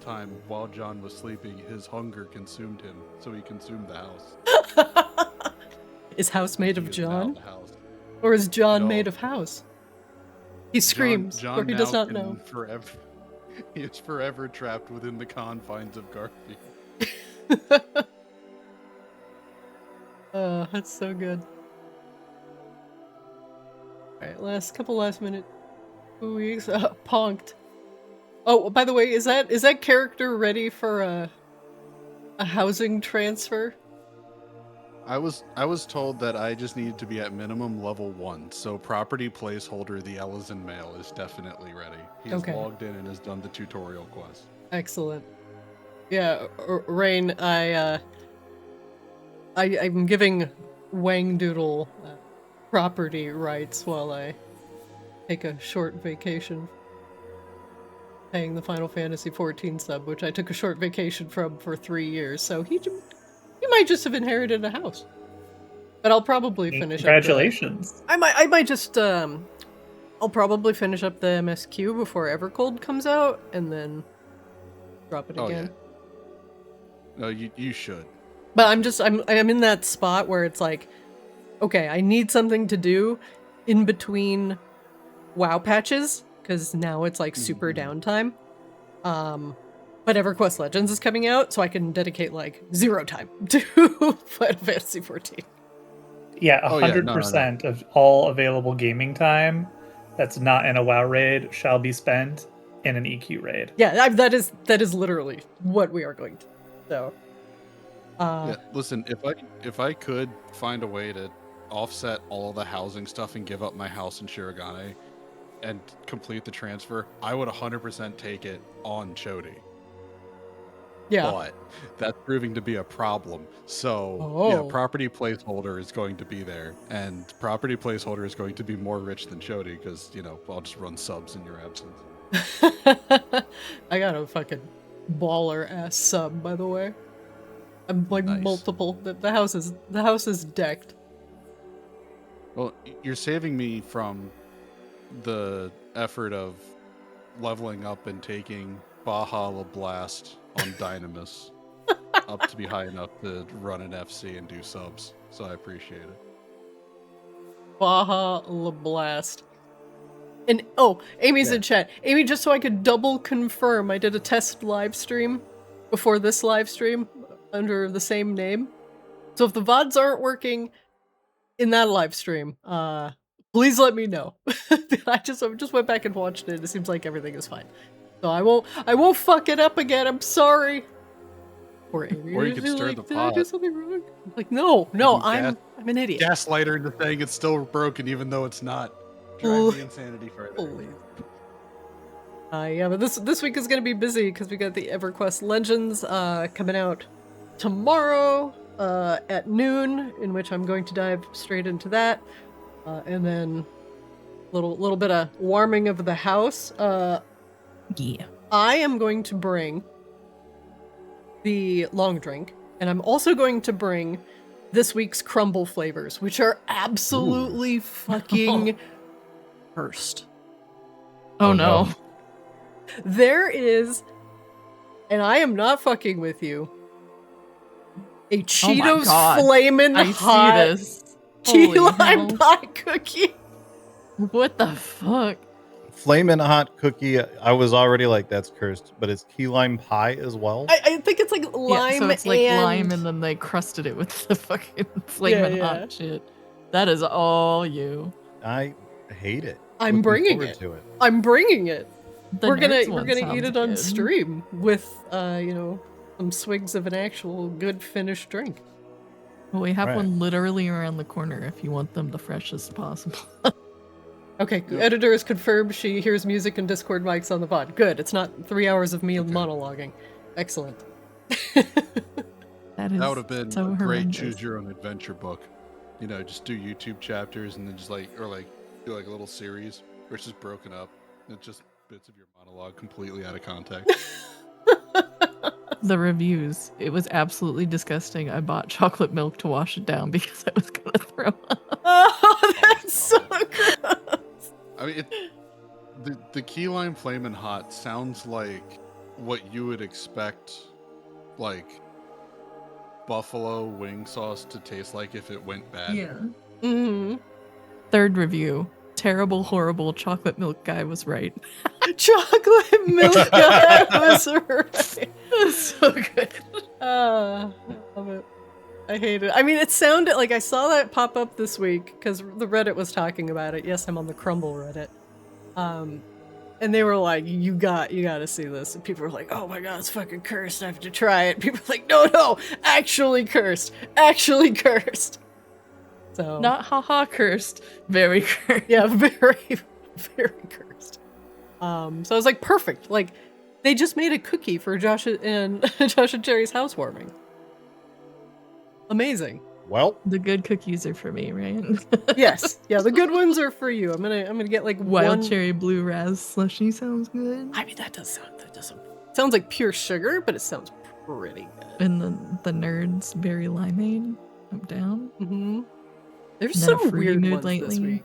time, while John was sleeping, his hunger consumed him, so he consumed the house. Is house made of He is now John? the house. Or is John No. made of house? He screams, John or he now does not can know. He is forever trapped within the confines of Garfield. That's so good. Alright, couple last minute weeks. Punked. Oh, by the way, is that character ready for a housing transfer? I was told that I just needed to be at minimum level 1, so property placeholder the Ellison Mael is definitely ready. He's logged in and has done the tutorial quest. Excellent. Yeah, Rain, I'm giving Wang Doodle property rights while I take a short vacation. Paying the Final Fantasy XIV sub, which I took a short vacation from for 3 years, so he might just have inherited a house. But I'll probably finish Congratulations. I might just, I'll probably finish up the MSQ before Evercold comes out, and then drop it again. Yeah. No, you should. But I'm in that spot where it's like, okay, I need something to do in between WoW patches, because now it's like super downtime. But EverQuest Legends is coming out, so I can dedicate like 0 time to Final Fantasy XIV. Yeah, 100% of all available gaming time that's not in a WoW raid shall be spent in an EQ raid. Yeah, that is literally what we are going to do. So, yeah, listen, if I could find a way to offset all the housing stuff and give up my house in Shirogane and complete the transfer, I would 100% take it on Chody. Yeah. But that's proving to be a problem. So, yeah, property placeholder is going to be there. And property placeholder is going to be more rich than Chody because, I'll just run subs in your absence. I got a fucking baller-ass sub, by the way. I'm like multiple. The house is decked. Well, you're saving me from the effort of leveling up and taking Baja La Blast on Dynamis up to be high enough to run an FC and do subs, so I appreciate it. Baja La Blast. And Amy's in chat. Amy, just so I could double confirm, I did a test live stream before this live stream under the same name. So if the VODs aren't working in that live stream, please let me know. I just went back and watched it. It seems like everything is fine. So I won't fuck it up again. I'm sorry. Or you could stir the pot. Did I do something wrong? Like, no, I'm an idiot. Gaslighter into saying it's still broken even though it's not. Drive the insanity further. Yeah, but this week is gonna be busy because we got the EverQuest Legends coming out tomorrow at noon, in which I'm going to dive straight into that, and then little bit of warming of the house. Yeah. I am going to bring the long drink, and I'm also going to bring this week's crumble flavors, which are absolutely fucking cursed. Oh no. There is, and I am not fucking with you, a Cheetos Flamin' Hot key lime pie cookie. What the fuck? Flamin' Hot cookie. I was already like, that's cursed, but it's key lime pie as well. I think it's like lime. Yeah, so it's like lime, and then they crusted it with the fucking Flamin' Hot shit. That is all you. I hate it. I'm bringing it. I'm bringing it. We're gonna eat it on stream with some swigs of an actual good finished drink. Well, we have one literally around the corner if you want them the freshest possible. Okay, editor has confirmed she hears music and Discord mics on the pod. Good, it's not 3 hours of me monologuing. Excellent. That would have been a great choose your own adventure book. Just do YouTube chapters and then just do like a little series where it's just broken up. It's just bits of your monologue completely out of context. The reviews. It was absolutely disgusting. I bought chocolate milk to wash it down because I was gonna throw up. Oh, that's so gross. I mean, the key lime flamin' hot sounds like what you would expect, like, buffalo wing sauce to taste like if it went bad. Yeah. Mm-hmm. Third review. Terrible, horrible chocolate milk guy was right. Chocolate milk guy was right. So good. I love it. I hate it. I mean, it sounded like I saw that pop up this week because the Reddit was talking about it. Yes, I'm on the Crumble Reddit. And they were like, you gotta see this. And people were like, oh my god, it's fucking cursed. I have to try it. People were like, no, actually cursed. Actually cursed. So Not haha cursed. Very cursed. yeah, very, very cursed. So I was like, perfect. Like, they just made a cookie for Josh and Jerry's housewarming. Amazing. Well, The good cookies are for me, right? Yes. Yeah, the good ones are for you. I'm gonna get like Wild one... cherry blue raz slushy sounds good. I mean, that doesn't sounds like pure sugar, but it sounds pretty good. And the nerds berry limeade. I'm down. Mm-hmm. There's And then a some fruity weird nude ones this lately. week.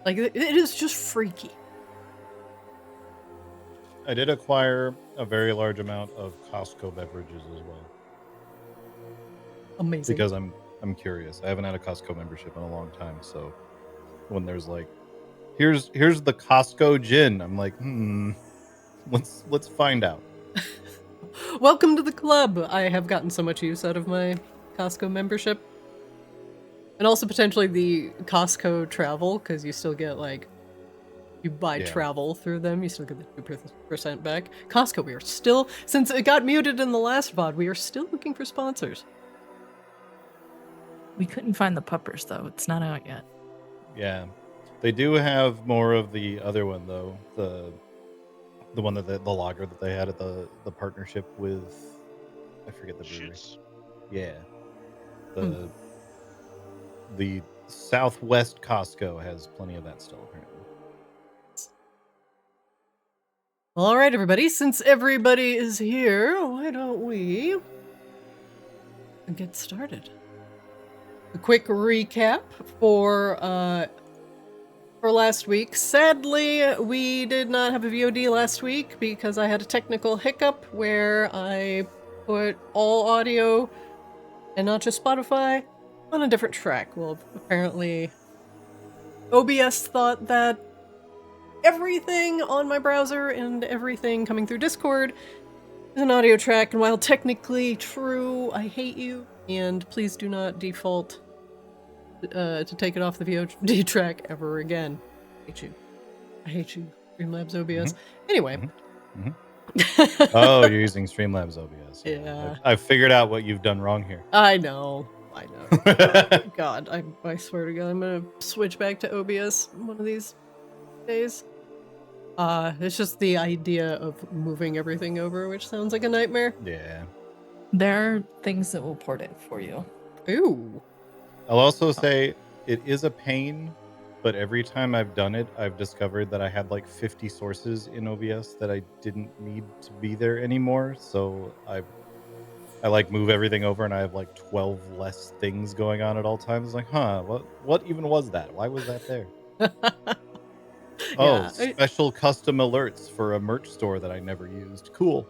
Like, it is just freaky. I did acquire a very large amount of Costco beverages as well Amazing. because I'm curious. I haven't had a Costco membership in a long time, so when there's like, here's the Costco gin, I'm like, let's find out. Welcome to the club. I have gotten so much use out of my Costco membership. And also potentially the Costco travel, because you still get, like, you buy travel through them, you still get the 2% back. Costco, we are still, since it got muted in the last VOD, we are still looking for sponsors. We couldn't find the puppers though. It's not out yet. Yeah, they do have more of the other one though. The one that the lager that they had at the partnership with, I forget the brewery. Shits. Yeah, the Southwest Costco has plenty of that still apparently. All right, everybody, since everybody is here, why don't we get started? A quick recap for last week. Sadly, we did not have a VOD last week because I had a technical hiccup where I put all audio, and not just Spotify, on a different track. Well, apparently OBS thought that everything on my browser and everything coming through Discord is an audio track, and while technically true, I hate you, and please do not default to take it off the VOD track ever again. I hate you. I hate you, Streamlabs OBS. Anyway. Oh, you're using Streamlabs OBS. Yeah. I've figured out what you've done wrong here. I know. God, I swear to God, I'm gonna switch back to OBS one of these days. It's just the idea of moving everything over, which sounds like a nightmare. Yeah. There are things that will port it for you. Ooh. I'll also say it is a pain, but every time I've done it, I've discovered that I had like 50 sources in OBS that I didn't need to be there anymore. So I like move everything over, and I have like 12 less things going on at all times. Like, what even was that? Why was that there? Oh, special custom alerts for a merch store that I never used. Cool.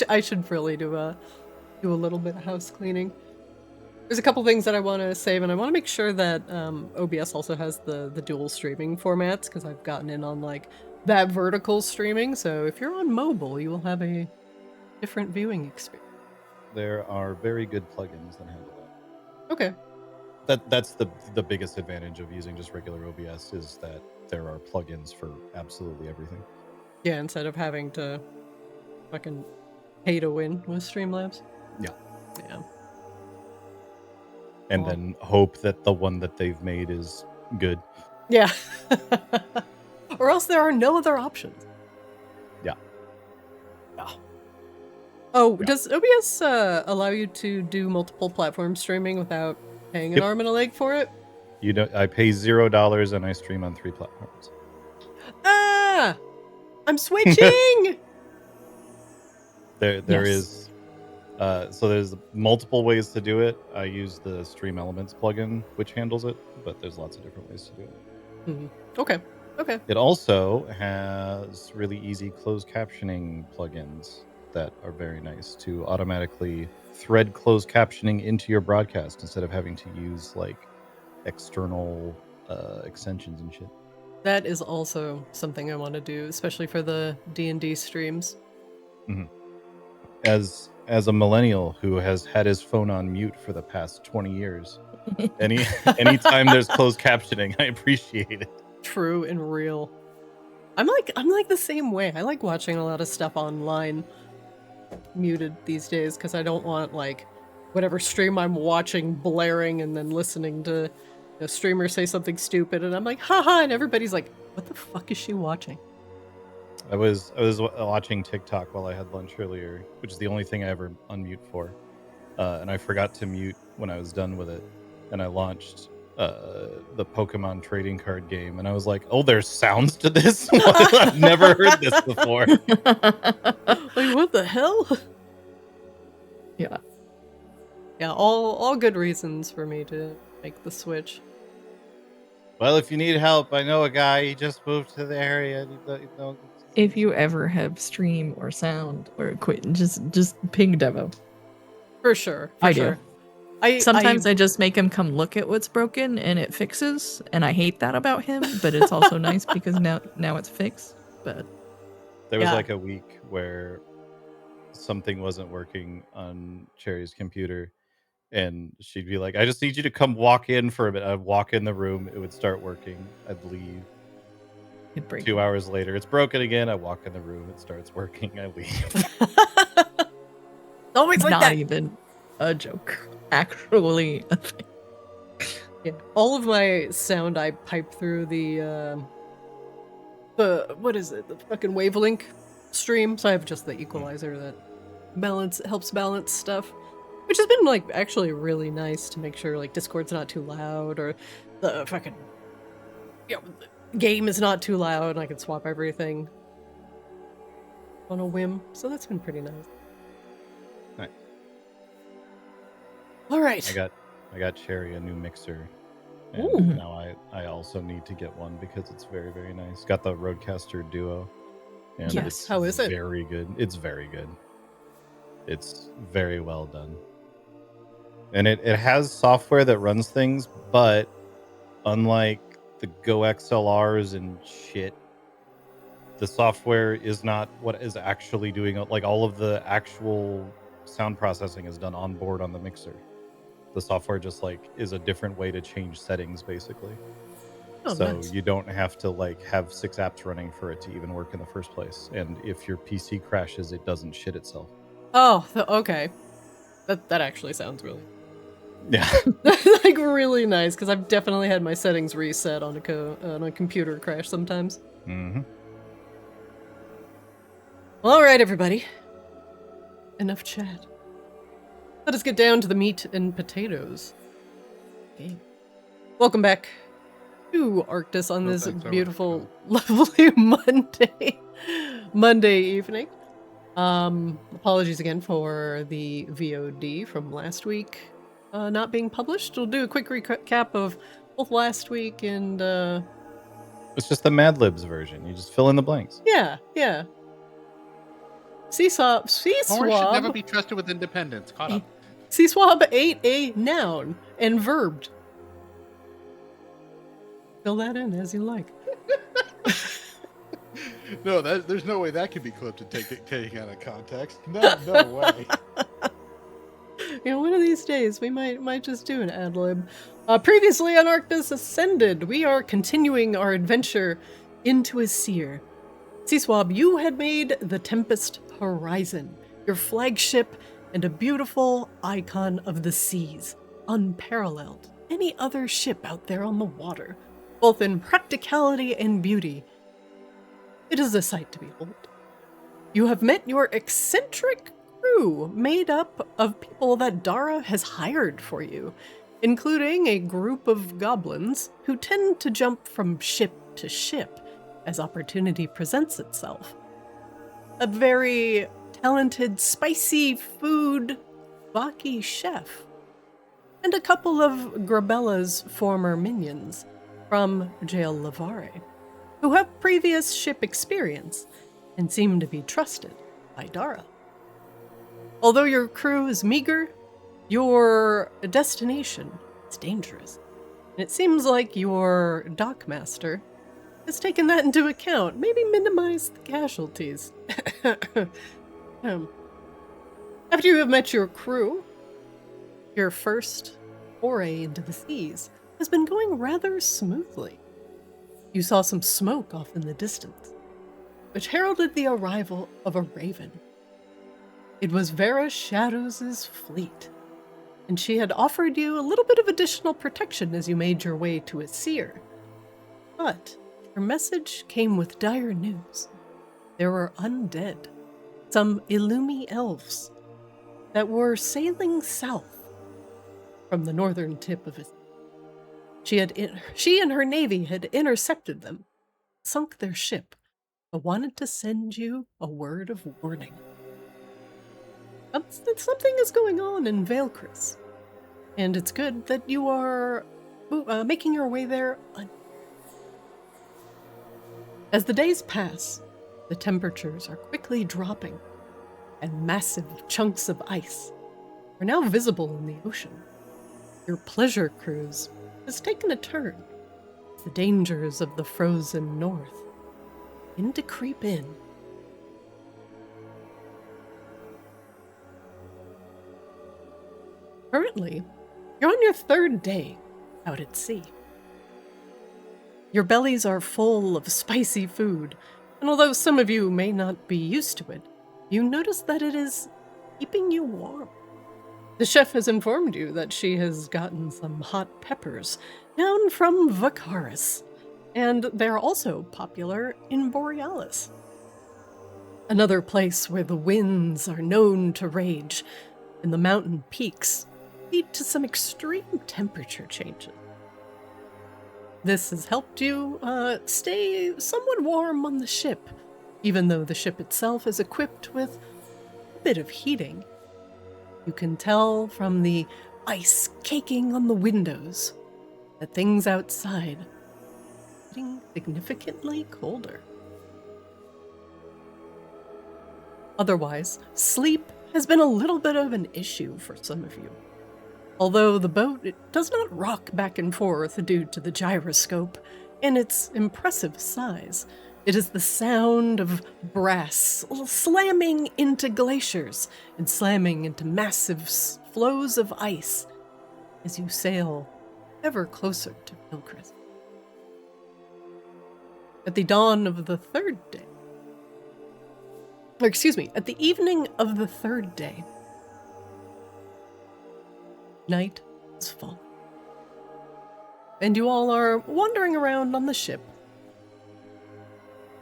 I should really do a little bit of house cleaning. There's a couple things that I want to save, and I want to make sure that OBS also has the dual streaming formats, because I've gotten in on like that vertical streaming. So if you're on mobile, you will have a different viewing experience. There are very good plugins that handle that. Okay. That's the biggest advantage of using just regular OBS, is that there are plugins for absolutely everything. Yeah, instead of having to fucking pay to win with Streamlabs. Yeah. Yeah. And then hope that the one that they've made is good. Yeah. Or else there are no other options. Yeah. Oh, does OBS allow you to do multiple platform streaming without paying an arm and a leg for it? You know, I pay $0 and I stream on 3 platforms. Ah! I'm switching! There is so there's multiple ways to do it. I use the Stream Elements plugin, which handles it, but there's lots of different ways to do it. Okay. Okay. It also has really easy closed captioning plugins that are very nice to automatically thread closed captioning into your broadcast instead of having to use like external extensions and shit. That is also something I want to do, especially for the D&D streams. Mm-hmm. As a millennial who has had his phone on mute for the past 20 years, anytime there's closed captioning, I appreciate it. True and real. I'm like the same way. I like watching a lot of stuff online muted these days because I don't want like whatever stream I'm watching blaring and then listening to a streamer say something stupid and I'm like, haha, and everybody's like, what the fuck is she watching? I was watching TikTok while I had lunch earlier, which is the only thing I ever unmute for, and I forgot to mute when I was done with it, and I launched the Pokemon trading card game, and I was like, "Oh, there's sounds to this! I've never heard this before." Like, what the hell? Yeah. Yeah, all good reasons for me to make the switch. Well, if you need help, I know a guy. He just moved to the area. If you ever have stream or sound or equipment, just ping Devo. For sure. I do. I Sometimes I just make him come look at what's broken and it fixes, and I hate that about him, but it's also nice because now it's fixed. But there was like a week where something wasn't working on Cherry's computer, and she'd be like, "I just need you to come walk in for a bit." I'd walk in the room, it would start working. I'd leave. 2 hours later, it's broken again. I walk in the room, it starts working. I leave. Always like not that. even a joke. Actually a thing. Yeah. All of my sound I pipe through the what is it? The fucking wavelength stream. So I have just the equalizer that helps balance stuff. Which has been like actually really nice to make sure like Discord's not too loud or the fucking game is not too loud and I can swap everything on a whim. So that's been pretty nice. Nice. All right. I got Cherry a new mixer. And now I also need to get one because it's very, very nice. Got the Rodecaster Duo. And yes. How is it? Very good. It's very good. It's very well done. And it has software that runs things, but unlike the Go XLRs and shit, the software is not what is actually doing, like all of the actual sound processing is done on board on the mixer. The software just like is a different way to change settings basically. Oh, so nice. You don't have to like have 6 apps running for it to even work in the first place. And if your PC crashes, it doesn't shit itself. Oh, okay. That actually sounds really yeah like really nice because I've definitely had my settings reset on a computer crash sometimes. Mm-hmm. Well, all right, everybody. Enough chat. Let us get down to the meat and potatoes. Okay. Welcome back to Arctis on this beautiful, lovely Monday evening. Apologies again for the VOD from last week not being published. We'll do a quick recap of both last week and it's just the Mad Libs version. You just fill in the blanks. Yeah. Sea Swab Horn should never be trusted with independence. Caught up. Sea Swab ate a noun and verbed. Fill that in as you like. No, there's no way that could be clipped and taken out of context. No way. One of these days we might just do an ad lib. Previously on Arctis Ascended, we are continuing our adventure into Icir. Sea Swab, you had made the Tempest Horizon, your flagship and a beautiful icon of the seas, unparalleled any other ship out there on the water, both in practicality and beauty. It is a sight to behold. You have met your eccentric crew made up of people that Dara has hired for you, including a group of goblins who tend to jump from ship to ship as opportunity presents itself. A very talented spicy food Baki chef, and a couple of Grebella's former minions from Jail Lavare. who have previous ship experience and seem to be trusted by Dara. Although your crew is meager, your destination is dangerous. And it seems like your dockmaster has taken that into account. Maybe minimize the casualties. After you have met your crew, your first foray into the seas has been going rather smoothly. You saw some smoke off in the distance, which heralded the arrival of a raven. It was Vera Shadows' fleet, and she had offered you a little bit of additional protection as you made your way to Icir. But her message came with dire news. There were undead, some Illumi elves, that were sailing south from the northern tip of Icir. She and her navy had intercepted them, sunk their ship, but wanted to send you a word of warning. Something is going on in Vaelcris, and it's good that you are making your way there. As the days pass, the temperatures are quickly dropping, and massive chunks of ice are now visible in the ocean. Your pleasure cruise has taken a turn. The dangers of the frozen north begin to creep in. Currently, you're on your third day out at sea. Your bellies are full of spicy food, and although some of you may not be used to it, you notice that it is keeping you warm. The chef has informed you that she has gotten some hot peppers down from Vacaris, and they're also popular in Borealis. Another place where the winds are known to rage, and the mountain peaks lead to some extreme temperature changes. This has helped you stay somewhat warm on the ship, even though the ship itself is equipped with a bit of heating. You can tell from the ice caking on the windows that things outside are getting significantly colder. Otherwise, sleep has been a little bit of an issue for some of you. Although the boat does not rock back and forth due to the gyroscope and its impressive size, it is the sound of brass slamming into glaciers and slamming into massive floes of ice as you sail ever closer to Vaelcris. At the dawn of the third day, at the evening of the third day, night is falling, and you all are wandering around on the ship,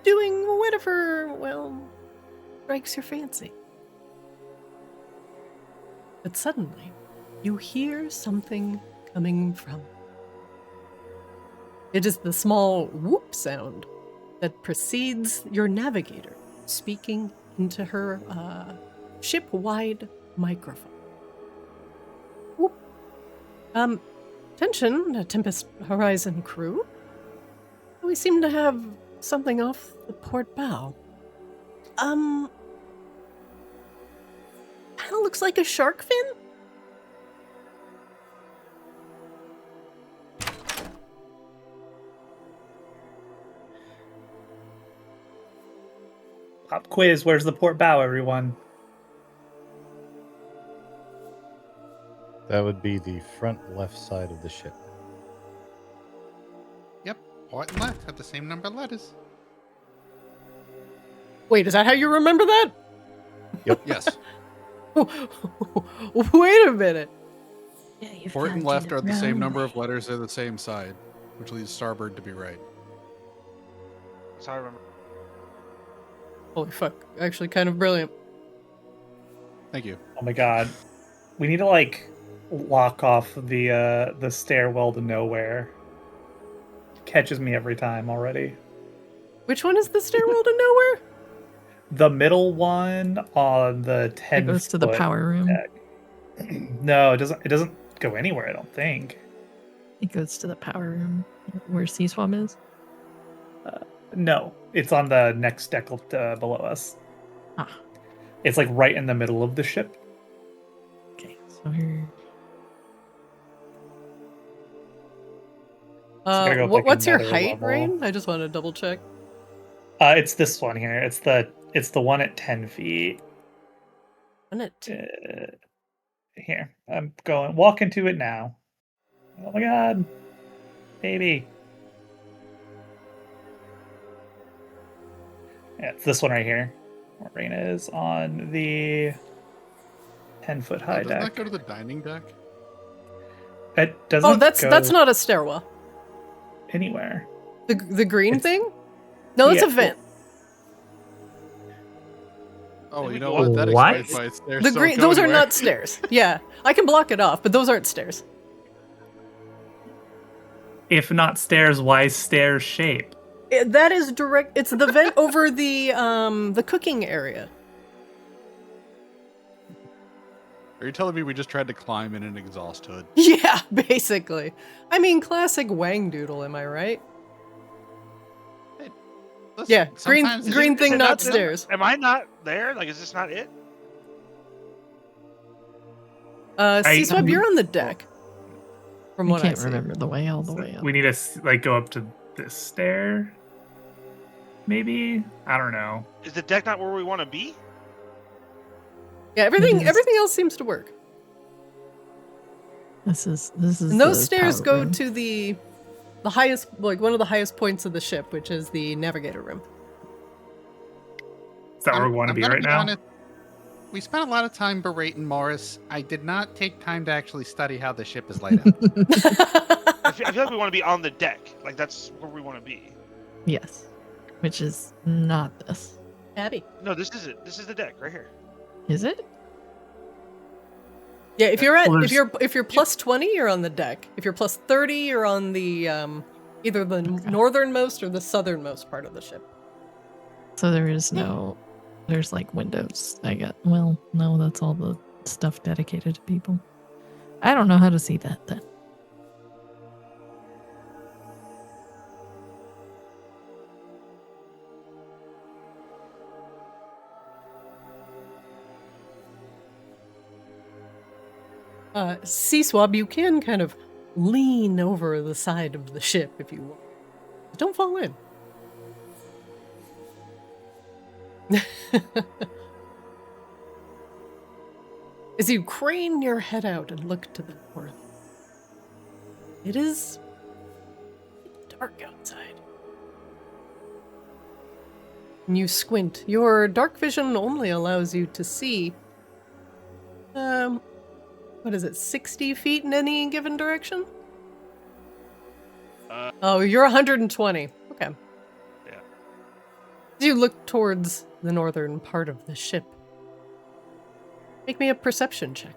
doing whatever, strikes your fancy. But suddenly, you hear something coming from. It is the small whoop sound that precedes your navigator speaking into her ship-wide microphone. Whoop. Attention, Tempest Horizon crew. We seem to have something off the port bow. Kinda looks like a shark fin? Pop quiz, where's the port bow, everyone? That would be the front left side of the ship. Yep, port and left have the same number of letters. Wait, is that how you remember that? Yep. Yes. Wait a minute. Yeah, you Port and found left it are the same wrong number way. of letters on the same side, which leaves starboard to be right. That's how I remember. Holy fuck. Actually, kind of brilliant. Thank you. Oh my god. We need to lock off the stairwell to nowhere. Catches me every time already. Which one is the stairwell to nowhere? The middle one on the 10 It goes to the power room. deck. No, it doesn't go anywhere, I don't think. It goes to the power room where Sea Swab is. No, it's on the next deck below us. Ah. It's like right in the middle of the ship. Okay, so here. So I gotta go up, like, what's your another height, level. Rain? I just want to double check. It's this one here. It's the one at 10 feet. Here, I'm walking to it now. Oh my god, baby. Yeah, it's this one right here. Where Rain is on the 10-foot high doesn't deck. that go to the dining deck? It doesn't. Oh, that's go not a stairwell. anywhere. The green It's- thing? No, it's yeah, a vent. Oh, you know what? That What? explains why it's there. The So green. go Those are anywhere. not stairs. Yeah, I can block it off, but those aren't stairs. If not stairs, why stairs shape? That is direct. It's the vent over the cooking area. Are you telling me we just tried to climb in an exhaust hood? Yeah, basically. I mean, classic Wang Doodle. Am I right? Listen, Yeah, sometimes green Is thing, it not there? stairs. Am I not there? Like, is this not it? Sea Swab, you're on the deck. From I what I can't see. remember the way all the way up. We need to like go up to this stair. Maybe, I don't know. Is the deck not where we want to be? Yeah, It everything is. else seems to work. This is. And those the stairs power go room. to the highest, like one of the highest points of the ship, which is the navigator room. Is that where we want to be right now? Honest, we spent a lot of time berating Morris. I did not take time to actually study how the ship is laid out. I feel like we want to be on the deck. Like, that's where we want to be. Yes, which is not this. Abby. No, this is it. This is the deck right here. Is it? Yeah, if you're at Well, if you're plus 20, you're on the deck. If you're plus 30, you're on the either the northernmost or the southernmost part of the ship. So there is no. There's like windows. I got. Well, no, that's all the stuff dedicated to people. I don't know how to see that then. Sea Swab, you can kind of lean over the side of the ship if you want. But don't fall in. As you crane your head out and look to the north, it is dark outside. When you squint, your dark vision only allows you to see, what is it, 60 feet in any given direction? Oh, you're 120. Okay. Yeah. As you look towards the northern part of the ship, make me a perception check.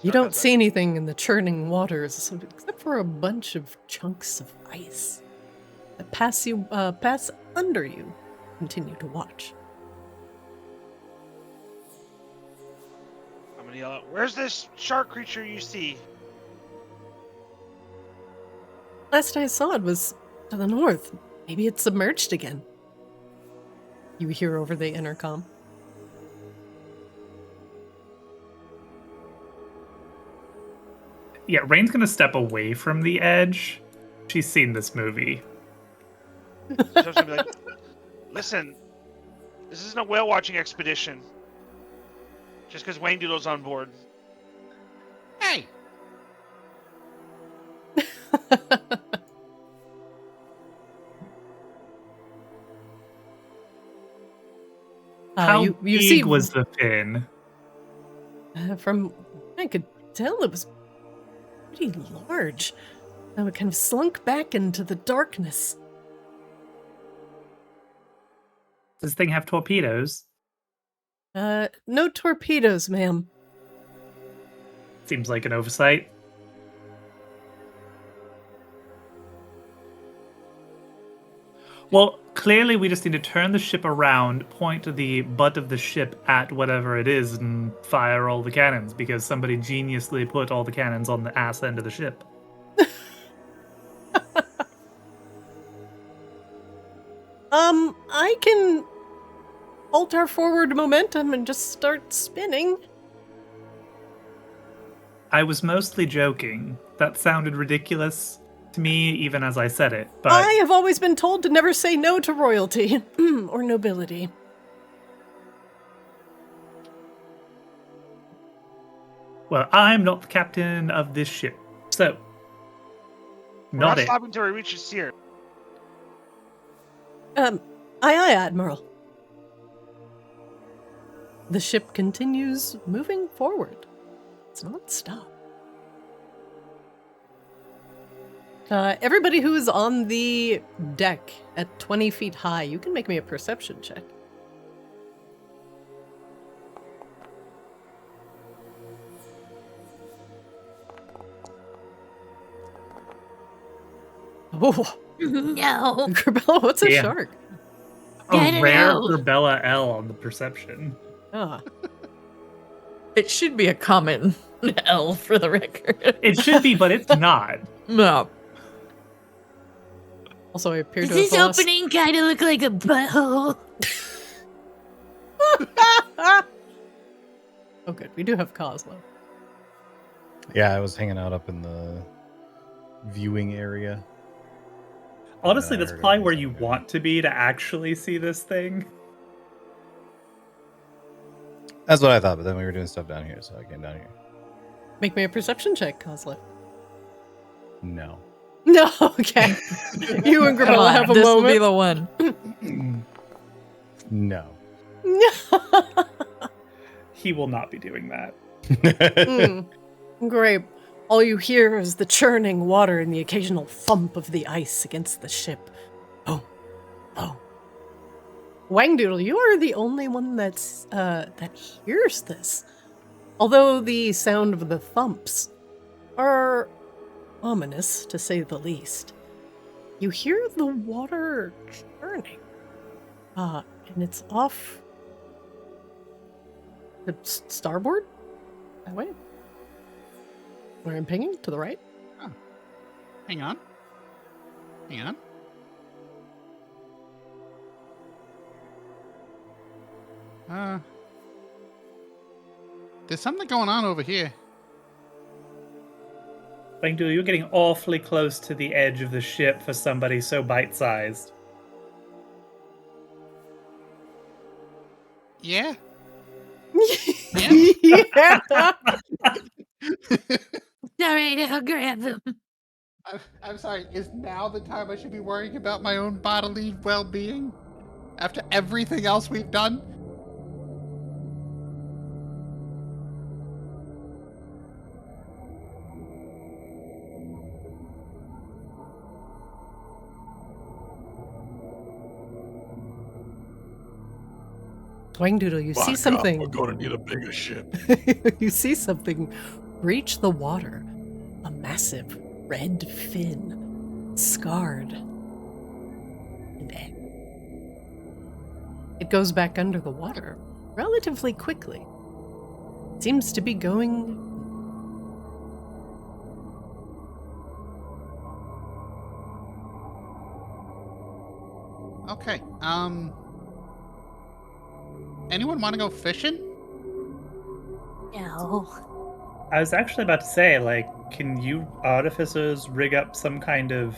You don't see anything in the churning waters except for a bunch of chunks of ice that pass under you. Continue to watch. I'm gonna yell out, "Where's this shark creature you see?" Last I saw it was to the north. Maybe it's submerged again. You hear over the intercom. Yeah, Rain's gonna step away from the edge. She's seen this movie. So I was gonna be like, "Listen, this isn't a whale watching expedition. Just because Wayne Doodle's on board." Hey, How you big see was the fin? from I could tell it was pretty large. Now it kind of slunk back into the darkness. Does this thing have torpedoes? No torpedoes, ma'am. Seems like an oversight. Well, clearly we just need to turn the ship around, point the butt of the ship at whatever it is, and fire all the cannons, because somebody geniusly put all the cannons on the ass end of the ship. I can alter forward momentum and just start spinning. I was mostly joking. That sounded ridiculous to me, even as I said it, but... I have always been told to never say no to royalty or nobility. Well, I'm not the captain of this ship, so... We're Not not it. stopping until we reach Icir. Aye, Admiral. The ship continues moving forward. It's not stop. Everybody who is on the deck at 20 feet high, you can make me a perception check. Oh, No. Grebella, what's a Yeah. shark? I A don't rare know. Grebella L on the perception. Ah, It should be a common L for the record. It should be, but it's not. No. also I appear Does to have this lost... opening kind of look like a butthole? Oh good, we do have Kozlo. Yeah, I was hanging out up in the viewing area. Honestly, I that's heard probably it where was you okay. want to be to actually see this thing. That's what I thought, but then we were doing stuff down here, so I came down here. Make me a perception check, Kozlo. No. No, okay. You and Come Grebella on, have a this will be moment. the one. No. He will not be doing that. Great. All you hear is the churning water and the occasional thump of the ice against the ship. Oh, oh. Wangdoodle, you are the only one that's that hears this. Although the sound of the thumps are ominous, to say the least. You hear the water churning. And it's off the starboard? That way? Where I'm pinging? To the right? Hang on. Hang on. There's something going on over here. Bangdu, you're getting awfully close to the edge of the ship for somebody so bite-sized. Yeah? Yeah. Alright, I'll grab him. I'm sorry. Is now the time I should be worrying about my own bodily well-being? After everything else we've done? Wangdoodle, you see something. We're gonna need a bigger ship. You see something breach the water. A massive red fin, scarred. And it goes back under the water relatively quickly. Seems to be going. Okay, anyone want to go fishing? No. I was actually about to say, like, can you artificers rig up some kind of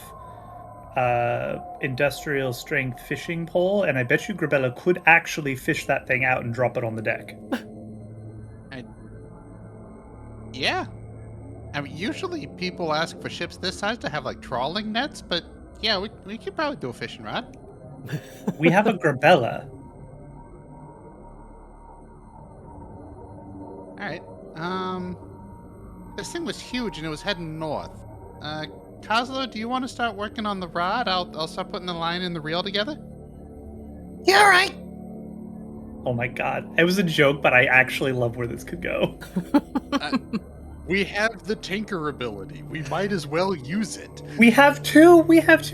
industrial strength fishing pole? And I bet you Grebella could actually fish that thing out and drop it on the deck. Yeah. I mean, usually people ask for ships this size to have, like, trawling nets, but yeah, we could probably do a fishing rod. We have a Grebella. Alright, this thing was huge and it was heading north. Kozlo, do you want to start working on the rod? I'll start putting the line and the reel together. Yeah, all right. Oh my god. It was a joke, but I actually love where this could go. We have the tinker ability. We might as well use it. We have two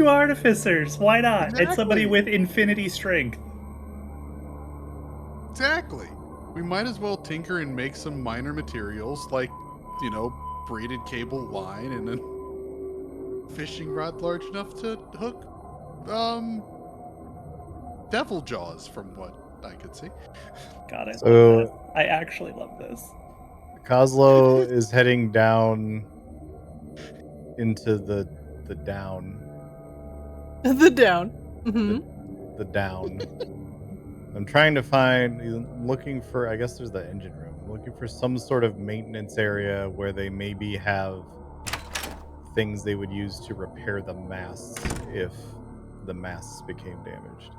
artificers. Why not? It's somebody Exactly. with infinity strength. Exactly. We might as well tinker and make some minor materials like, braided cable line and a fishing rod large enough to hook, devil jaws, from what I could see. Got it. So I actually love this. Kozlo is heading down into the down. The down. Mm-hmm. The down. I'm trying to looking for, I guess there's the engine room. I'm looking for some sort of maintenance area where they maybe have things they would use to repair the masts if the masts became damaged.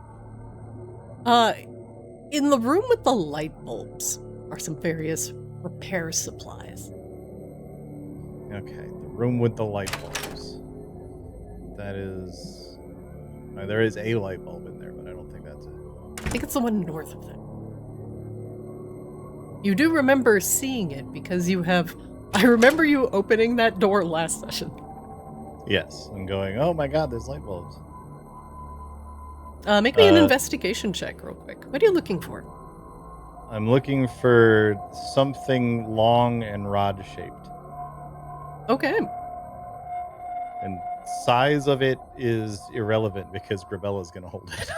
In the room with the light bulbs are some various repair supplies. Okay, the room with the light bulbs. That is... there is a light bulb in there, but I don't think that's it. I think it's the one north of them. You do remember seeing it because I remember you opening that door last session. Yes, I'm going, oh my god, there's light bulbs. Make me an investigation check real quick. What are you looking for? I'm looking for something long and rod-shaped. Okay. And size of it is irrelevant because Grebella's going to hold it.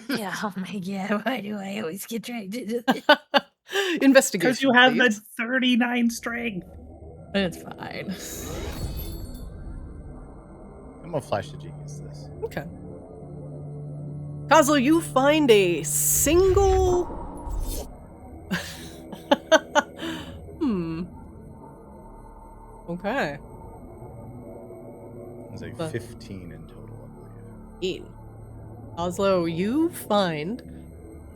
Yeah, oh my god, why do I always get dragged into Investigation, Because you have please. the 39 strength. It's fine. I'm going to flash the genius this. Okay. Kozlo, you find a single... Okay. It's like 15 in total, I believe. Kozlo, you find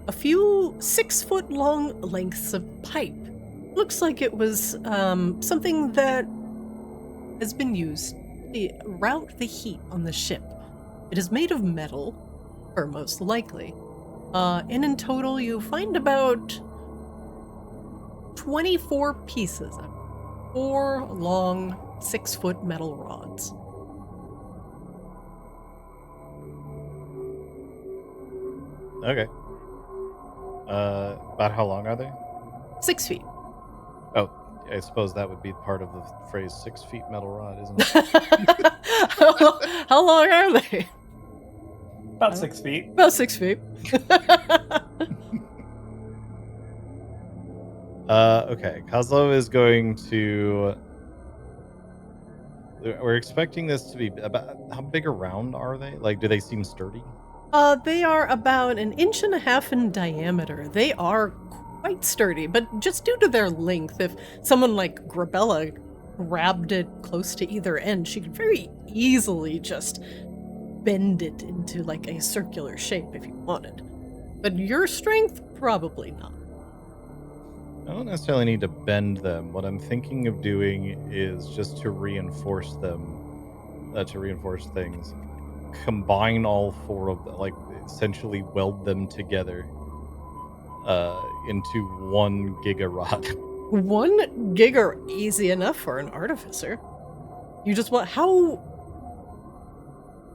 a few 6-foot-long lengths of pipe. Looks like it was something that has been used to route the heat on the ship. It is made of metal, or most likely. And in total, you find about 24 pieces of 4 long 6-foot metal rods. Okay. About how long are they? 6 feet. Oh, I suppose that would be part of the phrase 6 feet metal rod, isn't it? How long are they? About 6 feet. About 6 feet. Okay. Kozlo is going to... We're expecting this to be about... How big around are they? Like, do they seem sturdy? They are about 1.5 inches in diameter. They are quite sturdy, but just due to their length, if someone like Grebella grabbed it close to either end, she could very easily just bend it into like a circular shape if you wanted. But your strength, probably not. I don't necessarily need to bend them. What I'm thinking of doing is just to reinforce them, to reinforce things. Combine all 4 of them, like essentially weld them together into 1 giga rod. 1 giga, easy enough for an artificer. You just want,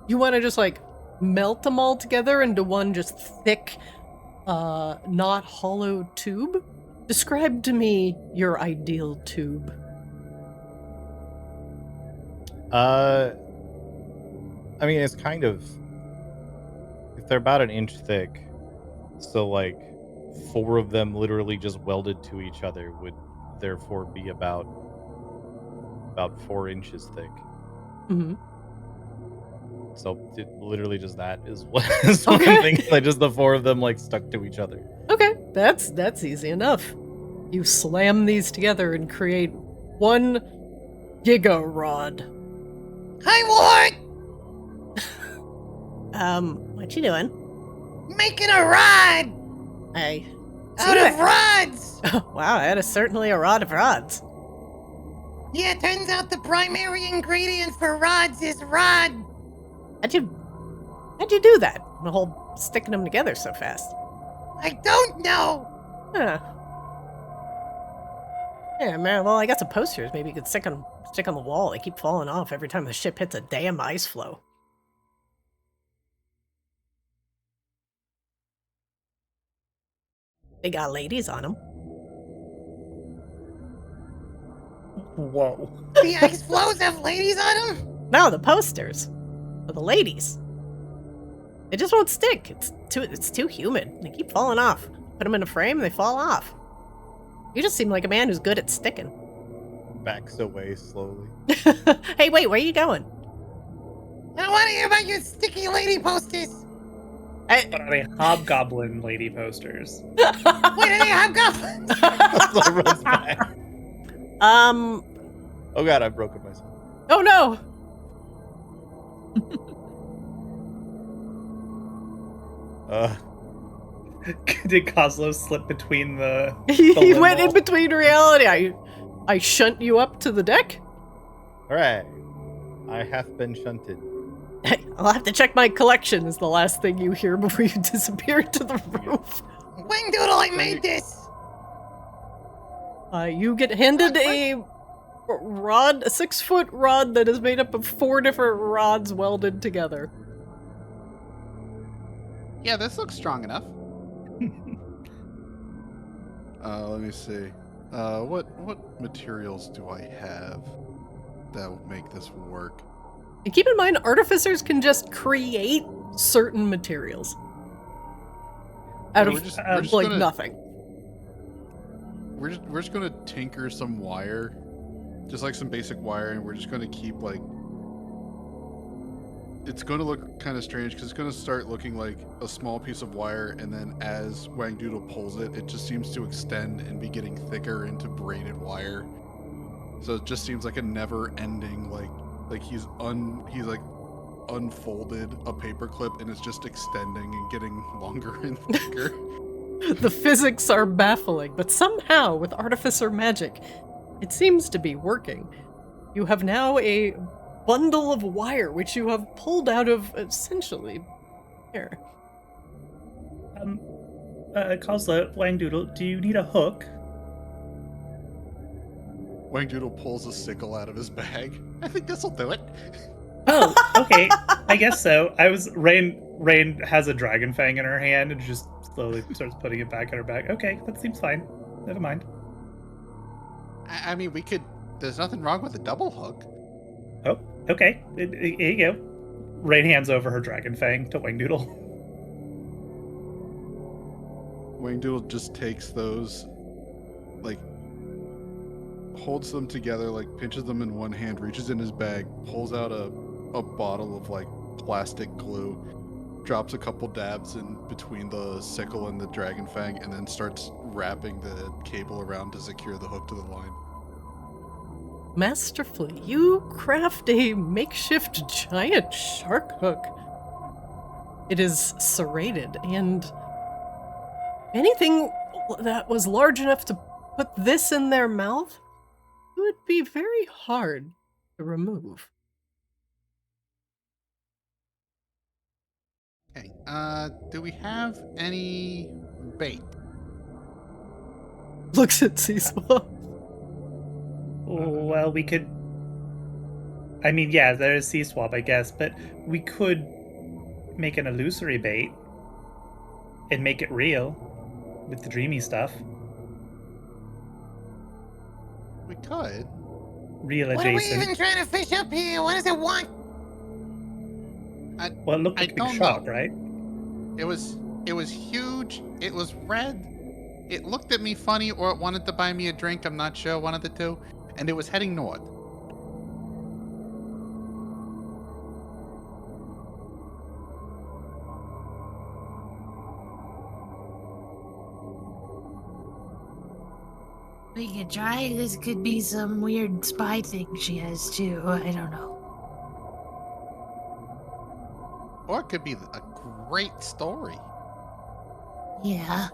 you want to just like melt them all together into one just thick, not hollow tube? Describe to me your ideal tube. I mean, it's kind of... If they're about 1 inch thick, so like 4 of them literally just welded to each other would therefore be about 4 inches thick. Mm-hmm. So literally just that is what I'm thinking. Like just the 4 of them like stuck to each other. Okay, that's easy enough. You slam these together and create 1 giga rod. Hi, Ward! What you doing? Making a rod! Out of rods! Wow, that is certainly a rod of rods. Yeah, turns out the primary ingredient for rods is rod. How'd you do that? The whole sticking them together so fast. I don't know. Huh. Yeah, man, well, I got some posters. Maybe you could stick on the wall. They keep falling off every time the ship hits a damn ice floe. They got ladies on them. Whoa. The ice floes have ladies on them? No, the posters. For the ladies. They just won't stick. It's too humid. They keep falling off. Put them in a frame, they fall off. You just seem like a man who's good at sticking. Backs away slowly. Hey, wait, where are you going? I don't want to hear about your sticky lady posters. But are they hobgoblin lady posters? Wait, are they hobgoblins? Kozlo runs back. Oh god, I've broken myself. Oh no! Did Kozlo slip between the He limbo? went in between reality. I shunt you up to the deck? Alright. I have been shunted. I'll have to check my collection is the last thing you hear before you disappear into the roof. Wingdoodle, I made this. You get handed a rod, a 6-foot rod that is made up of 4 different rods welded together. Yeah, this looks strong enough. Let me see. What materials do I have that will make this work? And keep in mind, artificers can just create certain materials out Yeah, of we're just like gonna- nothing. We're just gonna tinker some wire, just like some basic wire, and we're just gonna keep like. It's gonna look kind of strange because it's gonna start looking like a small piece of wire, and then as Wangdoodle pulls it, it just seems to extend and be getting thicker into braided wire. So it just seems like a never-ending he's like unfolded a paperclip and it's just extending and getting longer and thicker. The physics are baffling, but somehow, with artificer magic, it seems to be working. You have now a bundle of wire which you have pulled out of essentially air. Kozlo, Wangdoodle, do you need a hook? Wangdoodle pulls a sickle out of his bag. I think this'll do it. Oh, okay. I guess so. Rain has a dragon fang in her hand and just slowly starts putting it back in her bag. Okay, that seems fine. Never mind. I mean, we could. There's nothing wrong with a double hook. Oh, okay. Here you go. Rain hands over her dragon fang to Wangdoodle. Wangdoodle just takes those, holds them together, pinches them in one hand, reaches in his bag, pulls out a bottle of plastic glue, drops a couple dabs in between the sickle and the dragon fang, and then starts wrapping the cable around to secure the hook to the line. Masterfully, you craft a makeshift giant shark hook. It is serrated, and anything that was large enough to put this in their mouth would be very hard to remove. Okay. Do we have any bait? Looks at Sea Swab. Well, we could... I mean, yeah, there is Sea Swab, I guess, but we could make an illusory bait and make it real with the dreamy stuff. We could. Real What are we adjacent. even trying to fish up here? What does it want? Well, it looked like a big don't shark, know. right? It was huge. It was red. It looked at me funny, or it wanted to buy me a drink. I'm not sure, one of the two. And it was heading north. We could try. This could be some weird spy thing she has too. I don't know. Or it could be a great story. Yeah.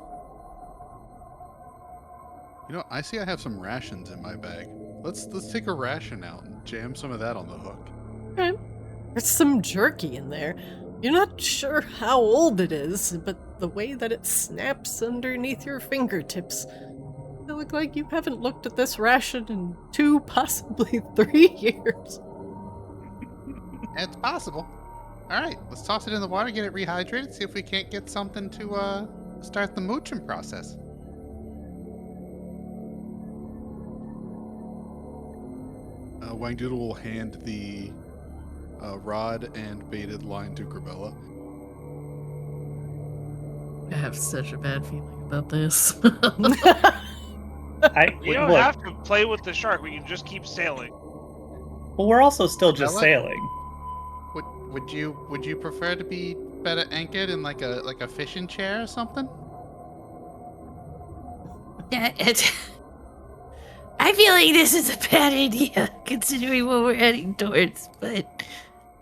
You know, I see I have some rations in my bag. Let's take a ration out and jam some of that on the hook. Okay. There's some jerky in there. You're not sure how old it is, but the way that it snaps underneath your fingertips They look like you haven't looked at this ration in 2, possibly 3 years. It's possible. All right, let's toss it in the water, get it rehydrated, see if we can't get something to start the mooching process. Wangdoodle will hand the rod and baited line to Grebella. I have such a bad feeling about this. You don't have to play with the shark. We can just keep sailing. Well, we're also still just Grebella? sailing. Would you prefer to be better anchored in like a fishing chair or something? I feel like this is a bad idea, considering what we're heading towards, but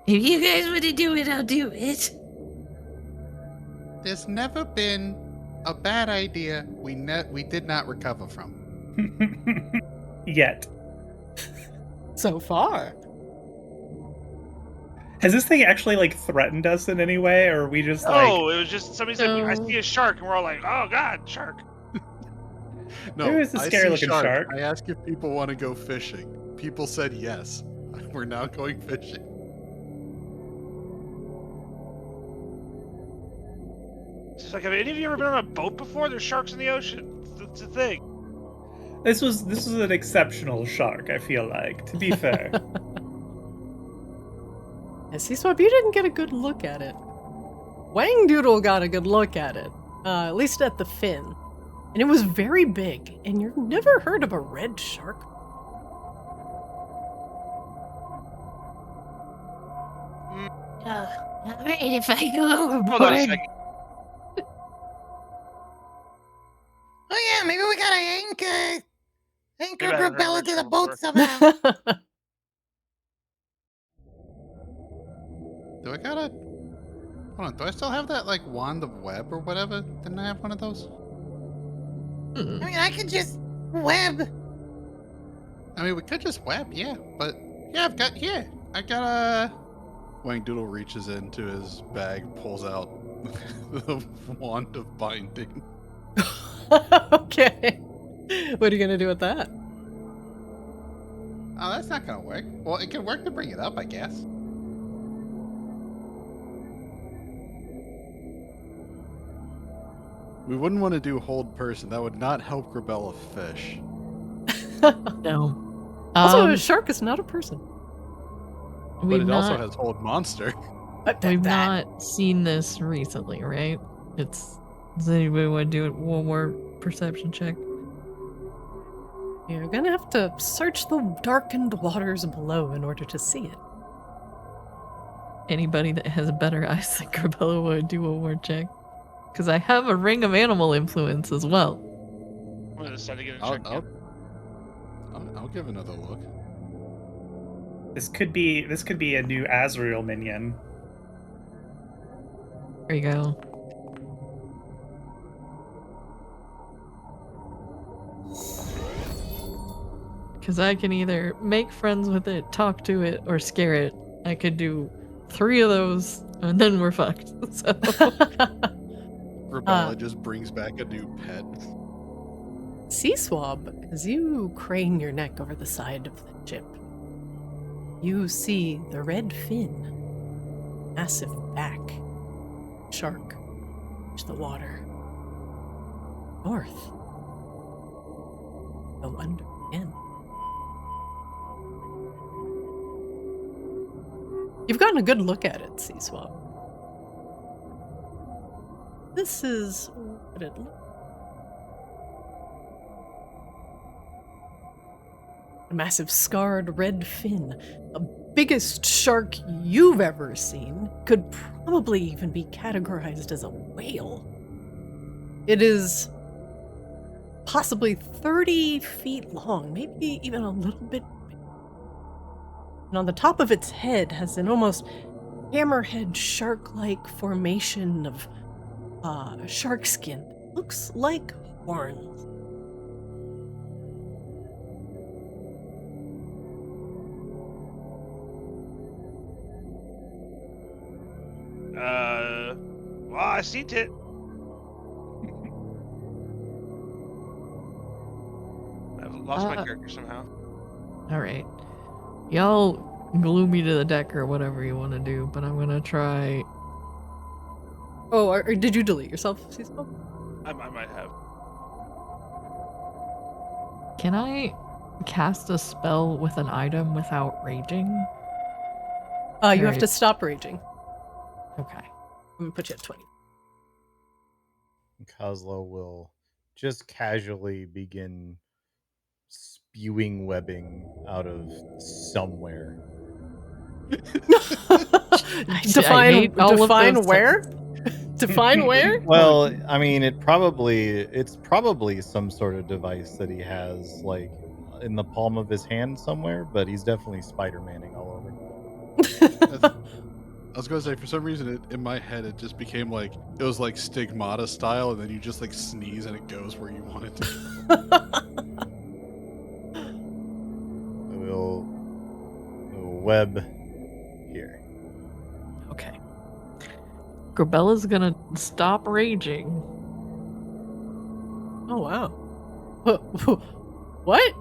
if you guys want to do it, I'll do it. There's never been a bad idea we did not recover from. Yet. So far. Has this thing actually, like, threatened us in any way, or are we just, like... Oh, it was just somebody said, I see a shark, and we're all like, oh god, shark. No, Who is the I scary see looking shark? I asked if people want to go fishing. People said yes. We're now going fishing. It's like, have any of you ever been on a boat before? There's sharks in the ocean. It's a thing. This was an exceptional shark, I feel like, to be fair. Yeah, Sea Swab, you didn't get a good look at it. Wangdoodle got a good look at it. At least at the fin. And it was very big, and you've never heard of a red shark. Alright, if I go overboard. Hold on a second. Oh yeah, maybe we gotta anchor Maybe I haven't Grebella heard to the that boat before. somehow. Do I gotta... Hold on, do I still have that, like, wand of web or whatever? Didn't I have one of those? I mean, I could just web. I mean, we could just web, yeah. But, yeah, I got a... Wangdoodle reaches into his bag, pulls out the wand of binding. Okay. What are you gonna do with that? Oh, that's not gonna work. Well, it can work to bring it up, I guess. We wouldn't want to do hold person. That would not help Grebella fish. No. Also, a shark is not a person. But it also has hold monster. We've not seen this recently, right? Does anybody want to do one more perception check? You're gonna have to search the darkened waters below in order to see it. Anybody that has better eyes than Grebella would do one more check. Because I have a ring of animal influence as well. I'm gonna decide to get a check. I'll give another look. This could be a new Azrael minion. There you go. Because I can either make friends with it, talk to it, or scare it. I could do 3 of those, and then we're fucked. So. Grebella just brings back a new pet. Sea Swab, as you crane your neck over the side of the ship, you see the red fin, massive back, shark, to the water. North. Go under again. You've gotten a good look at it, Sea Swab. This is what it looks like. A massive scarred red fin. The biggest shark you've ever seen. Could probably even be categorized as a whale. It is possibly 30 feet long, maybe even a little bit bigger. And on the top of its head has an almost hammerhead shark-like formation of shark skin. Looks like horns. Well, I seen it. Lost my character somehow. All right. Y'all glue me to the deck or whatever you want to do, but I'm gonna try. Oh, or did you delete yourself, Sea Swab? I might have. Can I cast a spell with an item without raging? You have Alright. to stop raging. Okay. I'm gonna put you at 20. Kozlo will just casually begin spewing webbing out of somewhere. Define all of define those where? Define where? Well, I mean, it's probably some sort of device that he has, like, in the palm of his hand somewhere, but he's definitely Spider-Manning all over. I was gonna say, for some reason, in my head, it just became like, it was like Stigmata style, and then you just like sneeze and it goes where you want it to. We'll web here. Okay. Grebella's gonna stop raging. Oh wow. What?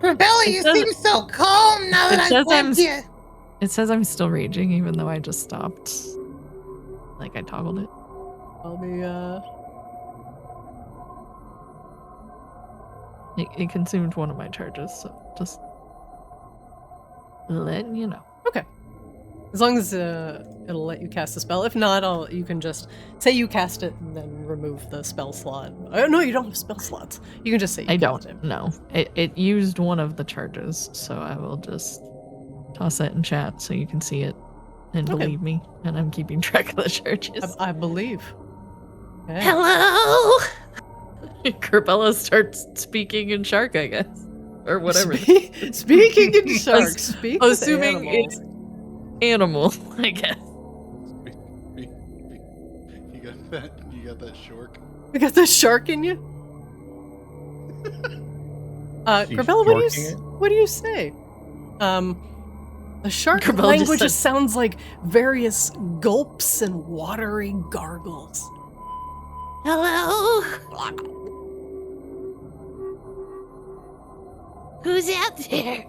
Grebella, you says- seem so calm now it that says I'm with you. It says I'm still raging, even though I just stopped. Like I toggled it. I'll be It consumed one of my charges, so just letting you know. okay. As long as it'll let you cast the spell. If not, you can just say you cast it and then remove the spell slot. Oh no, you don't have spell slots. You can just say you I cast don't it. know. It used one of the charges, so I will just toss that in chat so you can see it and Okay. believe me. And I'm keeping track of the charges. I believe. Okay. Hello? Grebella starts speaking in shark, I guess. Or whatever. Speaking in shark, speak with Assuming animals. it's animal, I guess. You got that? You got that shark? We got the shark in you? She's Grebella, sharking it? what do you say? The shark Grebella just language said- just sounds like various gulps and watery gargles. Hello? Who's out there?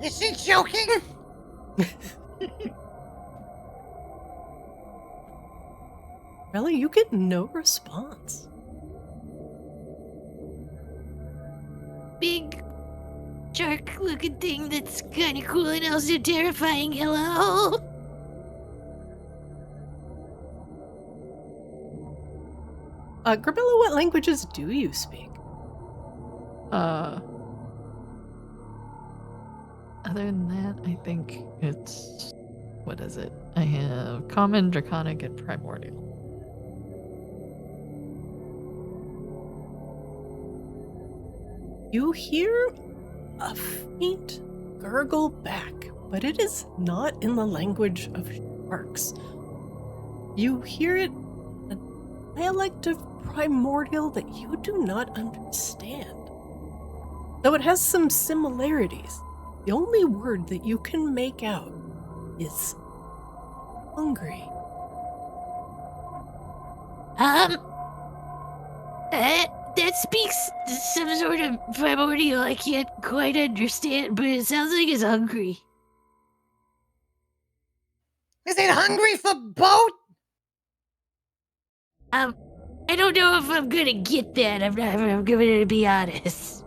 Is she joking? Really, you get no response. Big shark looking thing that's kind of cool and also terrifying. Hello? Grebella, what languages do you speak? Other than that, I think it's, what is it? I have Common, Draconic, and Primordial. You hear a faint gurgle back, but it is not in the language of sharks. You hear it in a dialect of primordial that you do not understand. Though it has some similarities, the only word that you can make out is hungry. That speaks some sort of primordial I can't quite understand, but it sounds like it's hungry. Is it hungry for boat? I don't know if I'm gonna get that. I'm gonna be honest.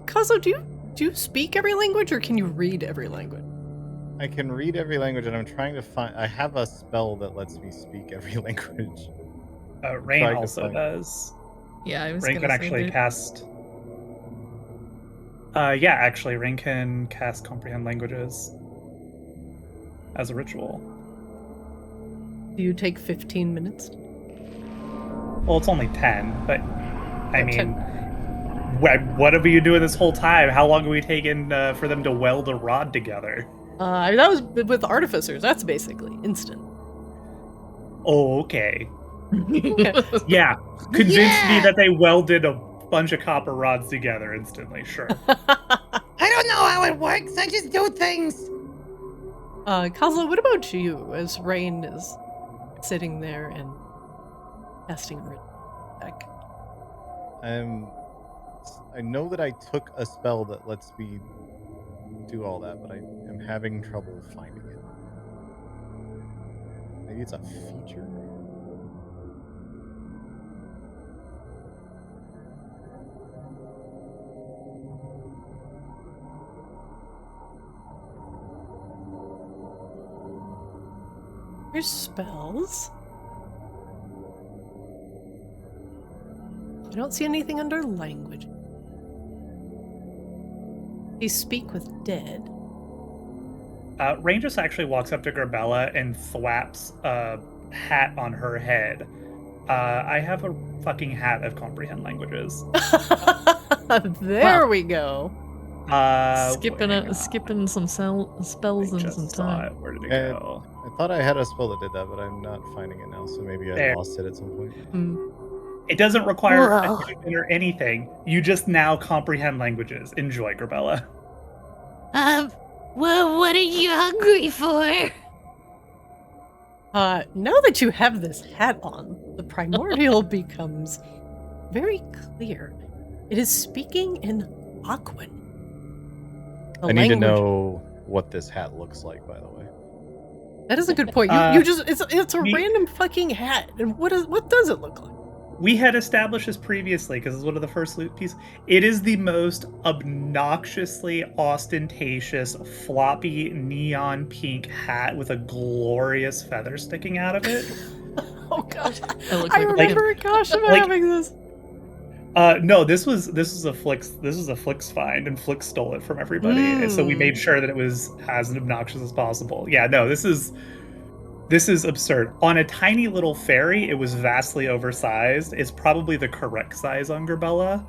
Kozlo, do you speak every language or can you read every language? I can read every language, and I'm trying to find. I have a spell that lets me speak every language. Rain Trying to also find- does. Yeah, I was Rain gonna can say actually that- cast. Yeah, actually, Rain can cast comprehend languages as a ritual. Do you take 15 minutes? Well, it's only 10, but I Oh, mean, 10. what have you doing this whole time? How long have we taken for them to weld a rod together? That was with artificers. That's basically instant. Oh, okay. Okay. Yeah, convince me Yeah. that they welded a bunch of copper rods together instantly. Sure. I don't know how it works. I just do things. Kozlo, what about you? As Rain is sitting there and casting a deck. I know that I took a spell that lets me do all that, but I am having trouble finding it. Maybe it's a feature? Here's spells. I don't see anything under language. You speak with dead. Rangers actually walks up to Grebella and thwaps a hat on her head. I have a fucking hat of comprehend languages. There we go. Skipping some spells and some time. Where did it go? I thought I had a spell that did that, but I'm not finding it now, so maybe I lost it at some point. It doesn't require attunement or anything. You just now comprehend languages. Enjoy, Grebella. Well, what are you hungry for? Now that you have this hat on, the primordial becomes very clear. It is speaking in Aquan. I need to know what this hat looks like, by the way. That is a good point. You just it's a random fucking hat. And what does it look like? We had established this previously because it's one of the first loot pieces. It is the most obnoxiously ostentatious, floppy, neon pink hat with a glorious feather sticking out of it. Oh god, I remember gosh about having this. No, this was a Flick's find, and Flick stole it from everybody, and so we made sure that it was as obnoxious as possible. Yeah, no, this is absurd. On a tiny little fairy, it was vastly oversized. It's probably the correct size on Grebella.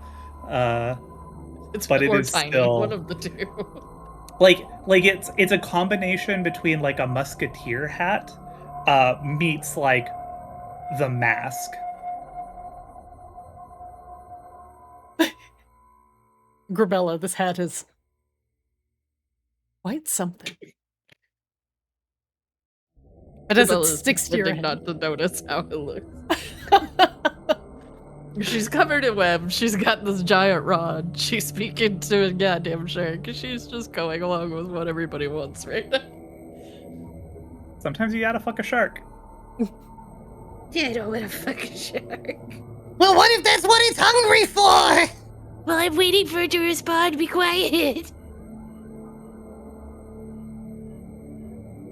But it is tiny, still one of the two. like it's a combination between like a musketeer hat meets like the mask. Grebella, this hat is quite something. It doesn't stick to your head. Not to notice how it looks. She's covered in web. She's got this giant rod. She's speaking to a goddamn shark. She's just going along with what everybody wants right now. Sometimes you gotta fuck a shark. Yeah, I don't want to fuck a shark. Well, what if that's what it's hungry for? Well, I'm waiting for it to respond. Be quiet.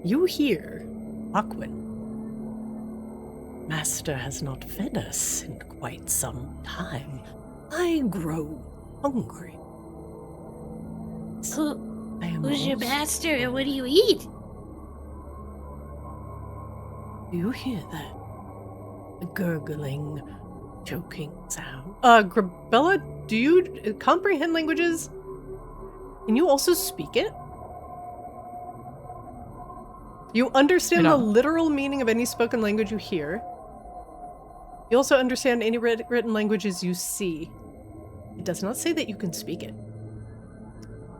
You hear, Aquan. Master has not fed us in quite some time. I grow hungry. Who's your master and what do you eat? You hear that? A gurgling, choking sound. Grebella, do you comprehend languages? Can you also speak it? You understand the literal meaning of any spoken language you hear. You also understand any written languages you see. It does not say that you can speak it.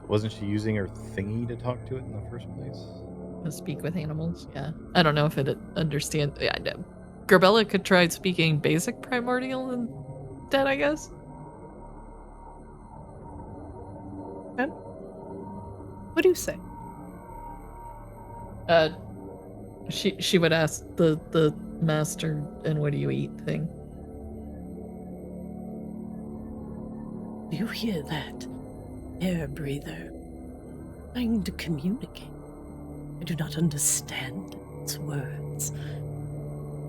Wasn't she using her thingy to talk to it in the first place? To speak with animals, yeah. I don't know if it understands. Yeah, Grebella could try speaking basic primordial instead, I guess. Okay. What do you say? She would ask the master, and what do you eat thing. Do you hear that? Air breather. Trying to communicate. I do not understand its words.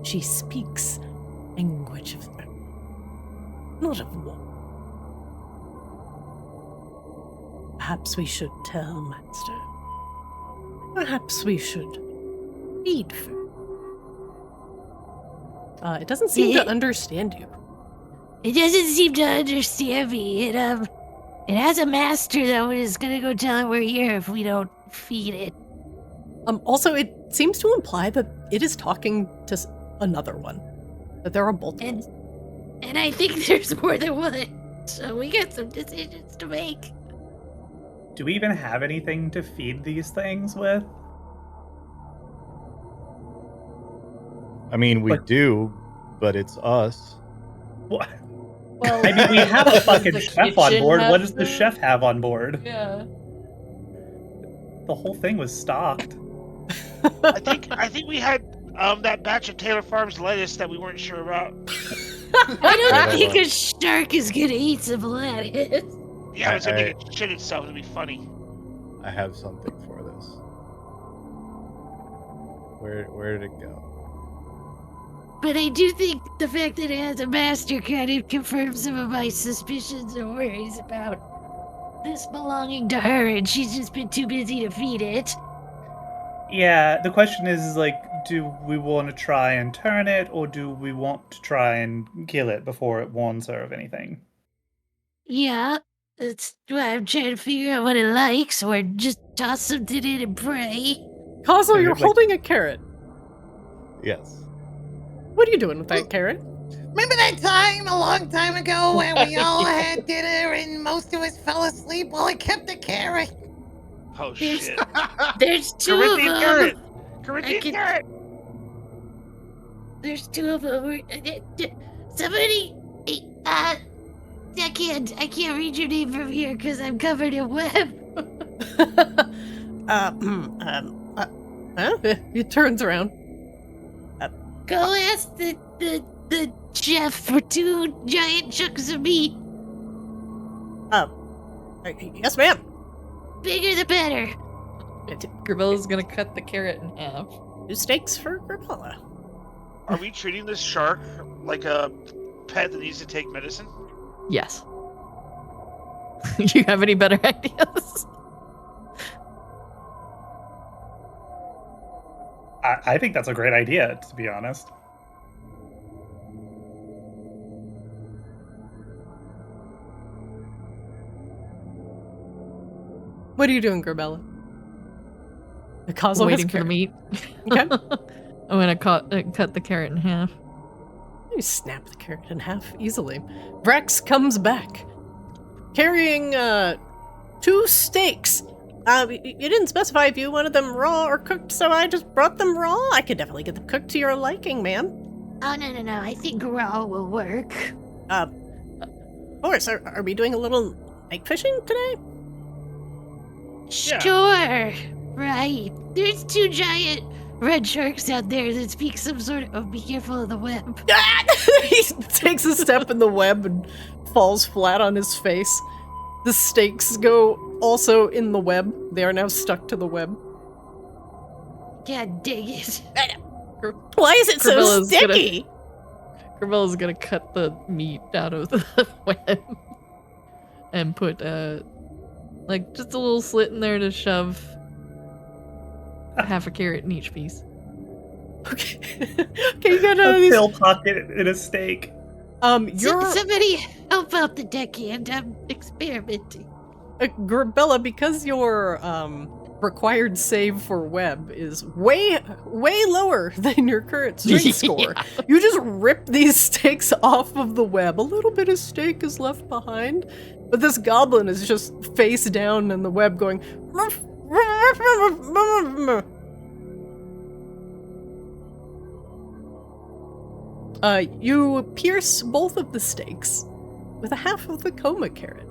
She speaks language of earth, not of war. Perhaps we should tell Master. Perhaps we should feed food. It doesn't seem to understand you. It doesn't seem to understand me. It has a master though, and is gonna go tell it we're here if we don't feed it. Also, it seems to imply that it is talking to another one. That there are multiple. And I think there's more than one. So we got some decisions to make. Do we even have anything to feed these things with? I mean, we do, but it's us. What? Well, I mean, we have a fucking The chef on kitchen board. What has does the the- chef have on board? Yeah. The whole thing was stocked. I think we had that batch of Taylor Farms lettuce that we weren't sure about. I don't Yeah, think well. a shark is gonna eat some lettuce. Yeah, it's gonna I- make it shit itself. It'll be funny. I have something for this. Where did it go? But I do think the fact that it has a master kind of confirms some of my suspicions or worries about this belonging to her, and she's just been too busy to feed it. Yeah, the question is like, do we want to try and turn it, or do we want to try and kill it before it warns her of anything? Yeah, that's why I'm trying to figure out what it likes, or just toss something in and pray. Kozlo, you're Like- holding a carrot. Yes. What are you doing with that carrot? Remember that time a long time ago when we all had dinner and most of us fell asleep while I kept the carrot? Oh There's- shit! There's two of Corinthian them. carrot. Corinthian can- carrot. There's two of them. Somebody, I can't read your name from here because I'm covered in web. He turns around. Go ask the chef for 2 giant chunks of meat. Yes, ma'am. Bigger the better. Grebella's gonna cut the carrot in half. 2 steaks for Grebella. Are we treating this shark like a pet that needs to take medicine? Yes. You have any better ideas? I think that's a great idea, to be honest. What are you doing, Grebella? The Kozlo Waiting has for the meat. Okay. I'm gonna cut the carrot in half. You snap the carrot in half easily. Vrex comes back, carrying 2 steaks. You didn't specify if you wanted them raw or cooked, so I just brought them raw. I could definitely get them cooked to your liking, ma'am. Oh, no. I think raw will work. Of course. Are we doing a little night fishing today? Yeah. Sure. Right. There's 2 giant red sharks out there that speak some sort of... Oh, be careful of the web. He takes a step in the web and falls flat on his face. The steaks go also in the web. They are now stuck to the web. God dang it. Why is it so Grebella's gonna- sticky? Grebella's gonna cut the meat out of the web and put like just a little slit in there to shove half a carrot in each piece. Okay. Okay, you got none of A these. pill pocket in a steak. You're Somebody help out the deckhand. I'm experimenting. Grebella, because your required save for web is way lower than your current strength score. You just rip these steaks off of the web. A little bit of steak is left behind, but this goblin is just face down in the web going. You pierce both of the steaks with a half of the coma carrot.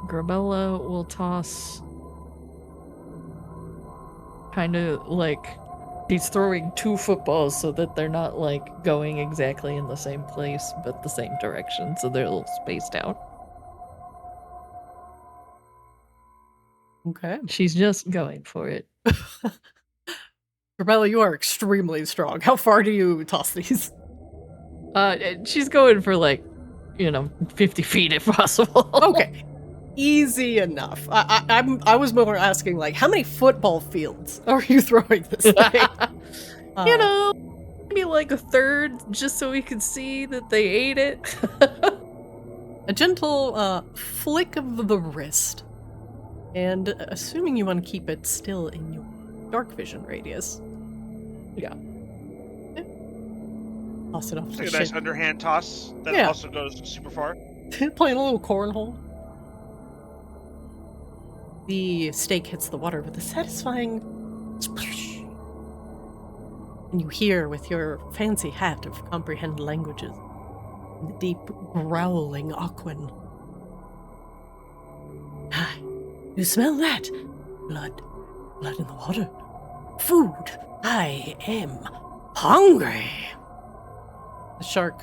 Grebella will toss kind of like he's throwing 2 footballs so that they're not like going exactly in the same place but the same direction, so they're a little spaced out. Okay. She's just going for it. Grebella, you are extremely strong. How far do you toss these? She's going for like, 50 feet if possible. Okay. Easy enough. I was more asking, like, how many football fields are you throwing this thing? Maybe like a third, just so we can see that they ate it. A gentle flick of the wrist. And assuming you want to keep it still in your dark vision radius. Yeah. Toss it off It's to like a the nice ship. underhand toss that Yeah. also goes super far. Playing a little cornhole. The steak hits the water with a satisfying splash. And you hear with your fancy hat of comprehend languages the deep growling Aquan. Ah, you smell that? Blood. Blood in the water. Food. I am hungry. The shark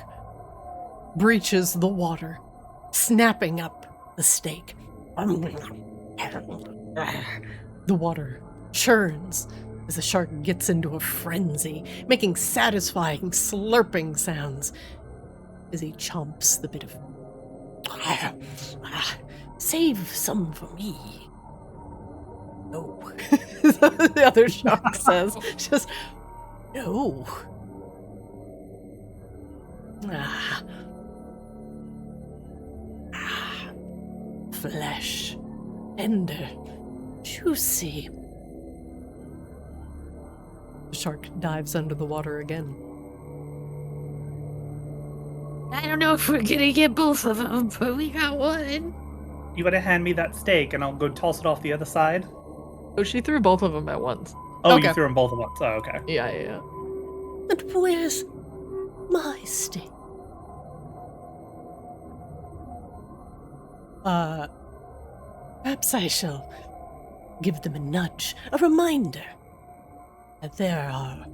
breaches the water, snapping up the steak. The water churns as the shark gets into a frenzy, making satisfying slurping sounds as he chomps the bit of... Save some for me. No. The other shark says, just, no. Flesh. Tender. Juicy. The shark dives under the water again. I don't know if we're gonna get both of them, but we got one. You gotta hand me that steak, and I'll go toss it off the other side. Oh, she threw both of them at once. Oh, Okay. you threw them both at once. Oh, okay. Yeah. But where's my steak? Perhaps I shall give them a nudge, a reminder that there are...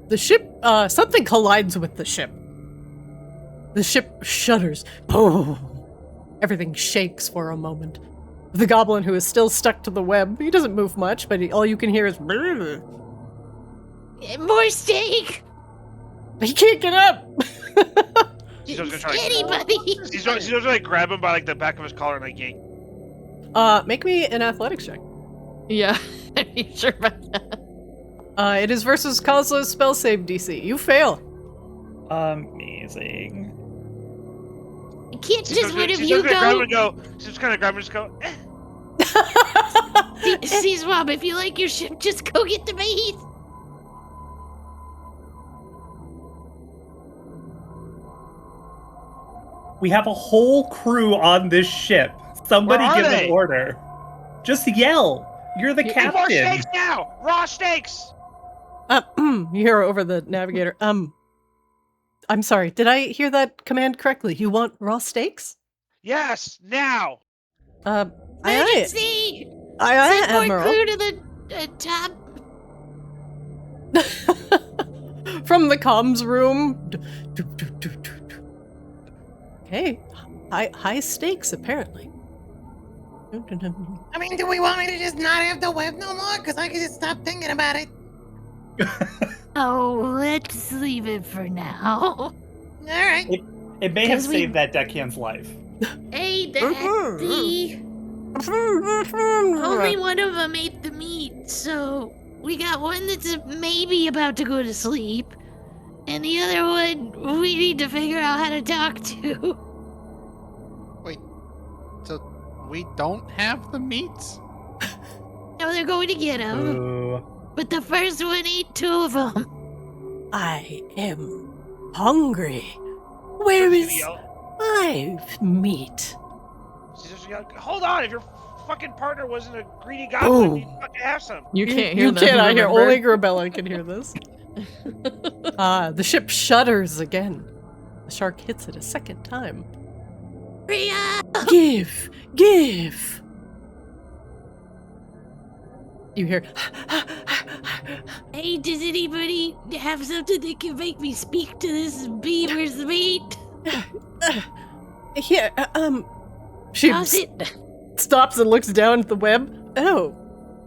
The ship, something collides with the ship. The ship shudders. Boom! Everything shakes for a moment. The goblin, who is still stuck to the web, he doesn't move much, but all you can hear is... More steak! He can't get up! He's gonna try Anybody! He's gonna like grab him by like the back of his collar and like yank. Make me an athletics check. Yeah. Are you sure about that? It is versus Kozlo's spell save DC. You fail. Amazing. Can't just one of you go. She's just gonna grab him and just go. Sea Swab, if you like your ship, just go get the meat. We have a whole crew on this ship. Somebody Where are give they? an order. Just yell. You're the More captain. steaks now! Raw steaks! You hear over the navigator. I'm sorry. Did I hear that command correctly? You want raw steaks? Yes, now! Aye, Emergency! aye, Send more Admiral. crew to the top. From the comms room. Okay, high stakes apparently. I mean, do we want me to just not have the web no more? Because I can just stop thinking about it. Oh, let's leave it for now. All right. It may have 'Cause we- saved that deckhand's life. Hey, Daddy. Only one of them ate the meat, so we got one that's maybe about to go to sleep, and the other one we need to figure out how to talk to. Wait, so we don't have the meats? No, they're going to get them, Ooh. but the first one ate two of them. I am hungry. Where is my meat? She's just yell, hold on, if your fucking partner wasn't a greedy goblin, Oh. you'd fucking have some. You can't hear You them. cannot hear. remember? Only Grebella can hear this. The ship shudders again. The shark hits it a second time. Hurry up! Give! You hear... Hey, does anybody have something that can make me speak to this beaver's meat? Here, she Toss it. stops and looks down at the web. Oh,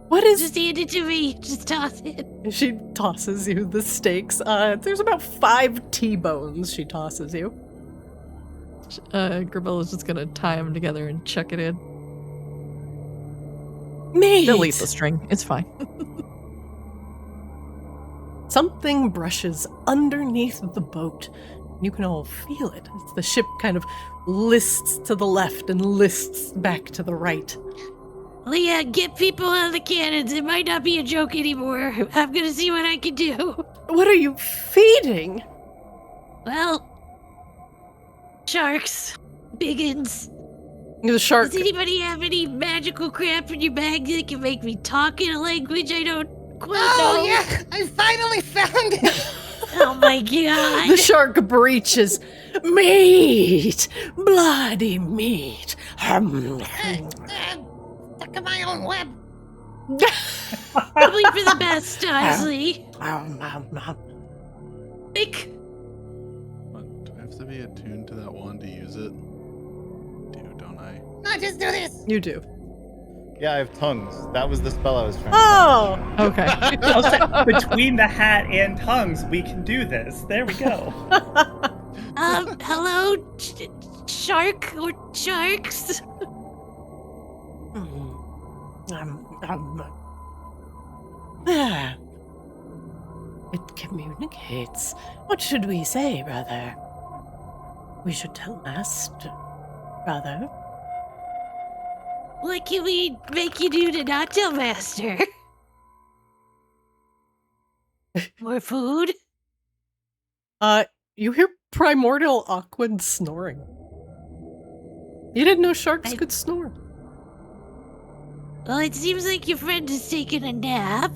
what is... Just hand it to me. Just toss it. She tosses you the steaks. There's about 5 T-bones she tosses you. Grebella's just gonna tie them together and chuck it in. Meat! They'll eat the string. It's fine. Something brushes underneath the boat. You can all feel it as the ship kind of lists to the left and lists back to the right. Leah, get people on the cannons. It might not be a joke anymore. I'm gonna see what I can do. What are you feeding? Well, sharks, biggins. The shark. Does anybody have any magical crap in your bag that can make me talk in a language I don't quite know? Oh, yeah, I finally found it. Oh my god. The shark breaches. Meat! Bloody meat! Stuck in my own web. Probably for the best, honestly. Like, What, do I have to be attuned to that one to use it? Do, don't I? No, just do this. You do. Yeah, I have tongues. That was the spell I was trying to Oh! Okay. I'll say, between the hat and tongues, we can do this. There we go. hello, shark or sharks? There. It communicates. What should we say, brother? We should tell Master, brother. What can we make you do to not tell Master? More food? You hear primordial Aquan snoring. You didn't know sharks could snore. Well, it seems like your friend is taking a nap.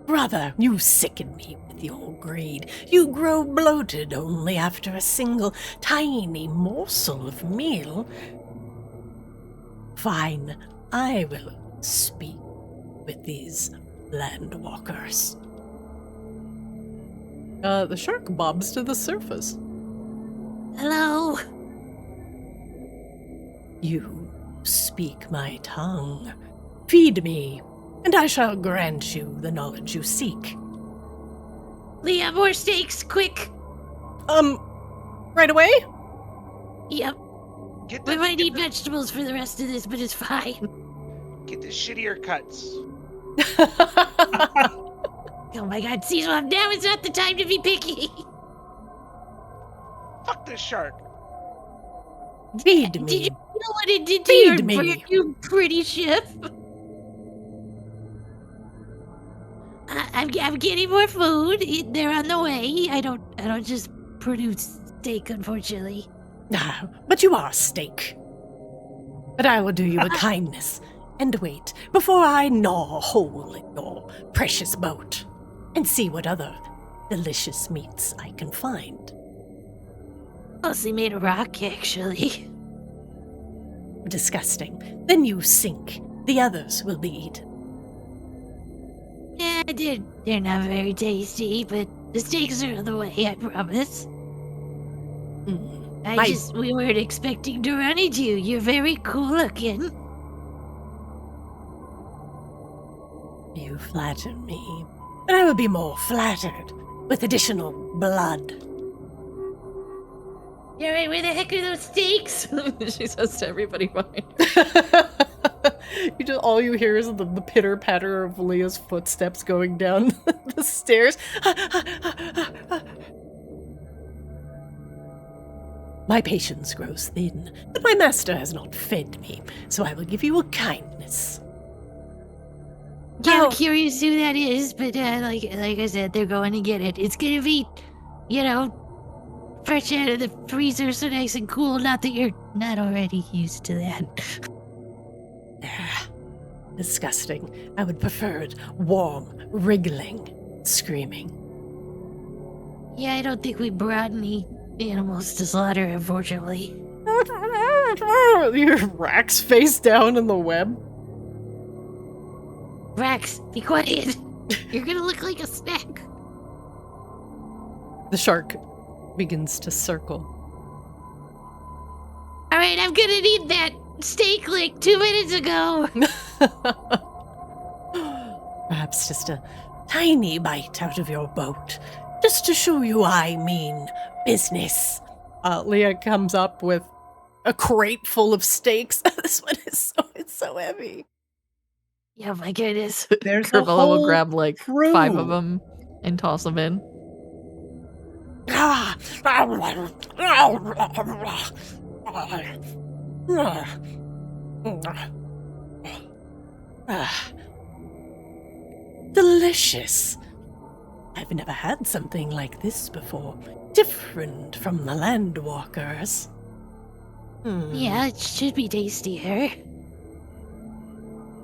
Brother, you sicken me with your greed. You grow bloated only after a single tiny morsel of meal. Fine, I will speak with these landwalkers. The shark bobs to the surface. Hello? You speak my tongue. Feed me, and I shall grant you the knowledge you seek. Leah, more steaks, quick! Right away? Yep. We might eat vegetables for the rest of this, but it's fine. Get the shittier cuts. Oh my god, Sea Swab, now is not the time to be picky! Fuck this shark. Feed me. Did you know what it did to Feed your me. brand new pretty ship? I'm getting more food. They're on the way. I don't just produce steak, unfortunately. Ah, but you are steak. But I will do you a kindness and wait before I gnaw a hole in your precious boat and see what other delicious meats I can find. Mostly made of rock, actually. Disgusting. Then you sink. The others will be eaten. Yeah, they're not very tasty, but the steaks are on the way, I promise. We weren't expecting to run into you. You're very cool looking. You flatter me, but I will be more flattered with additional blood. All right, where the heck are those steaks? She says to everybody behind. All you hear is the pitter patter of Leah's footsteps going down the stairs. My patience grows thin, but my master has not fed me, so I will give you a kindness. Yeah, Now- I'm curious who that is, but like I said, they're going to get it. It's gonna be, fresh out of the freezer, so nice and cool. Not that you're not already used to that. Disgusting. I would prefer it warm, wriggling, screaming. Yeah, I don't think we brought any animals to slaughter, unfortunately. Your Rax face down in the web. Rax, be quiet. You're gonna look like a snack. The shark begins to circle. All right, I'm gonna need that steak like 2 minutes ago. Perhaps just a tiny bite out of your boat, just to show you I mean business. Leah comes up with a crate full of steaks. This one is so heavy. Yeah, my goodness. There's a Grebella will whole grab like crew. 5 of them and toss them in. Delicious. I've never had something like this before. Different from the landwalkers. Yeah, it should be tastier.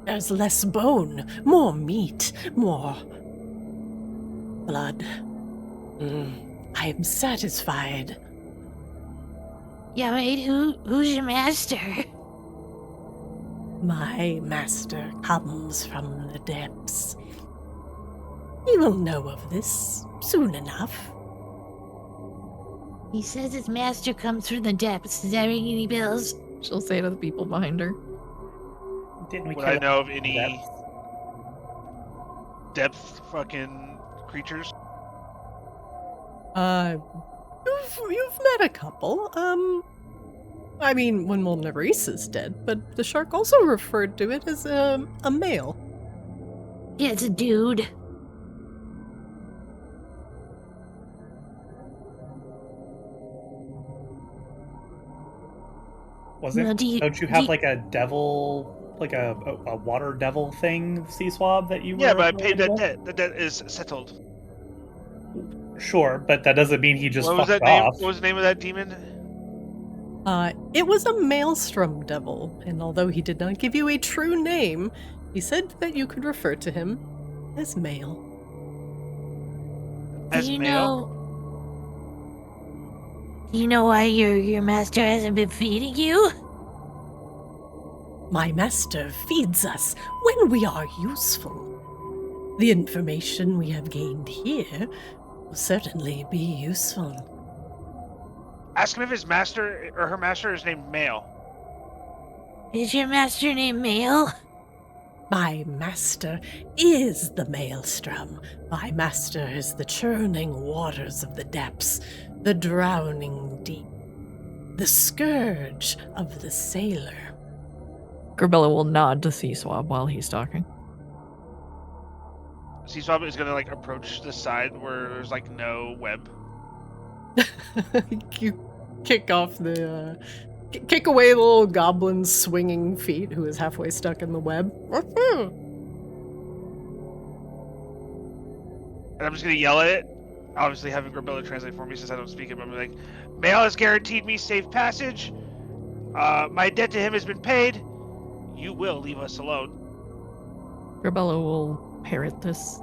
There's less bone, more meat, more blood. I am satisfied. Yeah, right. Who's your master? My master comes from the depths. He will know of this soon enough. He says his master comes from the depths. Does that ring any bells? She'll say to the people behind her. Didn't we Would kill I know of him? any depth fucking creatures? You've met a couple. I mean, when Mulneris is dead, but the shark also referred to it as a male. Yeah, it's a dude. Wasn't? Now, Don't you have like a devil, like a water devil thing, Sea Swab that you? Yeah, were but I paid that with? debt. The debt is settled. Sure, but that doesn't mean he just What was fucked that name? off. What was the name of that demon? It was a Maelstrom devil, and although he did not give you a true name, he said that you could refer to him as Mael. As Do you Mael? know why your master hasn't been feeding you? My master feeds us when we are useful. The information we have gained here will certainly be useful. Ask him if his master or her master is named Mael. Is your master named Mael? My master is the Maelstrom. My master is the churning waters of the depths, the drowning deep, the scourge of the sailor. Grebella will nod to Sea Swab while he's talking. Sea Swab is gonna like approach the side where there's like no web. You kick off the kick away the little goblin's swinging feet who is halfway stuck in the web. And I'm just gonna yell at it. Obviously having Grebella translate for me since I don't speak it, but I'm like, Mael has guaranteed me safe passage. My debt to him has been paid. You will leave us alone. Grebella will parrot this.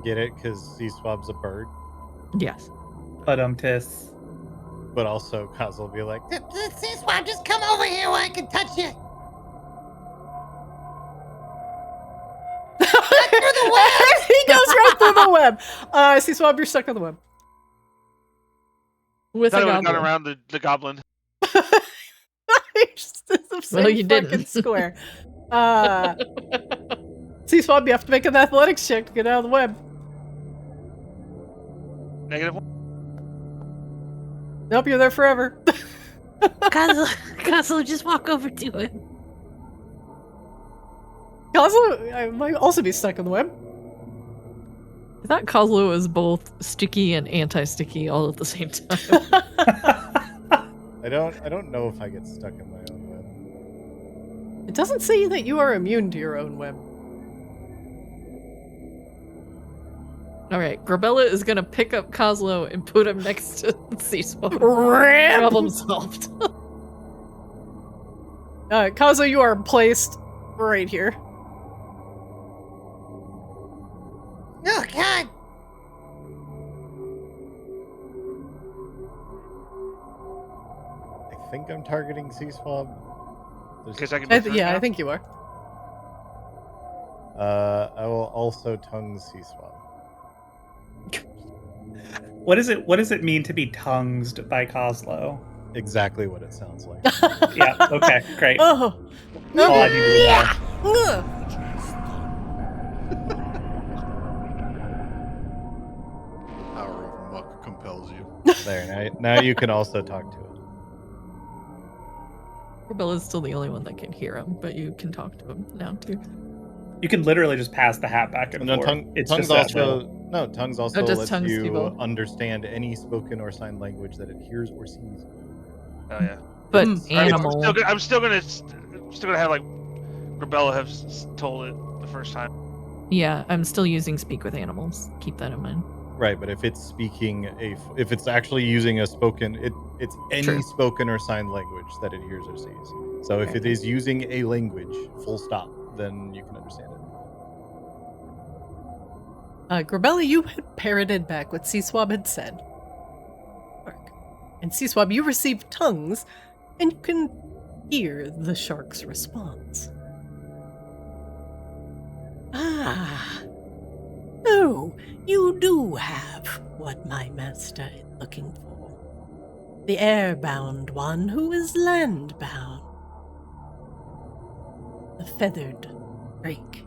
Get it? Because Sea Swab's a bird. Yes. But tis. But also, Kozlo will be like, Sea Swab, just come over here where I can touch you. Through the web! He goes right through the web. Sea Swab, you're stuck on the web. With I a thought I would have gone goblin. around the goblin. It's the same Well, you fucking didn't. square. Sea Swab, you have to make an athletics check to get out of the web. -1. Nope, you're there forever. Kozlo, just walk over to him. Kozlo, I might also be stuck on the web. I thought Kozlo was both sticky and anti-sticky all at the same time. I don't know if I get stuck in my own web. It doesn't say that you are immune to your own web. Alright, Grebella is gonna pick up Kozlo and put him next to Sea Swab. Ramp! Problem solved. Kozlo, you are placed right here. Oh, God. I think I'm targeting Sea Swab. Because I can I move through it now? I think you are. I will also tongue Sea Swab. What does it mean to be tongued by Kozlo? Exactly what it sounds like. Yeah. Okay. Great. Oh. All I needed to know. Power of muck compels you. There. Now you can also talk to it. Grebella's still the only one that can hear him, but you can talk to him now too. You can literally just pass the hat back and No, forth. tongues just that also little. tongues also just lets tongues you people. understand any spoken or sign language that it hears or sees. Oh yeah. But Alright, animal. I'm still gonna have like Grebella have told it the first time. Yeah, I'm still using speak with animals. Keep that in mind. Right, but if it's speaking if it's actually using a spoken, it's any True. spoken or signed language that it hears or sees. So if it is using a language, full stop, then you can understand it. Grebella, you had parroted back what Sea Swab had said. And Sea Swab, you received tongues, and you can hear the shark's response. Ah. Oh, you do have what my master is looking for. The airbound one who is landbound. The feathered drake.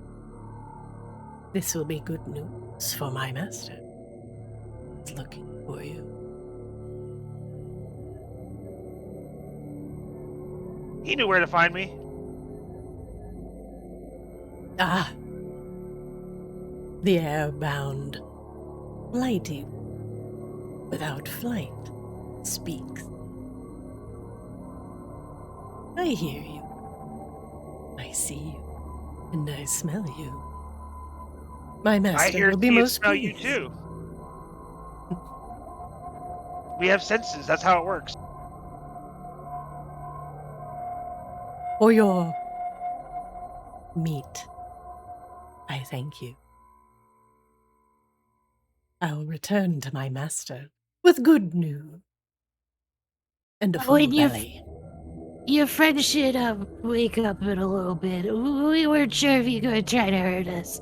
This will be good news for my master. He's looking for you. He knew where to find me. Ah. The airbound, flighty, without flight, speaks. I hear you. I see you. And I smell you. My master I hear will be see and most smell you pleased. too. We have senses. That's how it works. For your meat, I thank you. I will return to my master with good news and a full When belly. your friend should wake up in a little bit. We weren't sure if you could try to hurt us.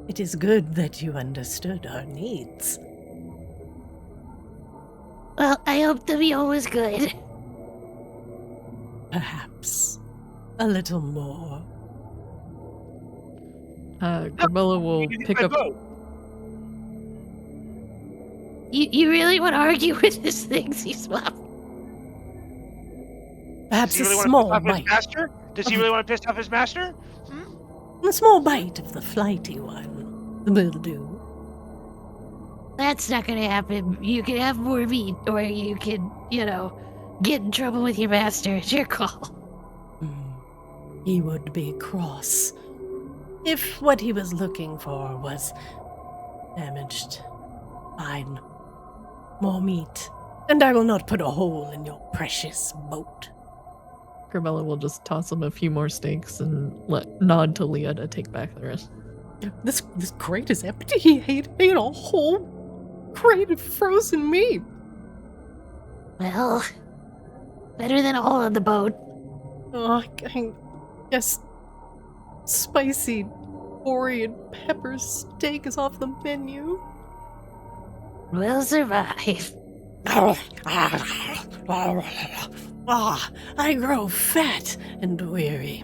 It is good that you understood our needs. Well, I hope the meal was good. Perhaps a little more. Grebella will pick up. You really want to argue with this thing, Sea Swab? Perhaps Does he a really small want to piss off bite. his master? Does he really want to piss off his master? A small bite of the flighty one will do. That's not gonna happen. You can have more meat, or you can, get in trouble with your master. It's your call. He would be cross if what he was looking for was damaged. Fine. More meat, and I will not put a hole in your precious boat. Grebella will just toss him a few more steaks and nod to Leah to take back the rest. This crate is empty. He ate a whole crate of frozen meat. Well, better than all on the boat. Oh, I guess spicy Ori and pepper steak is off the menu. We'll survive. Ah, I grow fat and weary.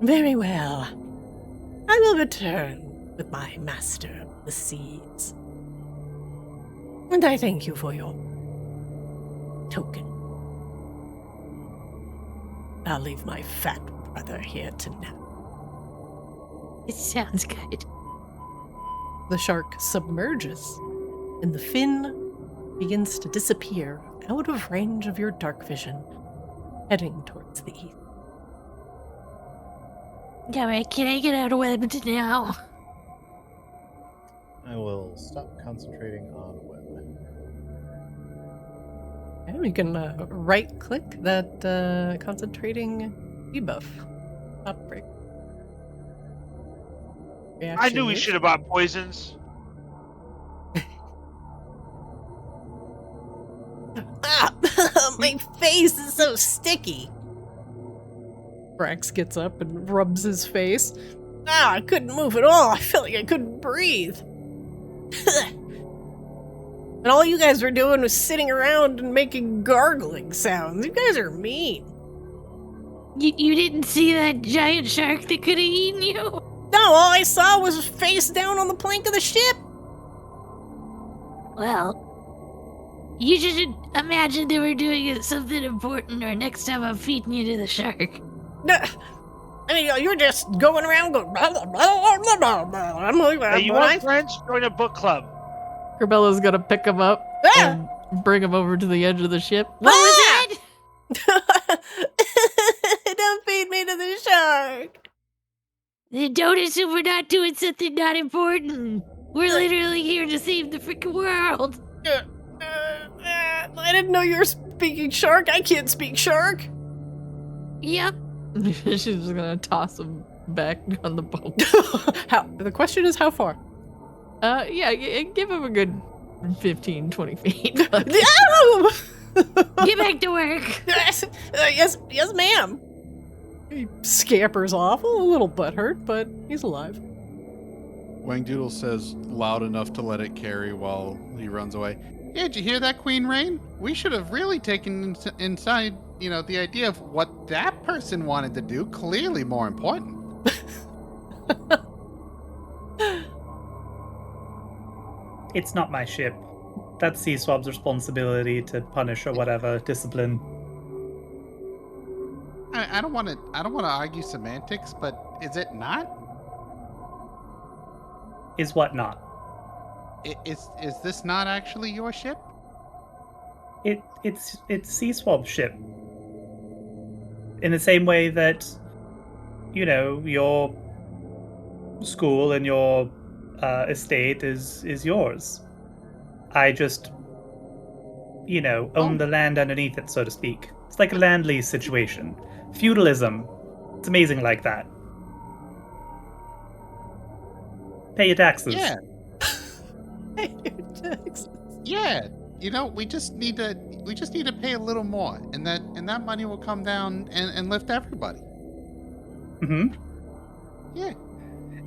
Very well. I will return with my master of the seas. And I thank you for your token. I'll leave my fat brother here to nap. It sounds good. The shark submerges, and the fin begins to disappear out of range of your dark vision, heading towards the east. Alright, can I get out of web now? I will stop concentrating on web. And we can right-click that concentrating debuff. Top break. I knew we should have bought poisons. Ah! My face is so sticky! Brax gets up and rubs his face. Ah, I couldn't move at all. I felt like I couldn't breathe. And all you guys were doing was sitting around and making gargling sounds. You guys are mean. You didn't see that giant shark that could have eaten you? No, all I saw was face down on the plank of the ship. Well, you should imagine they were doing something important, or next time I'm feeding you to the shark. No, I mean, you're just going around going blah, blah, blah, blah, blah, blah. I'm like, Hey, you want friends? Join a book club. Grebella's gonna pick him up and bring him over to the edge of the ship. What was that? Don't feed me to the shark. Then don't assume we're not doing something not important. We're literally here to save the freaking world. I didn't know you were speaking shark. I can't speak shark. Yep. She's just gonna toss him back on the boat. The question is how far? Yeah, give him a good 15, 20 feet. No! Get back to work. Yes, ma'am. He scampers off, a little butthurt, but he's alive. Wangdoodle says loud enough to let it carry while he runs away. Yeah, did you hear that, Queen Rain? We should have really taken inside, the idea of what that person wanted to do. Clearly more important. It's not my ship. That's Sea Swab's responsibility to punish or whatever, discipline. I don't want to argue semantics, but is it not? Is what not? Is this not actually your ship? It's Sea Swab's ship. In the same way that, your school and your estate is yours. I just, own the land underneath it, so to speak. It's like a land lease situation. Feudalism. It's amazing like that. Pay your taxes. Yeah. Texas. Yeah. We just need to pay a little more, and that money will come down and lift everybody. Mm-hmm. Yeah.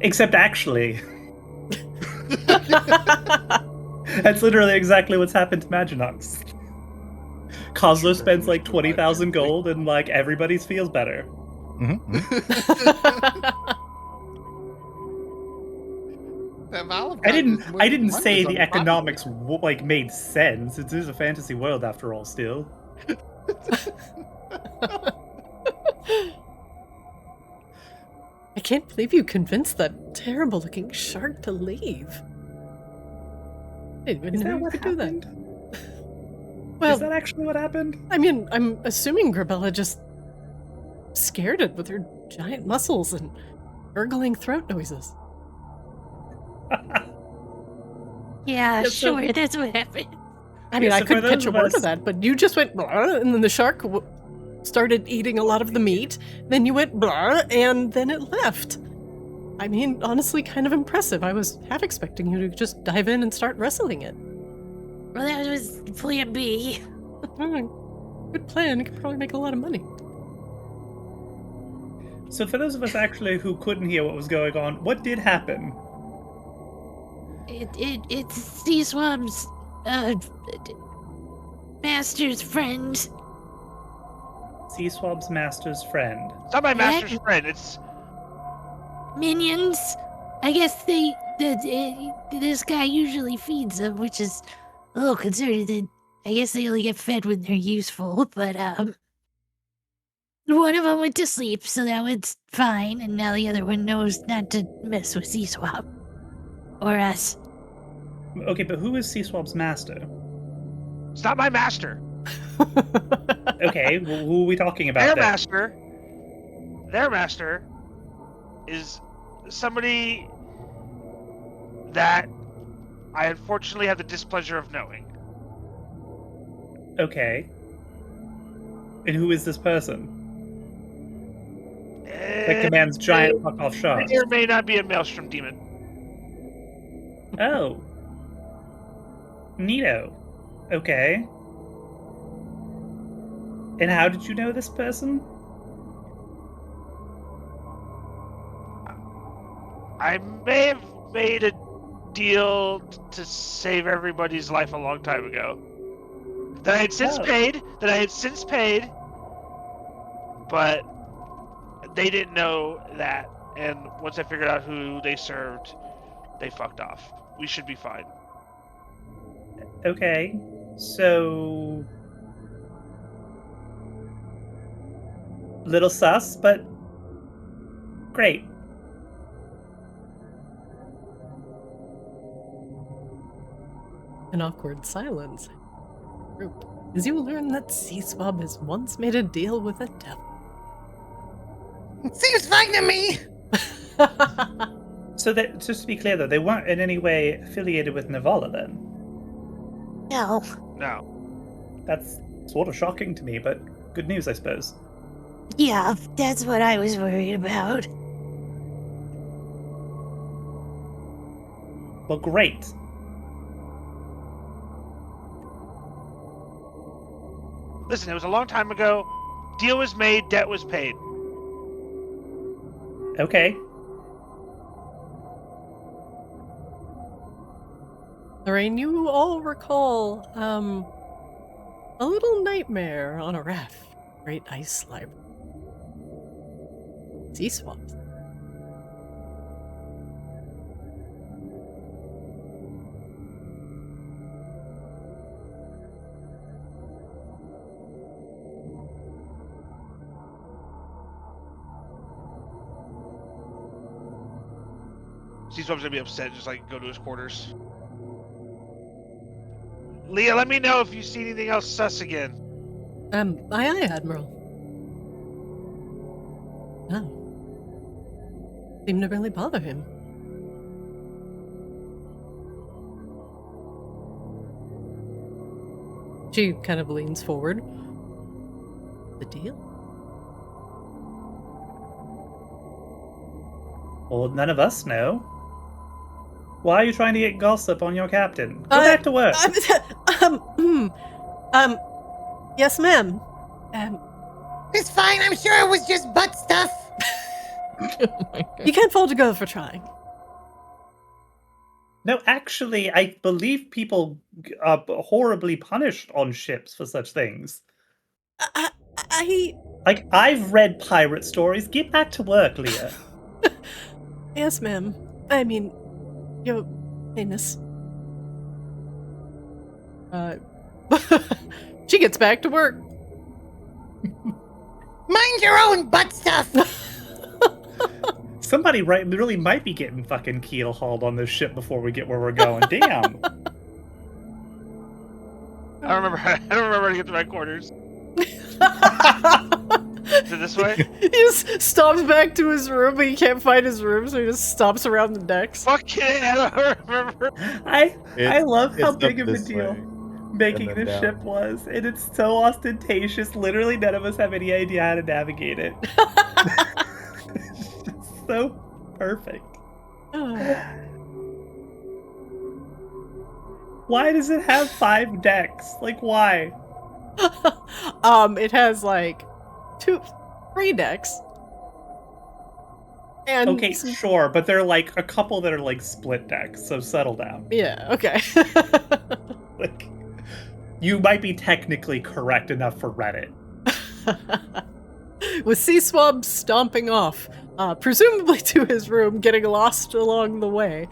Except actually. That's literally exactly what's happened to Maginox. Kozlo spends like 20,000 gold and like everybody's feels better. Mm-hmm. I didn't say the economics made sense. It is a fantasy world after all still. I can't believe you convinced that terrible looking shark to leave. I didn't even know you could do that. Well, is that actually what happened? I mean, I'm assuming Grebella just scared it with her giant muscles and gurgling throat noises. Yeah, Yes, so- sure, that's what happened. I mean, Yeah, I so couldn't for catch those a of word us- of that, but you just went blah, and then the shark started eating a lot of the meat. Then you went blah, and then it left. I mean, honestly, kind of impressive. I was half expecting you to just dive in and start wrestling it. Well, that was plan B. Good plan. You could probably make a lot of money. So for those of us actually who couldn't hear what was going on, what did happen? It's Sea Swab's master's friend. Sea Swab's master's friend. It's not my master's friend. It's Minions. I guess this guy usually feeds them, which is a little concerning. That I guess they only get fed when they're useful. But one of them went to sleep, so that one's fine, and now the other one knows not to mess with Sea Swab or us. Okay, but who is Sea Swab's master? it's not my master. Okay, well, who are we talking about then? Their master is somebody that I unfortunately have the displeasure of knowing. Okay. And who is this person? That commands giant fuck-off sharks. May or may not be a Maelstrom demon. Oh. Neato. Okay. And how did you know this person? I may have made a deal to save everybody's life a long time ago. That I had since paid. But they didn't know that. And once I figured out who they served, they fucked off. We should be fine. Okay. So... little sus, but... great. An awkward silence. Group, as you learn that Sea Swab has once made a deal with a devil. Seems fine to me. So that, just to be clear though, they weren't in any way affiliated with Navala then? No. No. That's sort of shocking to me, but good news, I suppose. Yeah, that's what I was worried about. Well, great. Listen, it was a long time ago. Deal was made, debt was paid. Okay. Lorraine, you all recall, a little nightmare on a raft. Great ice library. Sea Swabs. Sea Swab's gonna be upset, just like go to his quarters. Leah, let me know if you see anything else sus again. Aye, Admiral. No. Seemed to really bother him. She kind of leans forward. The deal? Well, none of us know. Why are you trying to get gossip on your captain? Go back to work. Yes, ma'am. It's fine. I'm sure it was just butt stuff. Oh my God. You can't fault a girl for trying. No, actually, I believe people are horribly punished on ships for such things. I Like, I've read pirate stories. Get back to work, Leah. Yes, ma'am. I mean, Your Highness. She gets back to work. Mind your own butt stuff. Somebody really might be getting fucking keel hauled on this ship before we get where we're going. Damn. I don't remember how to get to my quarters. Is it this way? He just stops back to his room, but he can't find his room, so he just stops around the decks. Fuck it, I don't remember. I love how It's big up of a this deal way, making and then this down. ship was, and it's so ostentatious. Literally, none of us have any idea how to navigate it. It's just so perfect. Why does it have 5 decks? Like, why? It has like 3 decks. And Okay, sure, but there are like a couple that are like split decks, so settle down. yeah, okay. Like, you might be technically correct enough for Reddit. With Sea Swab stomping off, presumably to his room, getting lost along the way.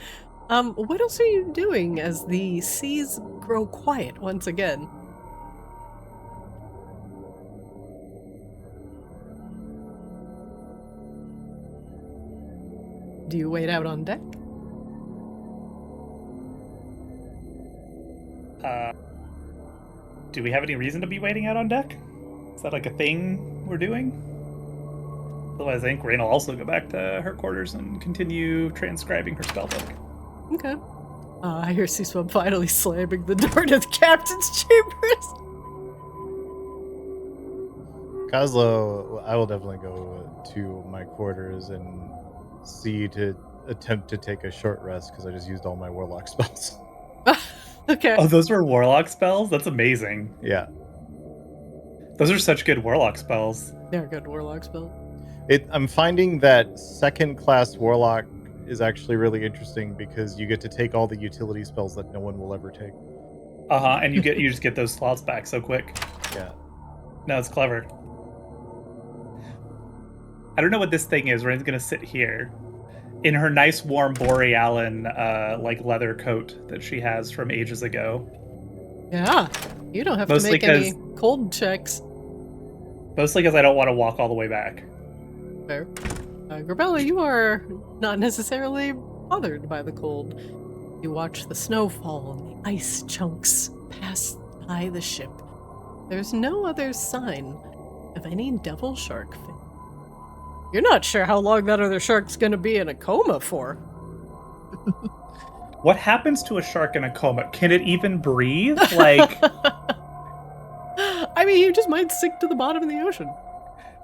What else are you doing as the seas grow quiet once again? Do you wait out on deck? Do we have any reason to be waiting out on deck? Is that like a thing we're doing? Otherwise, I think Rain will also go back to her quarters and continue transcribing her spellbook. Okay. I hear Sea Swab finally slamming the door to the captain's chambers. Kozlo, I will definitely go to my quarters and see to attempt to take a short rest because I just used all my warlock spells. Okay. Oh, those were warlock spells? That's amazing. Yeah. Those are such good warlock spells. They're a good warlock spell. I'm finding that second class warlock is actually really interesting because you get to take all the utility spells that no one will ever take. And you just get those slots back so quick. Yeah. No, it's clever. I don't know what this thing is. Rain's gonna sit here in her nice warm Borealan like leather coat that she has from ages ago. Yeah. You don't have Mostly to make any cold checks. Mostly because I don't want to walk all the way back. Fair. Grebella, you are not necessarily bothered by the cold. You watch the snowfall and the ice chunks pass by the ship. There's no other sign of any devil shark fin. You're not sure how long that other shark's gonna be in a coma for. What happens to a shark in a coma? Can it even breathe? Like I mean, you just might sink to the bottom of the ocean.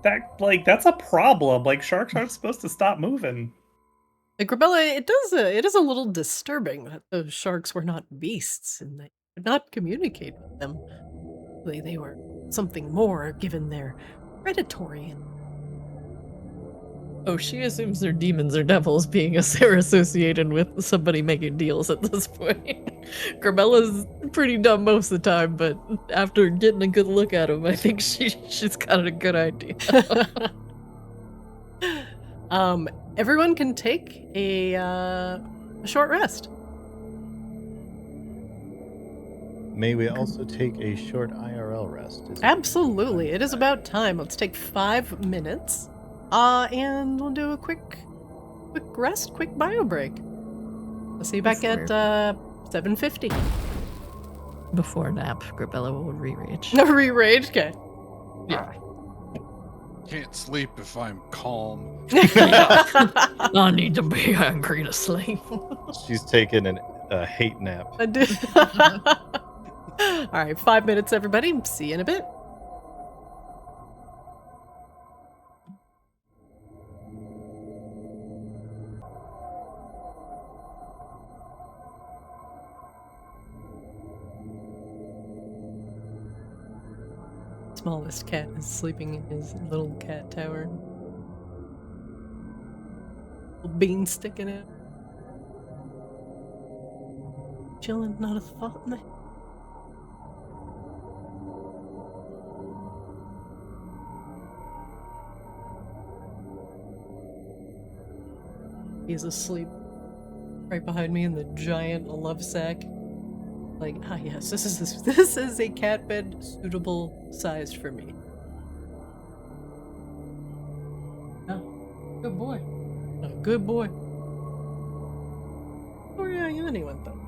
that's a problem. Like sharks aren't supposed to stop moving. Grebella, it is a little disturbing that those sharks were not beasts and they could not communicate with them. They were something more, given their predatory. Oh, she assumes they're demons or devils, being they're associated with somebody making deals at this point. Grebella's pretty dumb most of the time, but after getting a good look at him, I think she's got a good idea. Everyone can take a short rest. May we also take a short IRL rest? Absolutely. It is about time. Let's take 5 minutes. And we'll do a quick rest, quick bio break. I'll see you back at 7:50. Before nap, Grebella will re-rage. No re-rage? Okay. Yeah. Can't sleep if I'm calm. I need to be angry to sleep. She's taking a hate nap. I did. Alright, 5 minutes, everybody. See you in a bit. Smallest cat is sleeping in his little cat tower. Little bean sticking out. Chilling, not a thought in there. He's asleep right behind me in the giant love sack. Like, ah yes, this is a cat bed suitable sized for me. Oh, good boy. A good boy. Where are you anyway, though?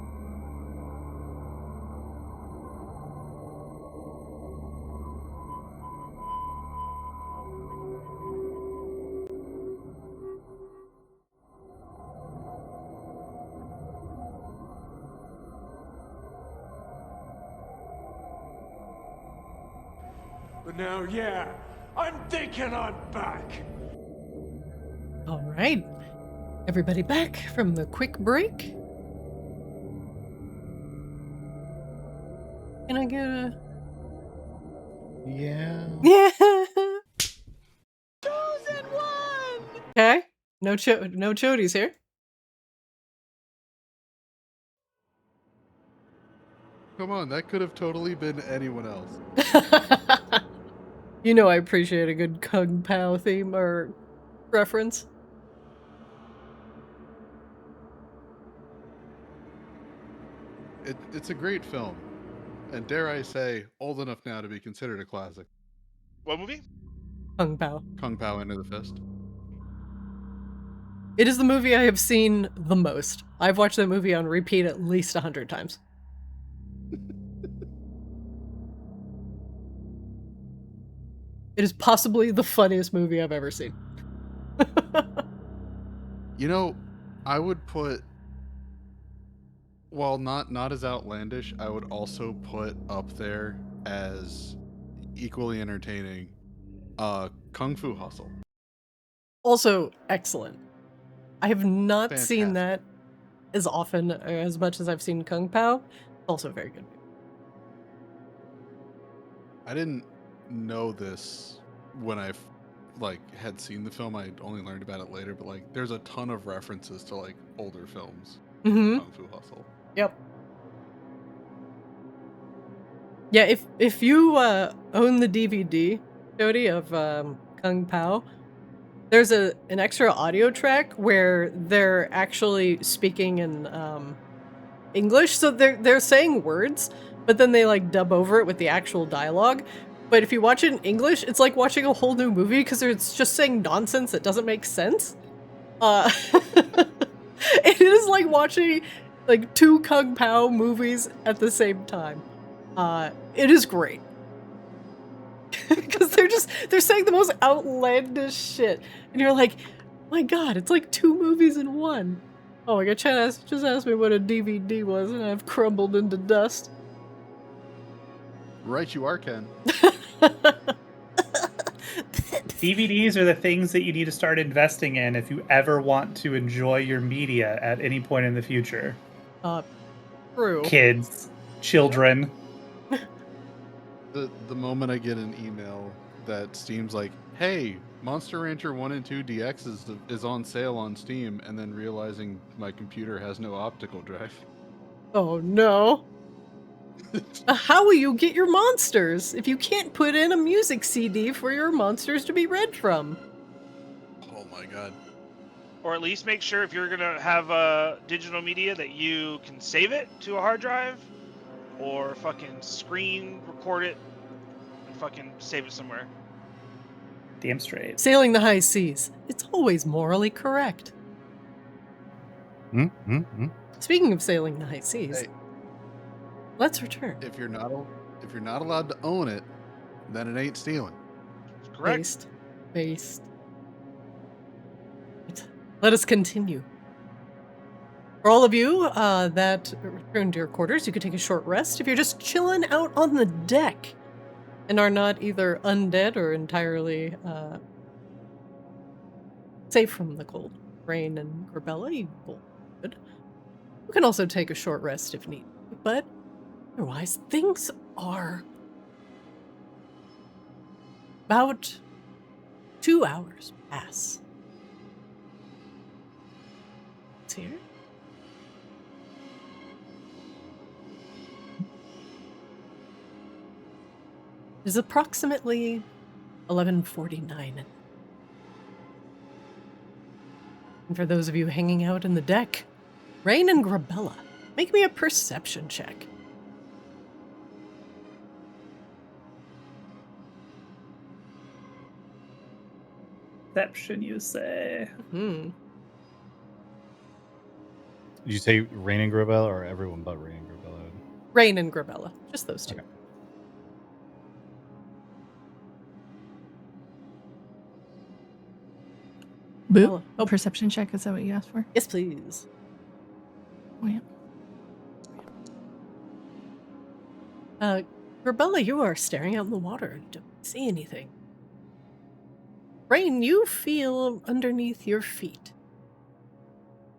But now, yeah, I'm thinking I'm back. All right, everybody back from the quick break. Can I get a? Yeah. Yeah. Chosen one. Okay, no chodies here. Come on, that could have totally been anyone else. You know I appreciate a good Kung Pao theme or reference. It's a great film, and dare I say, old enough now to be considered a classic. What movie? Kung Pao. Kung Pao Into the Fist. It is the movie I have seen the most. I've watched that movie on repeat at least 100 times. It is possibly the funniest movie I've ever seen. You know, I would put, while not as outlandish, I would also put up there as equally entertaining Kung Fu Hustle. Also excellent. I have not Fantastic. seen that as often or as much as I've seen Kung Pao. Also very good. I didn't know this when I had seen the film. I only learned about it later, but like there's a ton of references to like older films. Mm-hmm. Kung Fu Hustle. Yep. Yeah, if you own the DVD, Jody, of Kung Pao, there's an extra audio track where they're actually speaking in English. So they're saying words, but then they like dub over it with the actual dialogue. But if you watch it in English, it's like watching a whole new movie because it's just saying nonsense that doesn't make sense. It is like watching like 2 Kung Pao movies at the same time. It is great. Because they're saying the most outlandish shit. And you're like, my god, it's like 2 movies in one. Oh my god, Chad just asked me what a DVD was, and I've crumbled into dust. Right, you are, Ken. DVDs are the things that you need to start investing in if you ever want to enjoy your media at any point in the future. True. Kids, children. The moment I get an email that Steam's like, hey, Monster Rancher 1 and 2 DX is on sale on Steam, and then realizing my computer has no optical drive. Oh no. How will you get your monsters if you can't put in a music CD for your monsters to be read from? Oh my god. Or at least make sure if you're gonna have digital media that you can save it to a hard drive, or fucking screen record it and fucking save it somewhere. Damn straight. Sailing the high seas. It's always morally correct. Speaking of sailing the high seas, Hey, let's return. if you're not allowed to own it, then it ain't stealing. Correct. Based. Let us continue. For all of you that return to your quarters, you could take a short rest. If you're just chilling out on the deck and are not either undead or entirely safe from the cold, Rain and Grebella, you both could. You can also take a short rest if need. But otherwise, things are about 2 hours pass. It's here. It is approximately 11:49. And for those of you hanging out in the deck, Rain and Grebella, make me a perception check. Perception, you say? Did you say Rain and Grebella or everyone but Rain and Grebella? Rain and Grebella, just those two. Okay. Boo. Oh, perception check. Is that what you asked for? Yes, please. Oh, yeah. Grebella, you are staring out in the water and don't see anything. Rain, you feel underneath your feet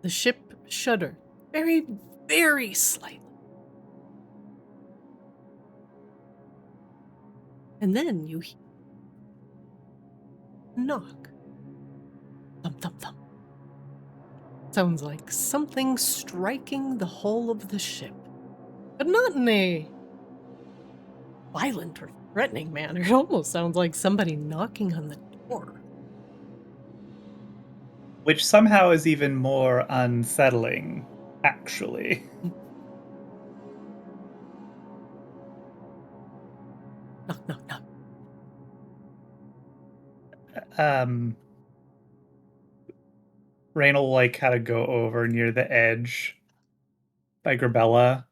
the ship shudder very, very slightly. And then you hear a knock. Thump, thump, thump. Sounds like something striking the hull of the ship, but not in a violent or threatening manner. It almost sounds like somebody knocking on the door. Which somehow is even more unsettling, actually. Knock, knock, knock. Rain will like kind of go over near the edge by Grebella.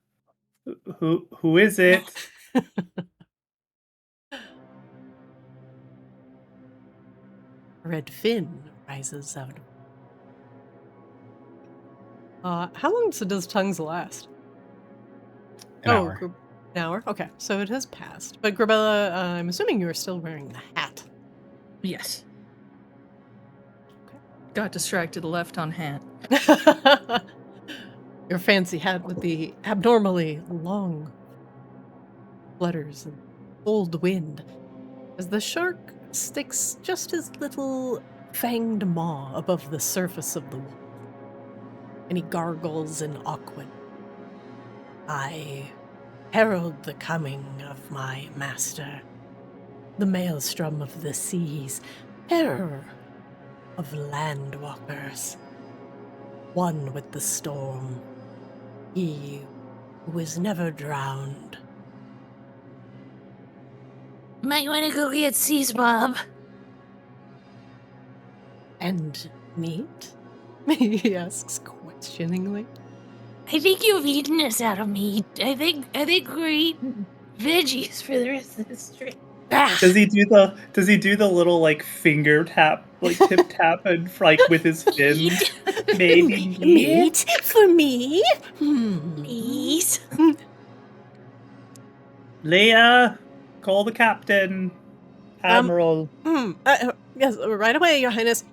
Who is it? A red fin rises out. How long does tongues last? An hour. An hour? Okay, so it has passed. But Grebella, I'm assuming you are still wearing the hat. Yes. Okay. Got distracted left on hat. Your fancy hat with the abnormally long flutters and cold wind, as the shark sticks just his little fanged maw above the surface of the water. And he gargles in Aquan. I herald the coming of my master, the Maelstrom of the seas, terror of landwalkers, one with the storm, he who is never drowned. Might want to go get Sea Swab. And meat? He asks questioningly. I think you've eaten us out of meat. I think we're eating veggies for the rest of this trip. Does he do the little like finger tap, like tip tap, and like with his fins? Maybe me. Meat for me? Please. Leia, call the captain, Admiral. Yes, right away, Your Highness.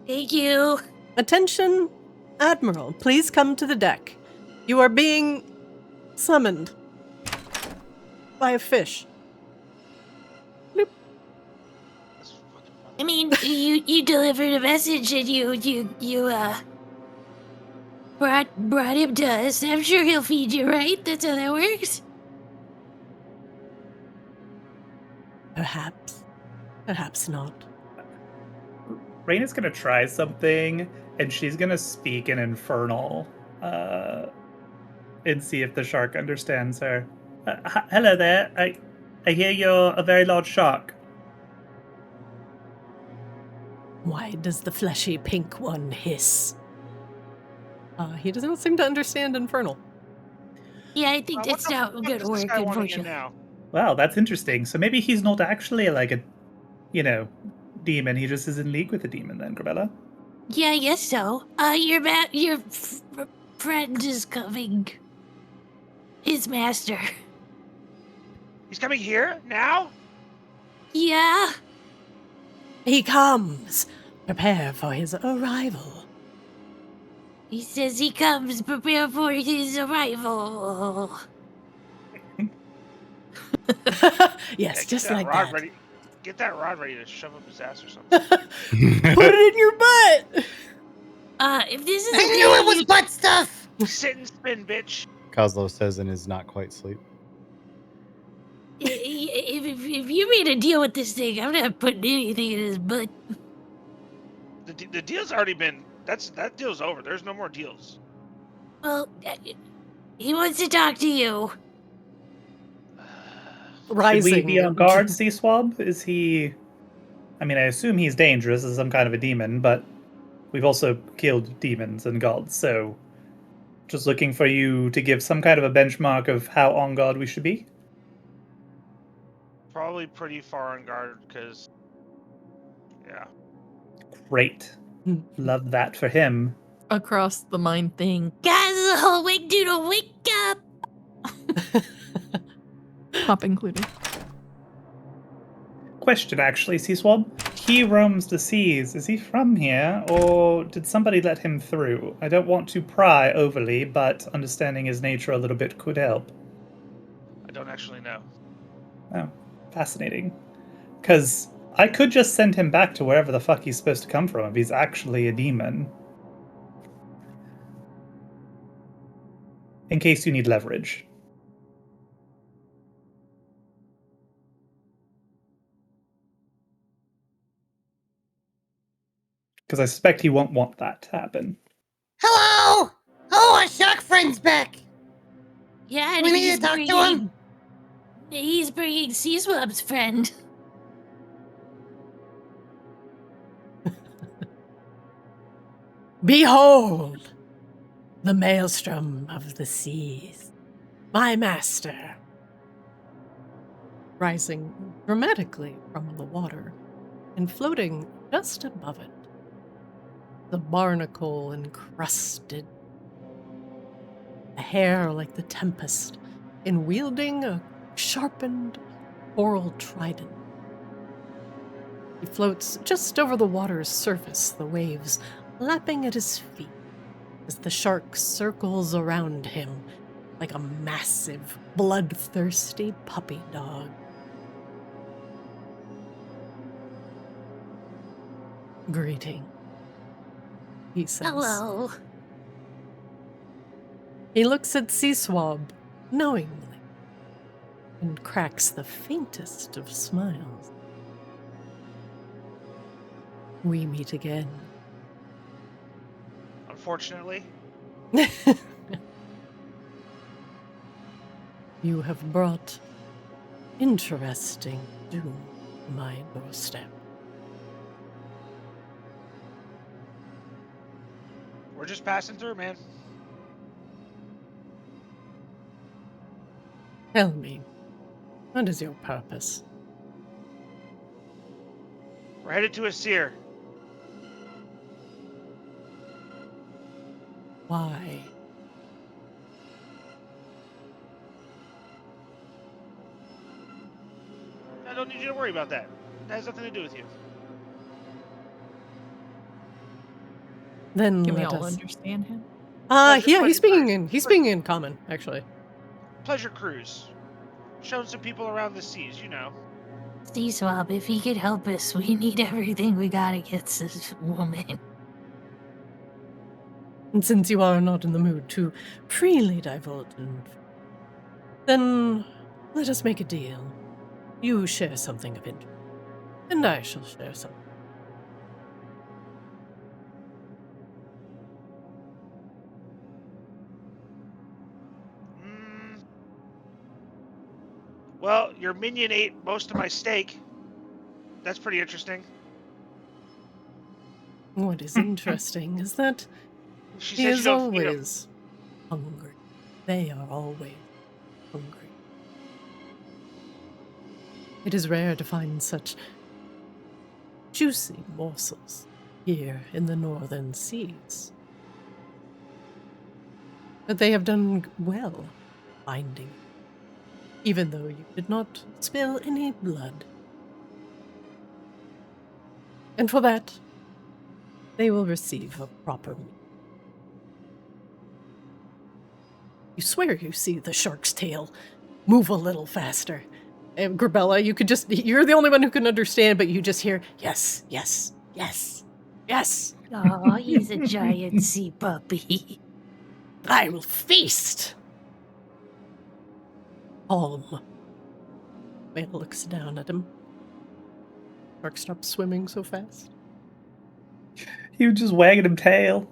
Thank you. Attention, Admiral, please come to the deck. You are being summoned by a fish. I mean, you delivered a message and you brought him to us. I'm sure he'll feed you, right? That's how that works. Perhaps. Perhaps not. Raina's gonna try something, and she's gonna speak in Infernal, and see if the shark understands her. Hello there. I hear you're a very large shark. Why does the fleshy pink one hiss? He doesn't seem to understand Infernal. Yeah, I think that's not what gonna does this work, guy want again unfortunately. now? Wow, that's interesting. So maybe he's not actually like a, demon. He just is in league with a demon then, Grebella. Yeah, I guess so. Your friend is coming. His master. He's coming here now? Yeah. He comes. Prepare for his arrival. He says he comes. Prepare for his arrival. Yes, Get just that like rod that. ready. Get that rod ready to shove up his ass or something. Put it in your butt! If this is I knew it was butt stuff. Sit and spin, bitch. Kozlo says and is not quite asleep. if you made a deal with this thing, I'm not putting anything in his butt. The deal's already been. That deal's over. There's no more deals. Well, he wants to talk to you. Rising. Should we be on guard, Sea Swab? Is he... I mean, I assume he's dangerous as some kind of a demon, but we've also killed demons and gods, so just looking for you to give some kind of a benchmark of how on guard we should be. Probably pretty far on guard because. Yeah. Great. Love that for him. Across the mine thing. Kozlo, wake doodle, wake up! Pop included. Question, actually, Sea Swab. He roams the seas. Is he from here, or did somebody let him through? I don't want to pry overly, but understanding his nature a little bit could help. I don't actually know. Oh, fascinating. Because I could just send him back to wherever the fuck he's supposed to come from if he's actually a demon. In case you need leverage. Because I suspect he won't want that to happen. Hello. Oh, our shark friend's back. Yeah, and We need he's to talk to him. He's bringing Sea Swab's friend. Behold, the maelstrom of the seas, my master. Rising dramatically from the water and floating just above it, the barnacle encrusted, a hair like the tempest, and wielding a sharpened coral trident. He floats just over the water's surface, the waves lapping at his feet as the shark circles around him like a massive, bloodthirsty puppy dog. Greeting, he says. Hello. He looks at Sea Swab knowingly and cracks the faintest of smiles. We meet again. Unfortunately. You have brought interesting doom to my doorstep. We're just passing through, man. Tell me, What is your purpose? We're headed to Icir. Why? I don't need you to worry about that. That has nothing to do with you. Then Can we let all us. understand him? Yeah, Pleasure he's speaking cruise. he's speaking in common, actually. Pleasure cruise. Showing some people around the seas, you know. Sea Swab, if he could help us, we need everything we got against this woman. And since you are not in the mood to freely divulge, then let us make a deal. You share something of interest, and I shall share something. Well, your minion ate most of my steak. That's pretty interesting. What is interesting is that She he says you is don't feed him. always hungry. They are always hungry. It is rare to find such juicy morsels here in the northern seas. But they have done well finding, even though you did not spill any blood. And for that, they will receive a proper meal. You swear you see the shark's tail move a little faster. And Grebella, you're the only one who can understand, but you just hear, yes, yes, yes, yes. Oh, he's a giant sea puppy. I will feast. Calm. Mael looks down at him. Shark stops swimming so fast. You just wagging him tail.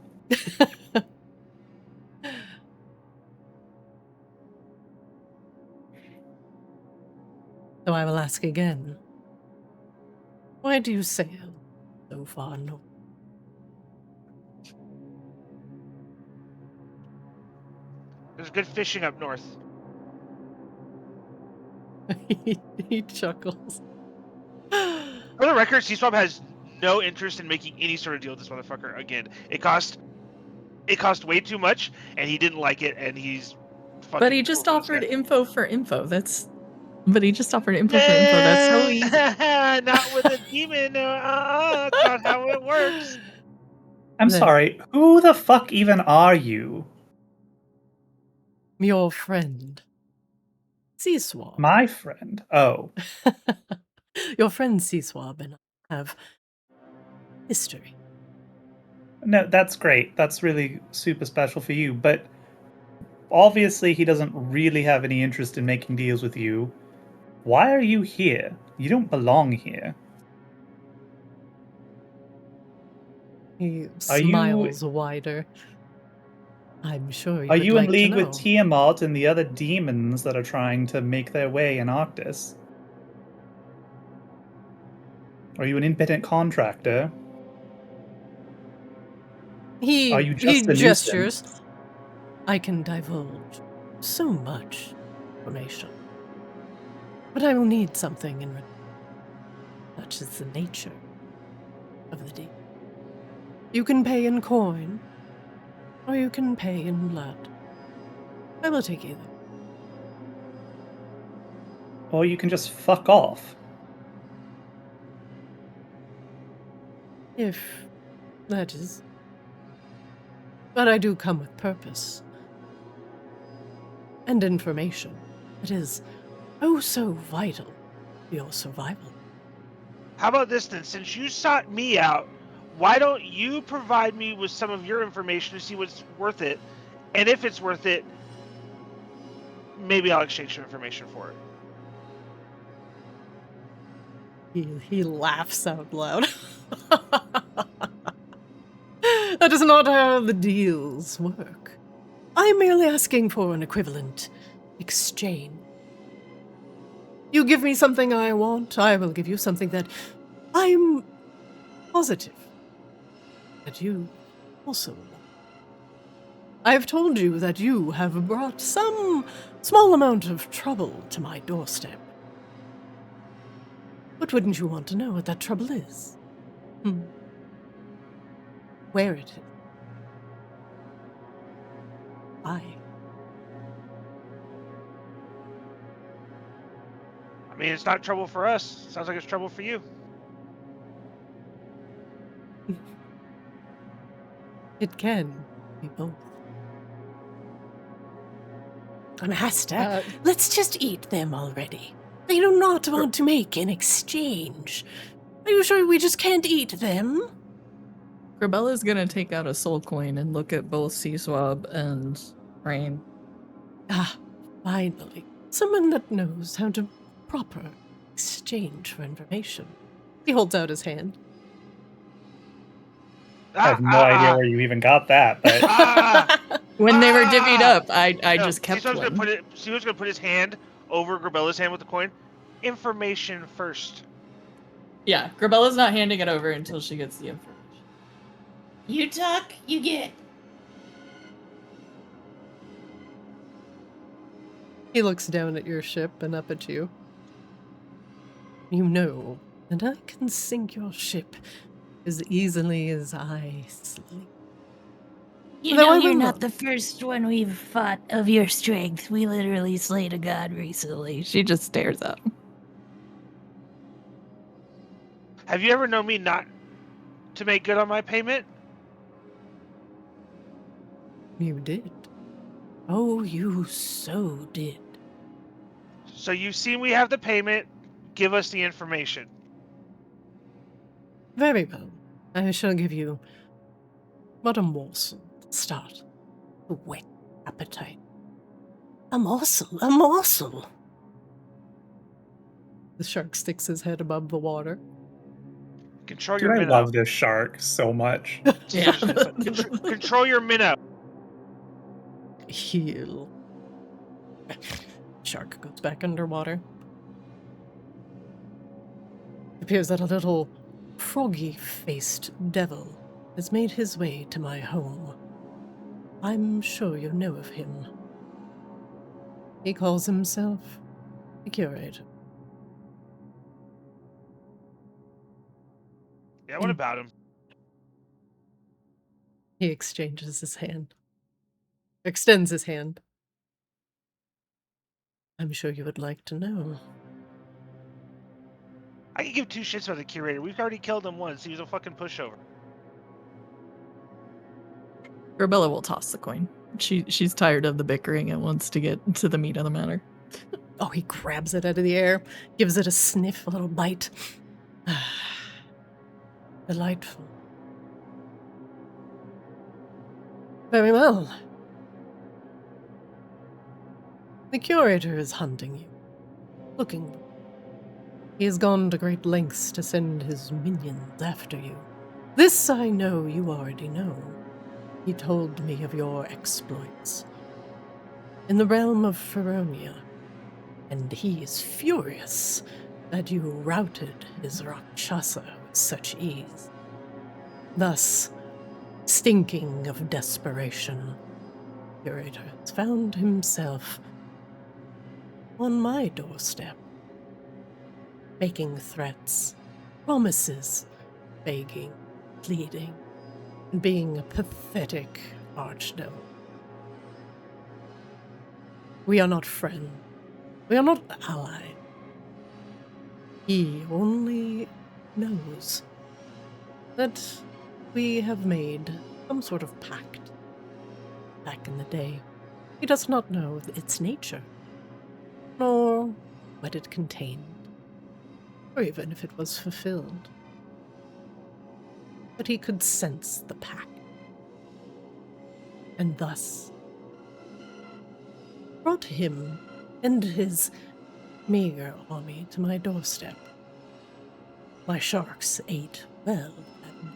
So I will ask again. Why do you sail so far north? There's good fishing up north. He chuckles. For the record, Sea Swab has no interest in making any sort of deal with this motherfucker again. It cost way too much, and he didn't like it, and he's fucking. But he just over offered his head. info for info. But he just offered info for info. That's so easy. Not with a demon. That's not how it works. I'm Then- sorry, who the fuck even are you? Your friend. Sea Swab. My friend. Oh. Your friend Sea Swab and I have history. No, that's great. That's really super special for you. But obviously, he doesn't really have any interest in making deals with you. Why are you here? You don't belong here. He Are you- smiles wider. I'm sure you Are would you like in league to know. with Tiamat and the other demons that are trying to make their way in Arctis? Are you an impotent contractor? He Are you just a gestures. nuisance? I can divulge so much information. But I will need something in return. Such is the nature of the deal. You can pay in coin, or you can pay in blood. I will take either. Or you can just fuck off. If that is. But I do come with purpose. And information. It is oh so vital to your survival. How about this then? Since you sought me out, why don't you provide me with some of your information to see what's worth it? And if it's worth it, maybe I'll exchange some information for it. He laughs out loud. That is not how the deals work. I'm merely asking for an equivalent exchange. You give me something I want, I will give you something that I'm positive that you also want. I have told you that you have brought some small amount of trouble to my doorstep. But wouldn't you want to know what that trouble is? Where it is? Why? I mean, it's not trouble for us. Sounds like it's trouble for you. It can be both. Master, let's just eat them already. They do not want to make an exchange. Are you sure we just can't eat them? Grebella's gonna take out a soul coin and look at both Sea Swab and Rain. Ah, finally. Someone that knows how to proper exchange for information. He holds out his hand. I have no idea where you even got that, but When they were divvied up, I just kept one. Caesar's gonna put his hand over Grebella's hand with the coin. Information first. Yeah, Grebella's not handing it over until she gets the information. You talk, you get. He looks down at your ship and up at you. You know, and I can sink your ship as easily as I sleep. You Though know I you're will not the first one we've fought of your strength. We literally slayed a god recently. She just stares at him. Have you ever known me not to make good on my payment? You did. Oh, you so did. So you've seen we have the payment. Give us the information. Very well. I shall give you but a morsel to start. A whet appetite. A morsel, a morsel. The shark sticks his head above the water. Control dude, your I minnow. love this shark so much. Yeah. Control your minnow. Heal. Shark goes back underwater. It appears that a little froggy-faced devil has made his way to my home. I'm sure you know of him. He calls himself the Curator. Yeah, what about him? He exchanges his hand. Extends his hand. I'm sure you would like to know. I can give two shits about the curator. We've already killed him once. He was a fucking pushover. Grebella will toss the coin. She's tired of the bickering and wants to get to the meat of the matter. Oh, he grabs it out of the air, gives it a sniff, a little bite. Delightful. Very well. The Curator is hunting you. Looking for you. He has gone to great lengths to send his minions after you. This I know you already know. He told me of your exploits in the realm of Feronia, and he is furious that you routed his Rakshasa with such ease. Thus, stinking of desperation, Curator has found himself on my doorstep, making threats, promises, begging, pleading, and being a pathetic archdevil. We are not friends. We are not allies. He only knows that we have made some sort of pact back in the day. He does not know its nature, nor what it contained, or even if it was fulfilled. But he could sense the pact, and thus brought him and his meager army to my doorstep. My sharks ate well that night.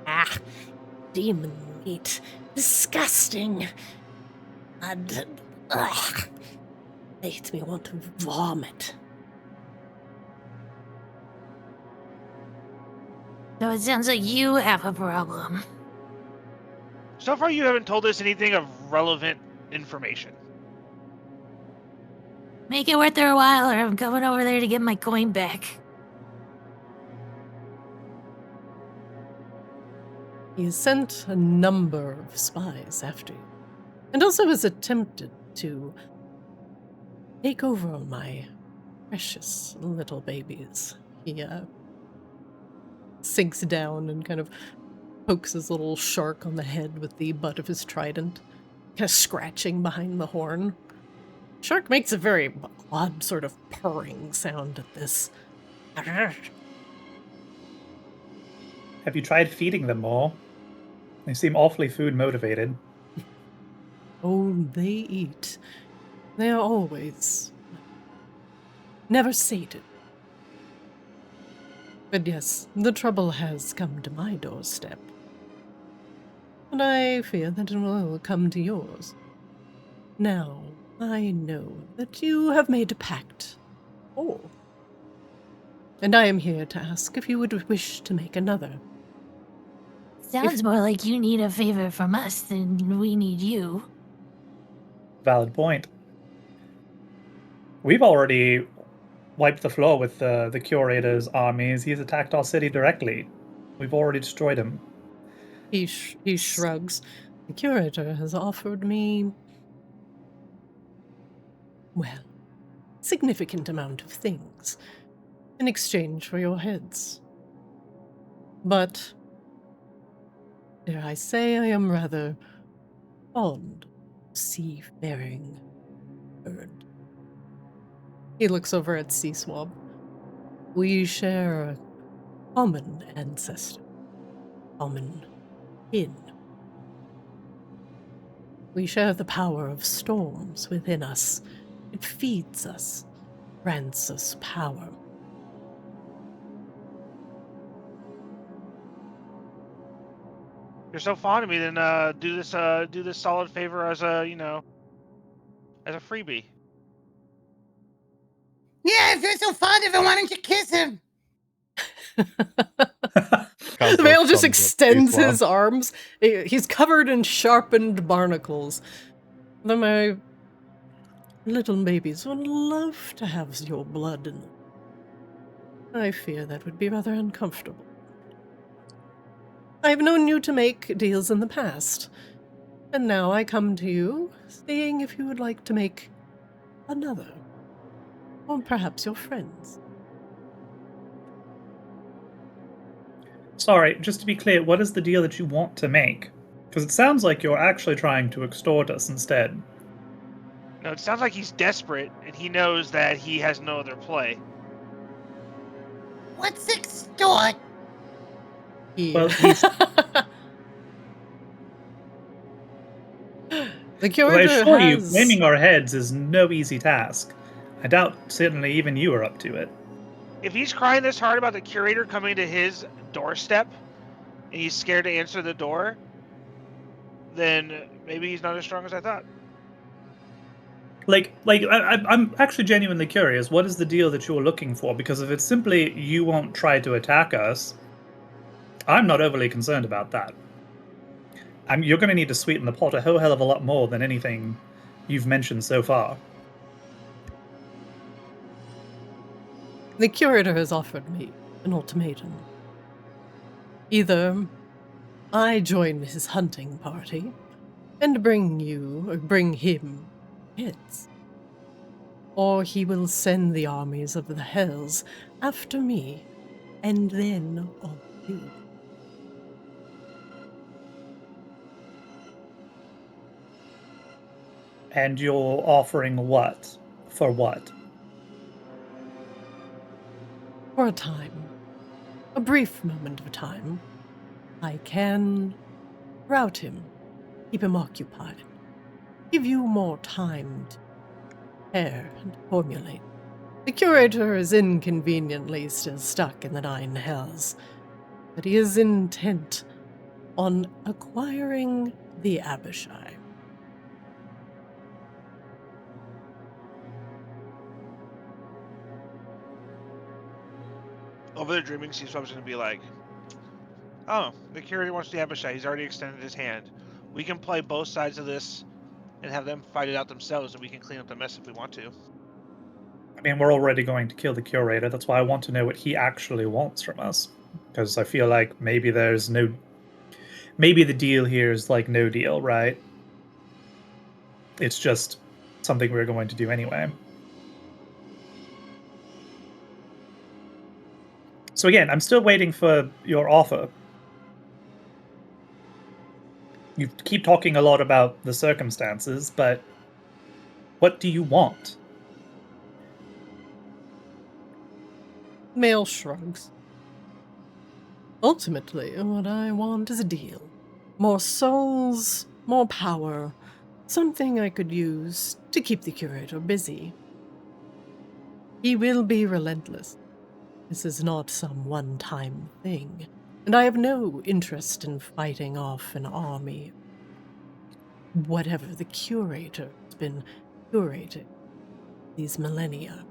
Ah, demon meat. Disgusting. And, ugh, makes me want to vomit. So it sounds like you have a problem. So far, you haven't told us anything of relevant information. Make it worth their while, or I'm coming over there to get my coin back. He has sent a number of spies after you, and also has attempted to take over my precious little babies. He sinks down and kind of pokes his little shark on the head with the butt of his trident, kind of scratching behind the horn. Shark makes a very odd sort of purring sound at this. Have you tried feeding them more? They seem awfully food motivated. Oh, they eat. They are always never sated. But yes, the trouble has come to my doorstep. And I fear that it will come to yours. Now, I know that you have made a pact. Oh. And I am here to ask if you would wish to make another. Sounds more like you need a favor from us than we need you. Valid point. We've already wiped the floor with the curator's armies. He's attacked our city directly. We've already destroyed him. He shrugs. The curator has offered me, well, significant amount of things in exchange for your heads. But, dare I say, I am rather fond of seafaring bird. He looks over at Sea Swab. We share a common ancestor, common kin. We share the power of storms within us. It feeds us, grants us power. You're so fond of me, then do this solid favor as a as a freebie. Yeah, if you're so fond of him, why don't you kiss him? Mael just extends his arms. He's covered in sharpened barnacles. Then my little babies would love to have your blood in them. I fear that would be rather uncomfortable. I have known you to make deals in the past, and now I come to you, seeing if you would like to make another. Or perhaps your friends. Sorry, just to be clear, what is the deal that you want to make? Because it sounds like you're actually trying to extort us instead. No, it sounds like he's desperate, and he knows that he has no other play. What's extort? Well, he's... The curator I assure you, has... claiming our heads is no easy task. I doubt certainly even you are up to it. If he's crying this hard about the curator coming to his doorstep, and he's scared to answer the door, then maybe he's not as strong as I thought. I'm actually genuinely curious. What is the deal that you're looking for? Because if it's simply you won't try to attack us, I'm not overly concerned about that. You're going to need to sweeten the pot a whole hell of a lot more than anything you've mentioned so far. The curator has offered me an ultimatum. Either I join his hunting party and bring him heads, or he will send the armies of the hells after me, and then on you. And you're offering what? For what? For a time, a brief moment of time, I can rout him, keep him occupied, give you more time to prepare and formulate. The curator is inconveniently still stuck in the Nine Hells, but he is intent on acquiring the Abishai. Over there dreaming, Sea Swab's going to be like, oh, the curator wants the Abishai. He's already extended his hand. We can play both sides of this and have them fight it out themselves, and we can clean up the mess if we want to. mean, we're already going to kill the curator. That's why I want to know what he actually wants from us. Because I feel like maybe maybe the deal here is like no deal, right? It's just something we're going to do anyway. So again, I'm still waiting for your offer. You keep talking a lot about the circumstances, but what do you want? Mael shrugs. Ultimately, what I want is a deal. More souls, more power, something I could use to keep the curator busy. He will be relentless. This is not some one-time thing, and I have no interest in fighting off an army. Whatever the curator has been curating these millennia.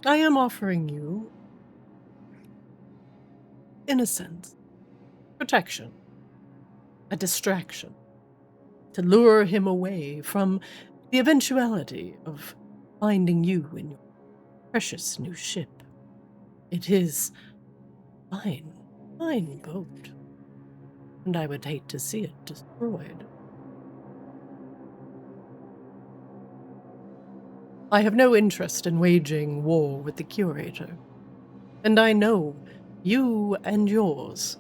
I am offering you, in a sense, protection, a distraction, to lure him away from the eventuality of finding you in your precious new ship. It is fine boat, and I would hate to see it destroyed. I have no interest in waging war with the curator, and I know you and yours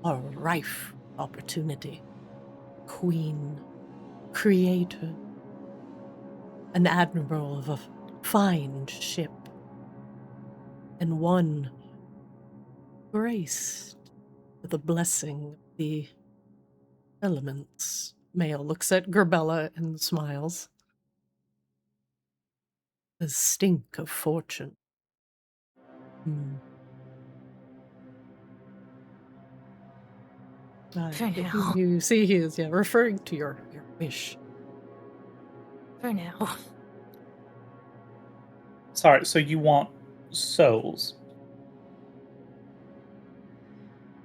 are rife with opportunity. Queen, creator, an admiral of a fine ship, and one graced with the blessing of the elements. Mael looks at Grebella and smiles. The stink of fortune. For now. You see he is referring to your wish. For now. Sorry, so you want souls?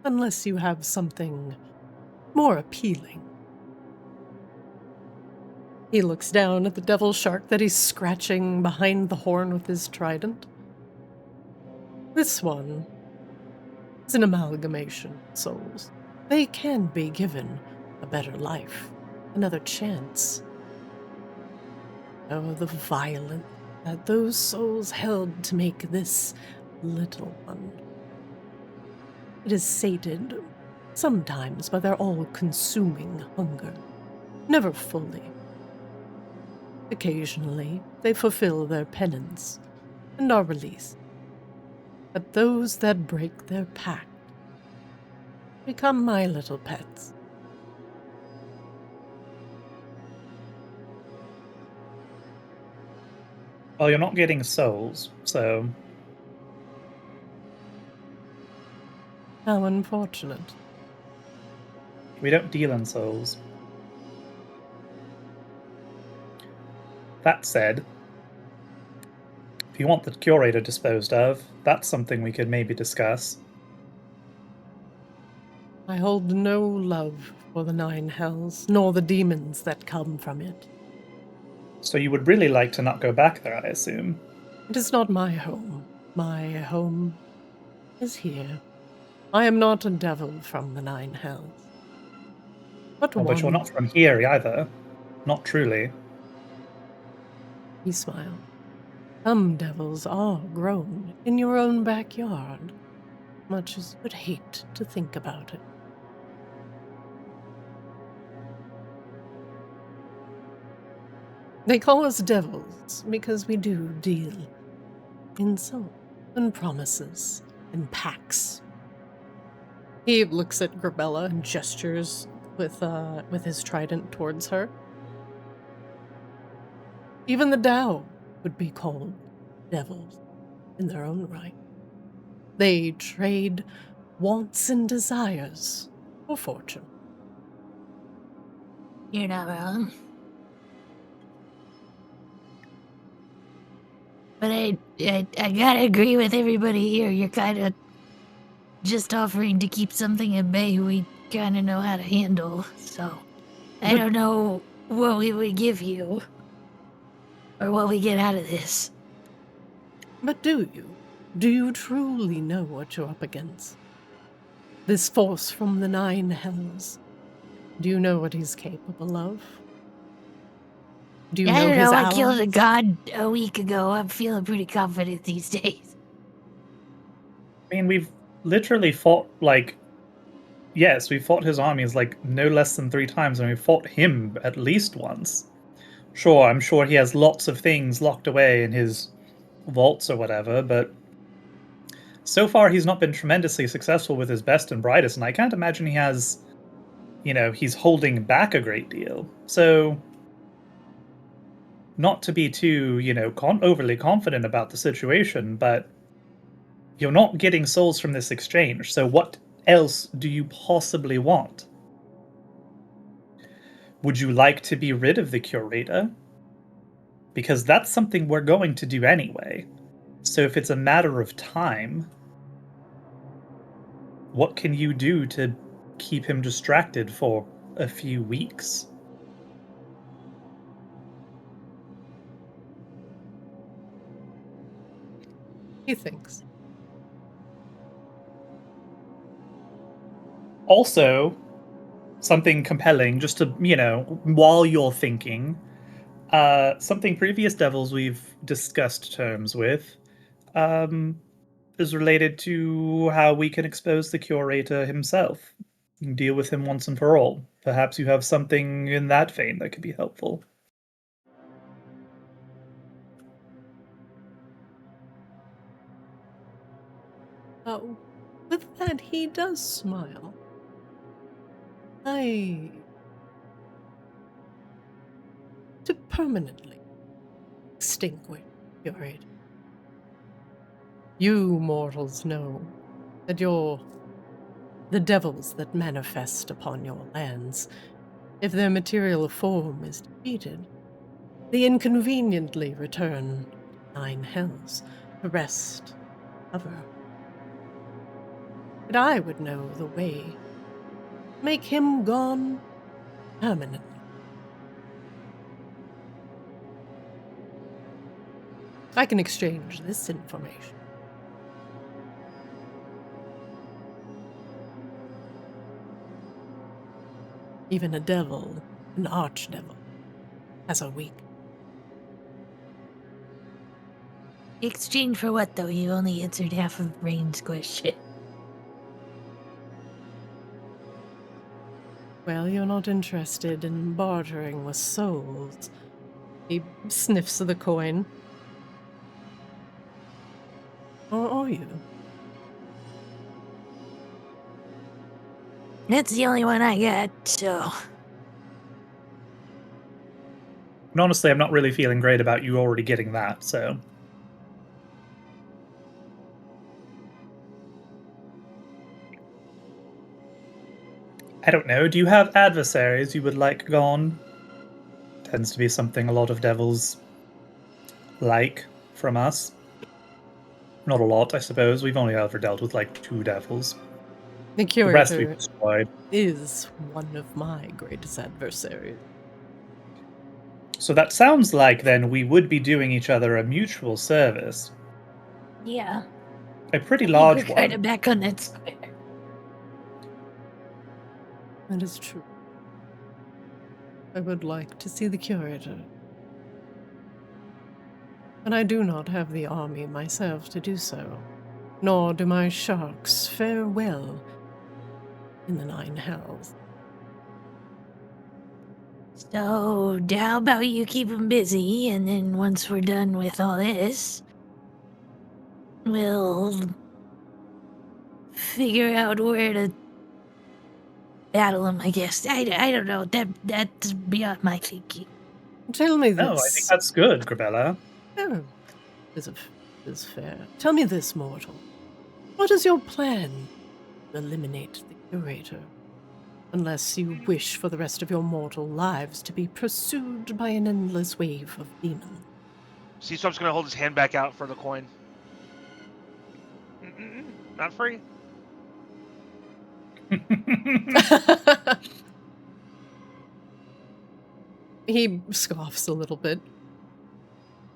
Unless you have something more appealing. He looks down at the devil shark that he's scratching behind the horn with his trident. This one is an amalgamation of souls. They can be given a better life, another chance. Oh, the violence that those souls held to make this little one. It is sated, sometimes by their all-consuming hunger, never fully. Occasionally, they fulfill their penance and are released. But those that break their pact become my little pets. Well, you're not getting souls, so... How unfortunate. We don't deal in souls. That said, if you want the curator disposed of, that's something we could maybe discuss. I hold no love for the Nine Hells, nor the demons that come from it. So you would really like to not go back there, I assume? It is not my home. My home is here. I am not a devil from the Nine Hells. But But you're not from here either. Not truly. He smiled. Some devils are grown in your own backyard, much as you would hate to think about it. They call us devils because we do deal in souls and promises and pacts. He looks at Grebella and gestures with his trident towards her. Even the Tao would be called devils in their own right. They trade wants and desires for fortune. You're not wrong. But I gotta agree with everybody here. You're kind of just offering to keep something at bay we kind of know how to handle. So I don't know what we would give you. or what we get out of this. But do you? Do you truly know what you're up against? This force from the Nine Hells. Do you know what he's capable of? Do you I know don't his know. I allies? killed a god a week ago. I'm feeling pretty confident these days. I mean, we've literally fought, like, yes, we fought his armies, like, no less than 3 times, and we fought him at least once. Sure, I'm sure he has lots of things locked away in his vaults or whatever, but so far he's not been tremendously successful with his best and brightest, and I can't imagine he has, he's holding back a great deal. So, not to be too, overly confident about the situation, but you're not getting souls from this exchange, so what else do you possibly want? Would you like to be rid of the curator? Because that's something we're going to do anyway. So if it's a matter of time, what can you do to keep him distracted for a few weeks? He thinks. Also, something compelling, just to, while you're thinking, something previous devils we've discussed terms with is related to how we can expose the curator himself and deal with him once and for all. Perhaps you have something in that vein that could be helpful. Oh, with that, he does smile. To permanently extinguish your aid. You mortals know that you're the devils that manifest upon your lands. If their material form is defeated, they inconveniently return to 9 Hells to rest, cover. But I would know the way to make him gone permanently. I can exchange this information. Even a devil, an archdevil, has a weak. Exchange for what, though? You only answered half of Rain's question. Well, you're not interested in bartering with souls. He sniffs the coin. Or are you? That's the only one I got, so... And honestly, I'm not really feeling great about you already getting that, so... I don't know, do you have adversaries you would like gone? Tends to be something a lot of devils like from us. Not a lot, I suppose. We've only ever dealt with, 2 devils. The The rest we've curator destroyed. is one of my greatest adversaries. So that sounds like, then, we would be doing each other a mutual service. Yeah. A pretty I think large we're kind one. of back on that square. That is true. I would like to see the curator. But I do not have the army myself to do so, nor do my sharks fare well in the 9 Hells. So, how about you keep them busy, and then once we're done with all this, we'll figure out where to battle them, I guess. I don't know. That's beyond my thinking. Tell me this. No, I think that's good, Grebella. Oh, is fair. Tell me this, mortal. What is your plan to eliminate the curator? Unless you wish for the rest of your mortal lives to be pursued by an endless wave of demons. Sea Swab's gonna hold his hand back out for the coin. Not free. He scoffs a little bit.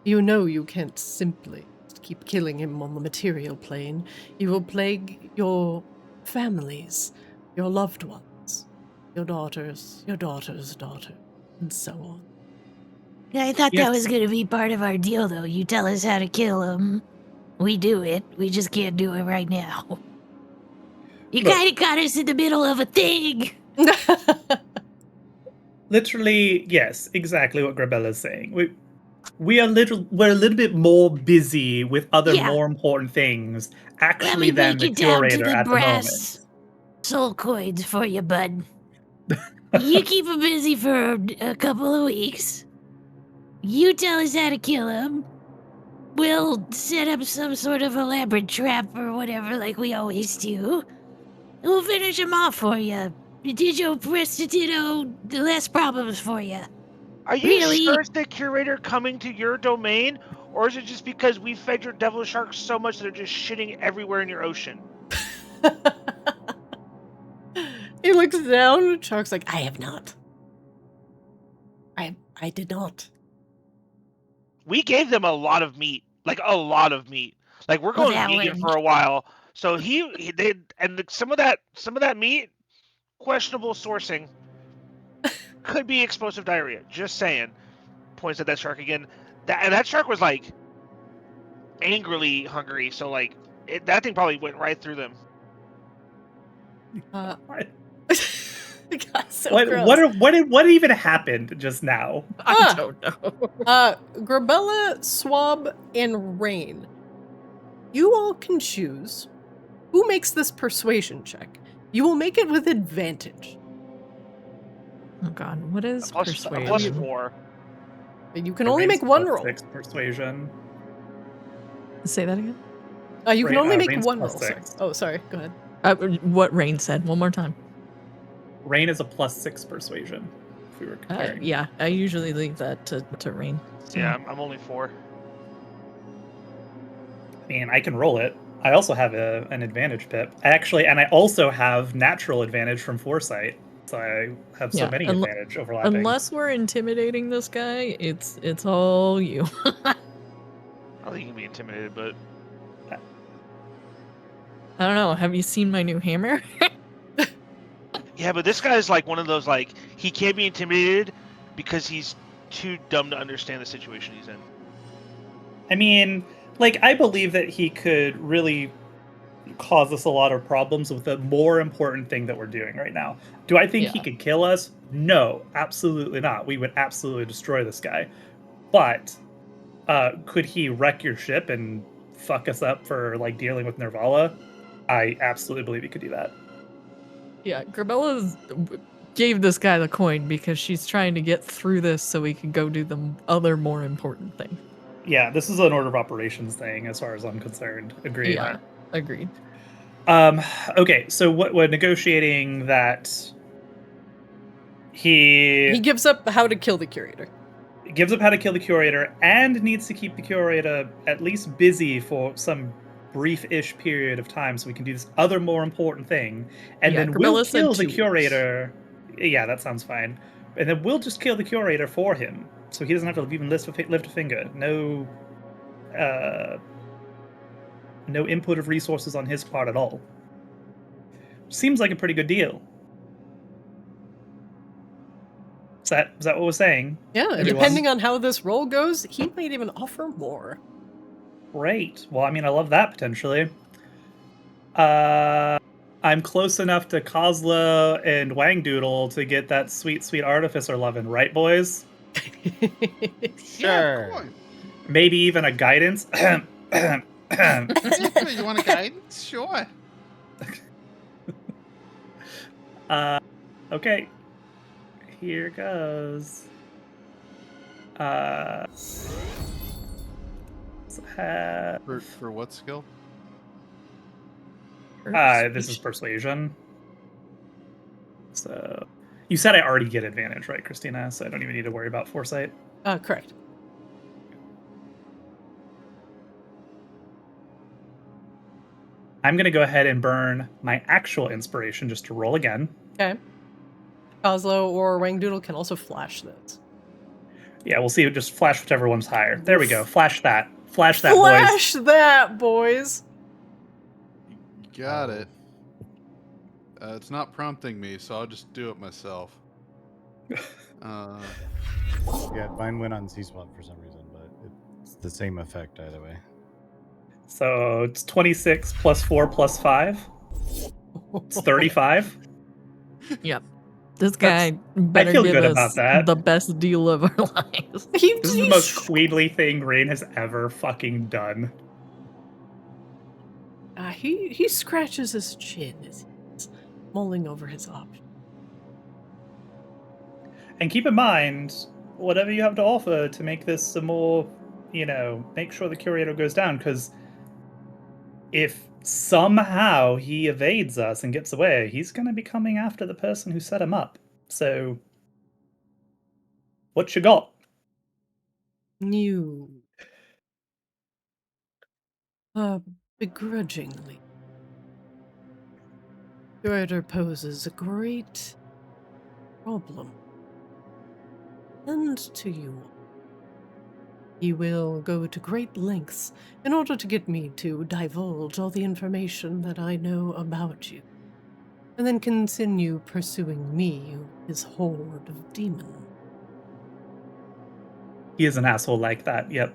You know you can't simply keep killing him on the material plane. You will plague your families, your loved ones, your daughter's daughter, and so on. I thought Yes. that was going to be part of our deal, though. You tell us how to kill him. We do it. We just can't do it right now. You Look. kind of got us in the middle of a thing. Literally, yes, exactly what Grebella's saying. We're a little bit more busy with other Yeah. more important things Let actually me than break the it down to curator the at the moment. brass soul coins for you, bud. You keep him busy for a couple of weeks. You tell us how to kill him. We'll set up some sort of elaborate trap or whatever, like we always do. We'll finish him off for you. Digio prestatito, less problems for you. Are you Really? sure it's the curator coming to your domain, or is it just because we fed your devil sharks so much that they're just shitting everywhere in your ocean? He looks down. Shark's like, I have not. I did not. We gave them a lot of meat, like a lot of meat. Like we're Well, going that vegan would- for a while, so some of that meat, questionable sourcing, could be explosive diarrhea. Just saying. Points at that shark again. That shark was like angrily hungry, so like that thing probably went right through them. What? God, so gross. What even happened just now? I don't know. Grebella, Swab, and Rain. You all can choose who makes this persuasion check. You will make it with advantage. Oh god, what is A persuasion? plus 4. You can only make one roll. +6 persuasion. Say that again. You can only make Rain's one roll. +6. Sorry. Oh, sorry. Go ahead. What Rain said. One more time. Rain is a +6 persuasion. If we were comparing. Yeah, I usually leave that to Rain. So. Yeah, I'm only 4. I mean, I can roll it. I also have an advantage pip. Actually, and I also have natural advantage from foresight. So I have so many advantage overlapping. Unless we're intimidating this guy, it's all you. I don't think you can be intimidated, but I don't know. Have you seen my new hammer? yeah, but this guy's like one of those like he can't be intimidated because he's too dumb to understand the situation he's in. I mean, like, I believe that he could really cause us a lot of problems with the more important thing that we're doing right now. Do I think he could kill us? No, absolutely not. We would absolutely destroy this guy. But could he wreck your ship and fuck us up for like dealing with Nervala? I absolutely believe he could do that. Yeah, Grebella gave this guy the coin because she's trying to get through this so we can go do the other more important thing. Yeah, this is an order of operations thing as far as I'm concerned. Agreed. Yeah, agreed. Okay, so what we're negotiating that he gives up how to kill the curator. Gives up how to kill the curator and needs to keep the curator at least busy for some brief-ish period of time so we can do this other more important thing. And then we'll kill the curator. Yeah, that sounds fine. And then we'll just kill the curator for him. So he doesn't have to even lift a finger. No input of resources on his part at all. Seems like a pretty good deal. Is that what we're saying? Yeah, Everyone? depending on how this roll goes, he might even offer more. Great. Well, I mean, I love that potentially. I'm close enough to Kozlo and Wangdoodle to get that sweet, sweet artificer loving, right, boys? Sure. Maybe even a guidance. You want a guidance? Sure. Okay. Here goes. For what skill? This is persuasion. So you said I already get advantage, right, Christina? So I don't even need to worry about foresight. Correct. I'm gonna go ahead and burn my actual inspiration just to roll again. Okay. Kozlo or Wangdoodle can also flash this. Yeah, we'll see. Just flash whichever one's higher. There we go. Flash that. Flash that, Flash boys. that, boys. Got it. It's not prompting me, so I'll just do it myself. Yeah, mine went on Sea Swab for some reason, but it's the same effect either way. So it's 26 plus 4 plus 5. It's 35. Yep. This guy better feel give good us about that. the best deal of our lives. This is the most queenly thing Rain has ever fucking done. He scratches his chin as he's mulling over his option. And keep in mind, whatever you have to offer to make this some more, make sure the curator goes down, because if somehow he evades us and gets away, he's going to be coming after the person who set him up. So, what you got? You begrudgingly. Curator poses a great problem. And to you, he will go to great lengths in order to get me to divulge all the information that I know about you, and then continue pursuing me, his horde of demons. He is an asshole like that, yep.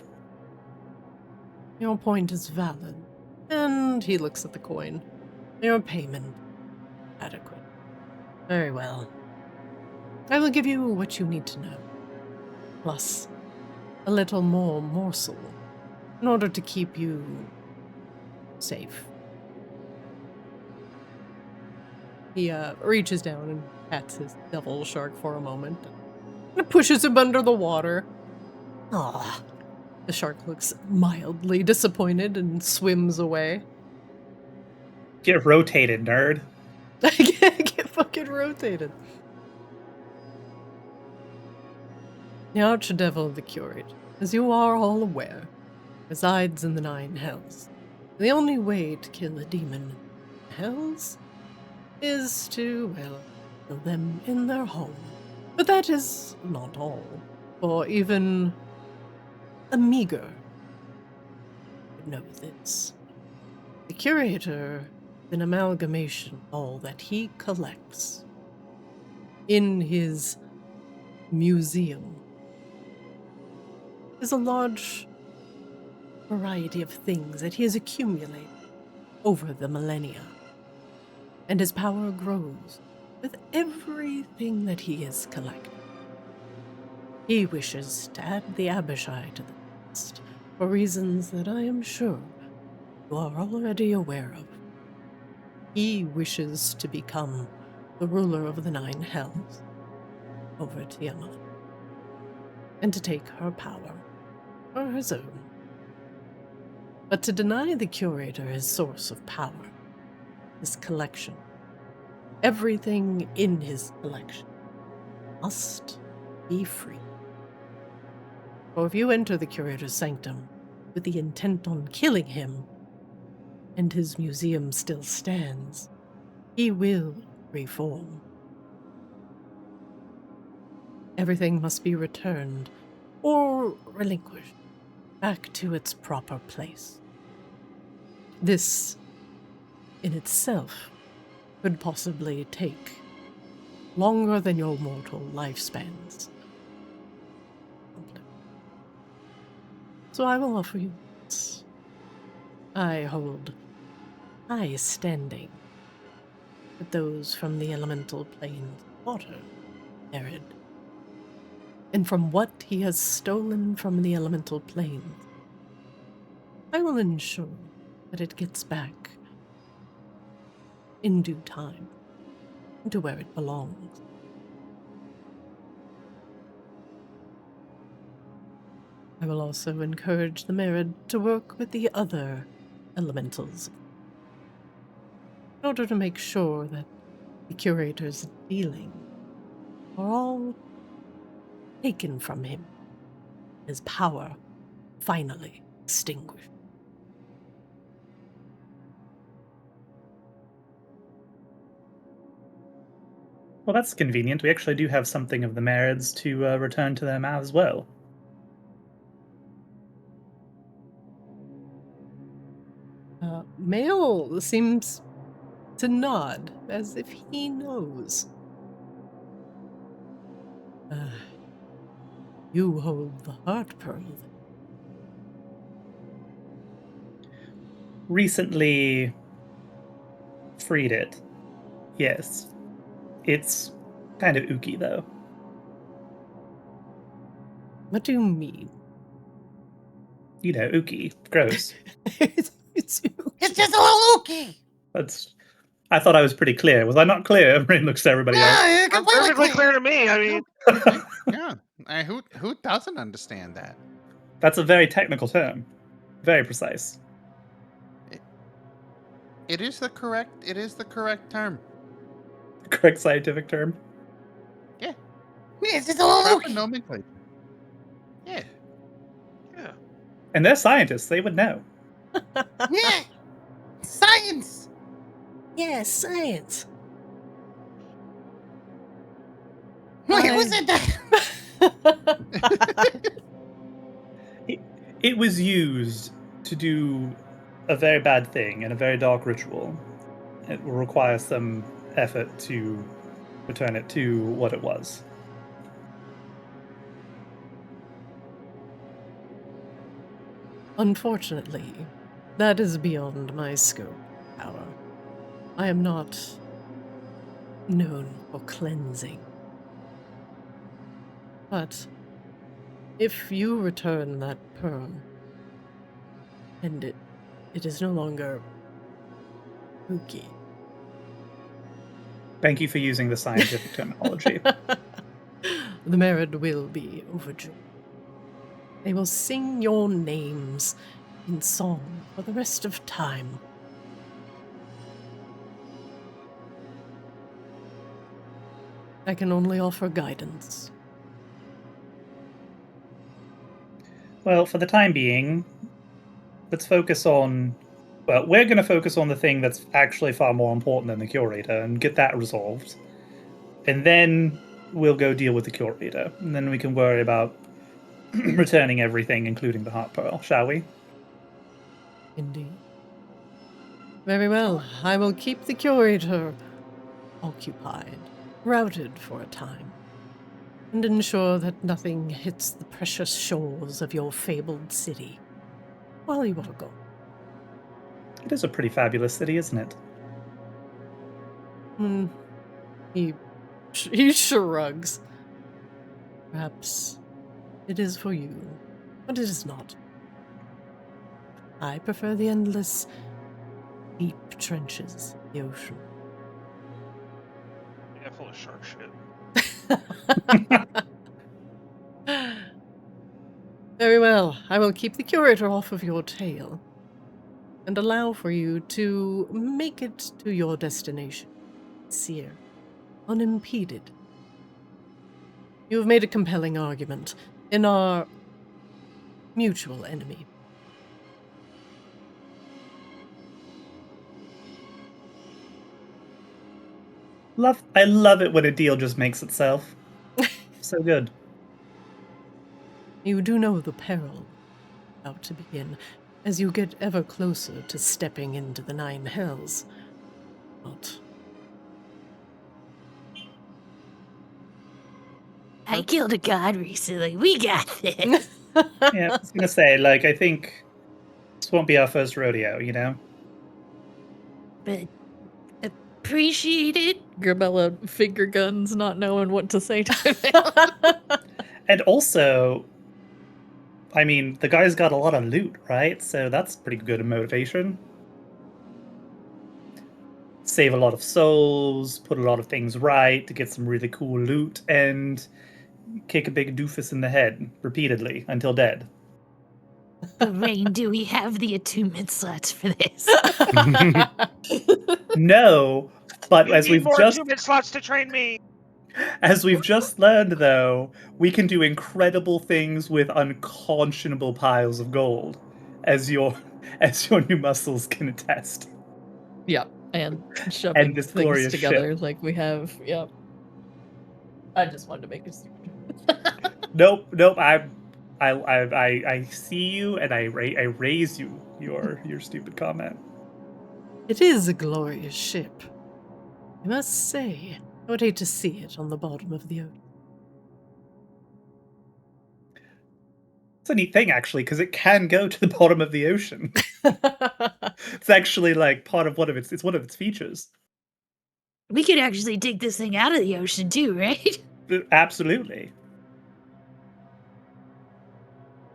Your point is valid, and he looks at the coin. Your payment adequate. Very well. I will give you what you need to know, plus a little more morsel, in order to keep you safe. He reaches down and pats his devil shark for a moment, and pushes him under the water. Ah. The shark looks mildly disappointed and swims away. Get rotated, nerd. Get fucking rotated. The Archdevil of the Curate, as you are all aware, resides in the Nine Hells. The only way to kill a demon in the Hells is to, well, kill them in their home. But that is not all, for even a meager would know this. The Curator is an amalgamation of all that he collects in his museum. Is a large variety of things that he has accumulated over the millennia, and his power grows with everything that he has collected. He wishes to add the Abishai to the list for reasons that I am sure you are already aware of. He wishes to become the ruler of the Nine Hells over Tiamat, and to take her power for his own. But to deny the Curator his source of power, his collection, everything in his collection, must be free. For if you enter the Curator's sanctum with the intent on killing him, and his museum still stands, he will reform. Everything must be returned or relinquished back to its proper place. This, in itself, could possibly take longer than your mortal lifespans. So I will offer you this. I hold high standing with those from the elemental planes of water, Arid, and from what he has stolen from the elemental planes, I will ensure that it gets back in due time to where it belongs. I will also encourage the Merid to work with the other elementals in order to make sure that the Curator's dealing are all taken from him, his power finally extinguished. Well, that's convenient. We actually do have something of the Marids to return to them as well. Mael seems to nod as if he knows. You hold the heart pearl. Recently freed it. Yes. It's kind of ooky, though. What do you mean? You know, ooky. Gross. It's It's just a little ooky. I thought I was pretty clear. Was I not clear? Rain looks at everybody else. Yeah, you're completely Perfectly clear. clear to me. I mean, Yeah. Who doesn't understand that? That's a very technical term. Very precise. It is the correct term. Correct scientific term. Yeah. Yeah, it's just a little Proper ooky. nomenclature. Yeah. yeah. And they're scientists. They would know. Yeah. Science. Yes, science. Wait, who said that? It was used to do a very bad thing and a very dark ritual. It will require some effort to return it to what it was. Unfortunately, that is beyond my scope, power. I am not known for cleansing. But if you return that pearl, and it is no longer Ooky. Thank you for using the scientific terminology. The merit will be overjoyed. They will sing your names in song for the rest of time. I can only offer guidance. Well, for the time being, let's focus on... Well, we're going to focus on the thing that's actually far more important than the curator and get that resolved. And then we'll go deal with the curator. And then we can worry about returning everything, including the heart pearl, shall we? Indeed. Very well. I will keep the curator occupied, routed for a time, and ensure that nothing hits the precious shores of your fabled city while you are gone. It is a pretty fabulous city, isn't it? He shrugs. Perhaps it is for you, but it is not. I prefer the endless, deep trenches, the ocean. Yeah, full of shark shit. Very well. I will keep the curator off of your tail and allow for you to make it to your destination, Icir, unimpeded. You have made a compelling argument in our mutual enemy. I love it when a deal just makes itself. So good. You do know the peril about to begin as you get ever closer to stepping into the Nine Hells. But I killed a god recently. We got this. Yeah, I was going to say, like, I think this won't be our first rodeo, you know? But appreciate it. Grebella finger guns, not knowing what to say to him. And also, I mean, the guy's got a lot of loot, right? So that's pretty good motivation. Save a lot of souls, put a lot of things right to get some really cool loot, and kick a big doofus in the head repeatedly until dead. Rain, do we have the attunement slots for this? No, but You as need we've more just human slots to train me. learned, though, we can do incredible things with unconscionable piles of gold, as your new muscles can attest. Yeah, and shoving And this things glorious together ship. like we have. Yep. I just wanted to make a stupid. Nope. I see you, and I raise you your stupid comment. It is a glorious ship. I must say, I would hate to see it on the bottom of the ocean. It's a neat thing, actually, because it can go to the bottom of the ocean. It's actually like part of it's one of its features. We could actually take this thing out of the ocean too, right? Absolutely.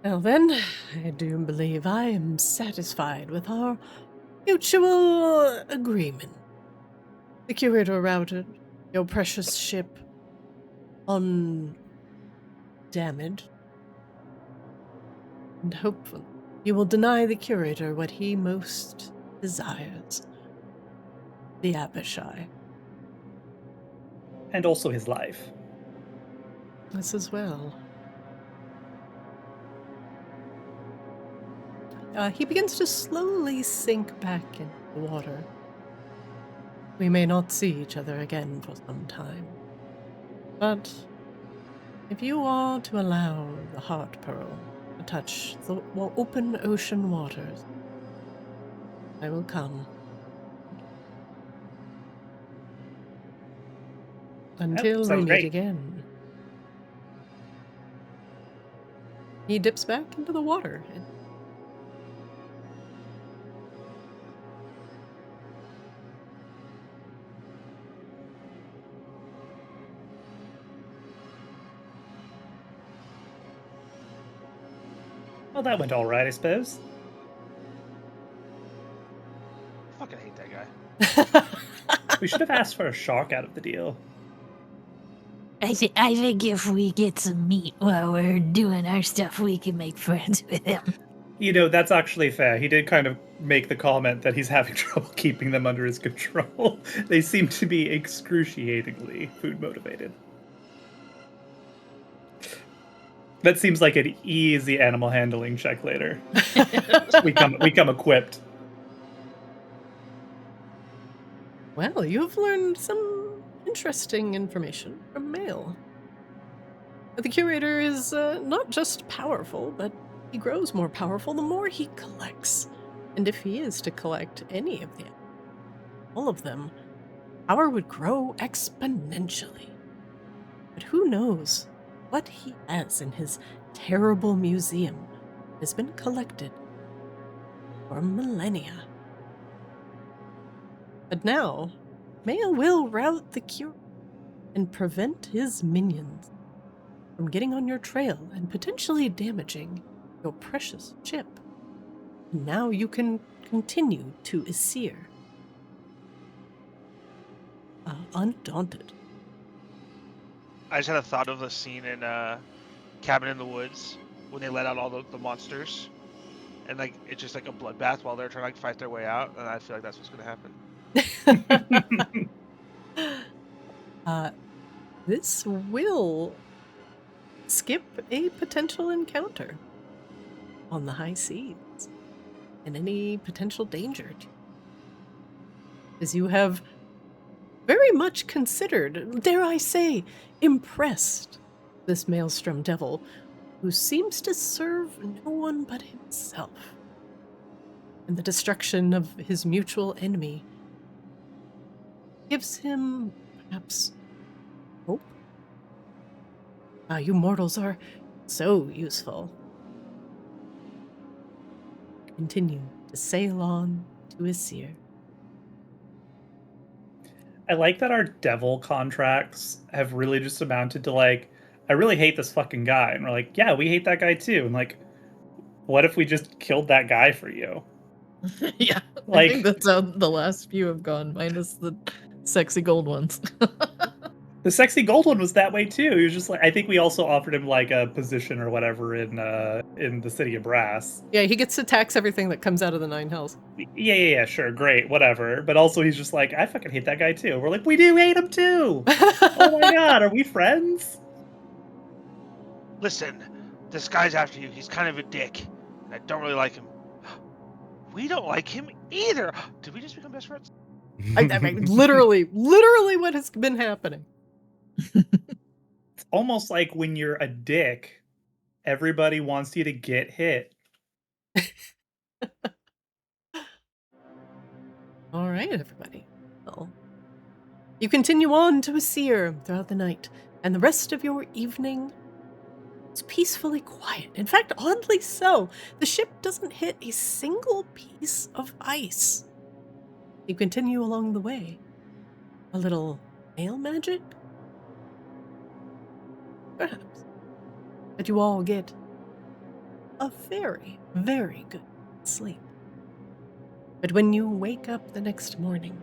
Well then, I do believe I am satisfied with our mutual agreement. The curator routed your precious ship undamaged, and hopefully you will deny the curator what he most desires, the Abishai. And also his life. This as well. He begins to slowly sink back into the water. We may not see each other again for some time, but if you are to allow the heart pearl to touch the open ocean waters, I will come. Until we sounds meet great. again. He dips back into the water. Well, that went all right, I suppose. I fucking hate that guy. We should have asked for a shark out of the deal. I think if we get some meat while we're doing our stuff, we can make friends with him. You know, that's actually fair. He did kind of make the comment that he's having trouble keeping them under his control. They seem to be excruciatingly food motivated. That seems like an easy animal handling check later. we come equipped. Well, you've learned some interesting information from Mael. The curator is not just powerful, but he grows more powerful the more he collects. And if he is to collect any of them, all of them, power would grow exponentially. But who knows what he has in his terrible museum has been collected for millennia. But now, Mael will rout the cure and prevent his minions from getting on your trail and potentially damaging your precious ship. And now you can continue to Icir, undaunted. I just had a thought of the scene in Cabin in the Woods when they let out all the monsters, and like it's just like a bloodbath while they're trying to like fight their way out, and I feel like that's what's gonna happen. This will skip a potential encounter on the high seas and any potential danger to you, as you have very much considered, dare I say, impressed this Maelstrom devil, who seems to serve no one but himself. And the destruction of his mutual enemy gives him, perhaps, hope. You mortals are so useful. Continue to sail on to Icir. I like that our devil contracts have really just amounted to like, I really hate this fucking guy. And we're like, yeah, we hate that guy too. And like, what if we just killed that guy for you? Yeah, Like- I think that's how the last few have gone, minus the sexy gold ones. The sexy gold one was that way too. He was just like, I think we also offered him like a position or whatever in the City of Brass. Yeah, he gets to tax everything that comes out of the Nine Hells. Yeah, sure, great, whatever. But also he's just like, I fucking hate that guy too. We're like, we do hate him too. Oh my god, are we friends? Listen, this guy's after you. He's kind of a dick. And I don't really like him. We don't like him either. Did we just become best friends? I mean, literally what has been happening. It's almost like when you're a dick, everybody wants you to get hit. All right, everybody. Well, you continue on to Icir throughout the night, and the rest of your evening is peacefully quiet. In fact, oddly so. The ship doesn't hit a single piece of ice. You continue along the way. A little mail magic? Perhaps. But you all get a very, very good sleep. But when you wake up the next morning,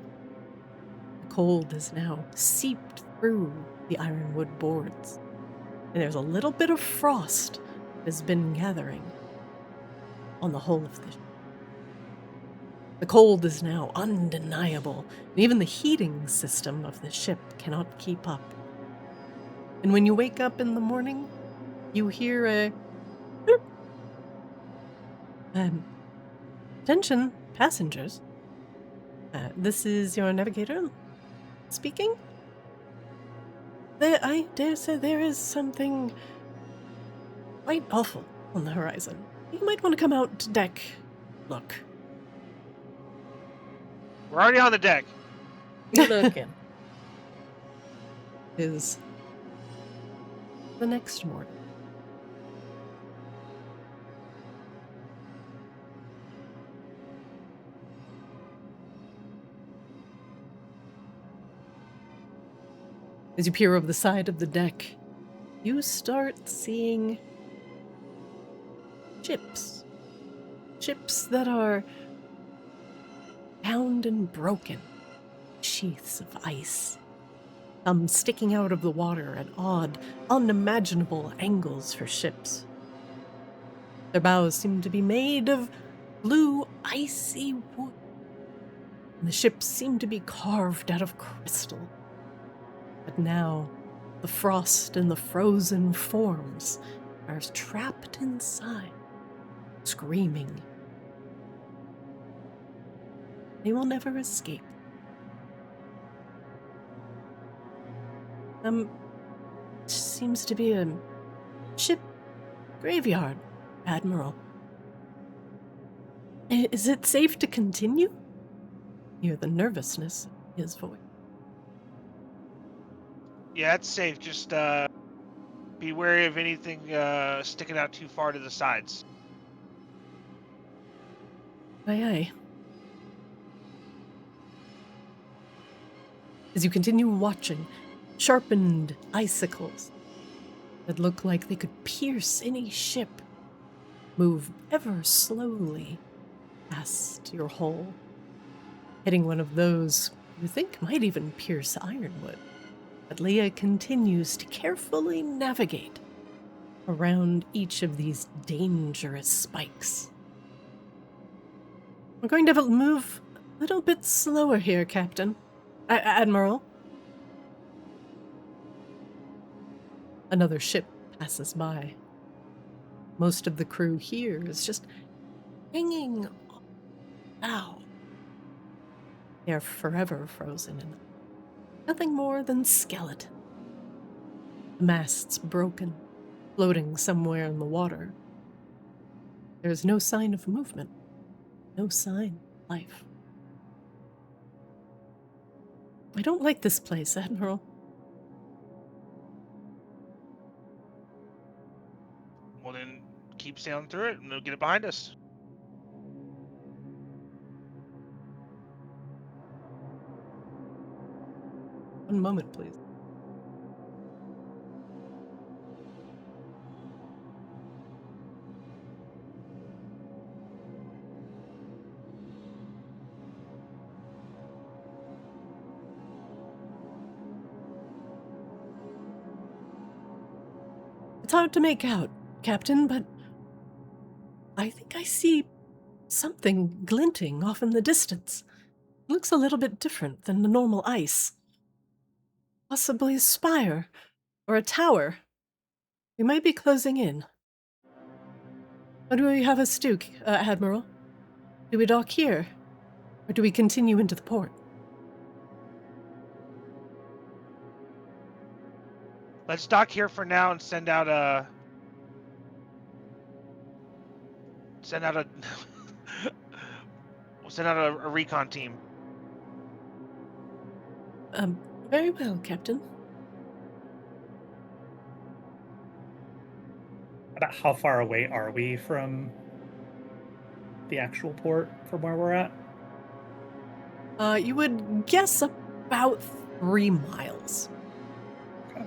the cold is now seeped through the ironwood boards, and there's a little bit of frost that has been gathering on the whole of the ship. The cold is now undeniable, and even the heating system of the ship cannot keep up. And when you wake up in the morning, you hear a bloop. Attention, passengers. This is your navigator speaking. I dare say there is something quite awful on the horizon. You might want to come out to deck. Look. We're already on the deck. Looking. Is the next morning. As you peer over the side of the deck, you start seeing ships. Ships that are bound and broken. Sheaths of ice. Some sticking out of the water at odd, unimaginable angles for ships. Their bows seem to be made of blue, icy wood. And the ships seem to be carved out of crystal. But now, the frost and the frozen forms are trapped inside, screaming. They will never escape. Seems to be a ship graveyard, Admiral. Is it safe to continue? You hear the nervousness in his voice. Yeah, it's safe. Just be wary of anything sticking out too far to the sides. Aye, aye. As you continue watching, sharpened icicles that look like they could pierce any ship move ever slowly past your hull, hitting one of those you think might even pierce ironwood. But Leah continues to carefully navigate around each of these dangerous spikes. We're going to have to move a little bit slower here, Captain. Admiral. Another ship passes by. Most of the crew here is just hanging on the bow. They are forever frozen in nothing more than skeleton. The mast's broken, floating somewhere in the water. There is no sign of movement, no sign of life. I don't like this place, Admiral. Well, then keep sailing through it and we'll get it behind us. One moment, please. It's hard to make out, Captain, but I think I see something glinting off in the distance. It looks a little bit different than the normal ice. Possibly a spire or a tower. We might be closing in. What do we have us do, Admiral? Do we dock here? Or do we continue into the port? Let's dock here for now and send out a we'll send out a recon team. Very well, Captain. About how far away are we from the actual port from where we're at? You would guess about 3 miles. Okay.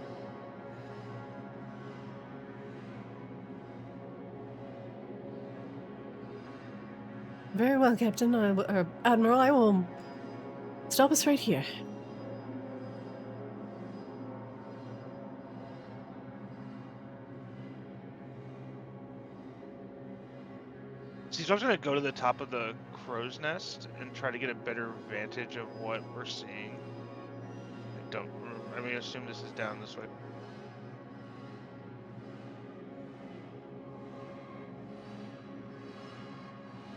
Very well, Captain. Admiral, I will stop us right here. So I'm gonna go to the top of the crow's nest and try to get a better vantage of what we're seeing. I mean, assume this is down this way.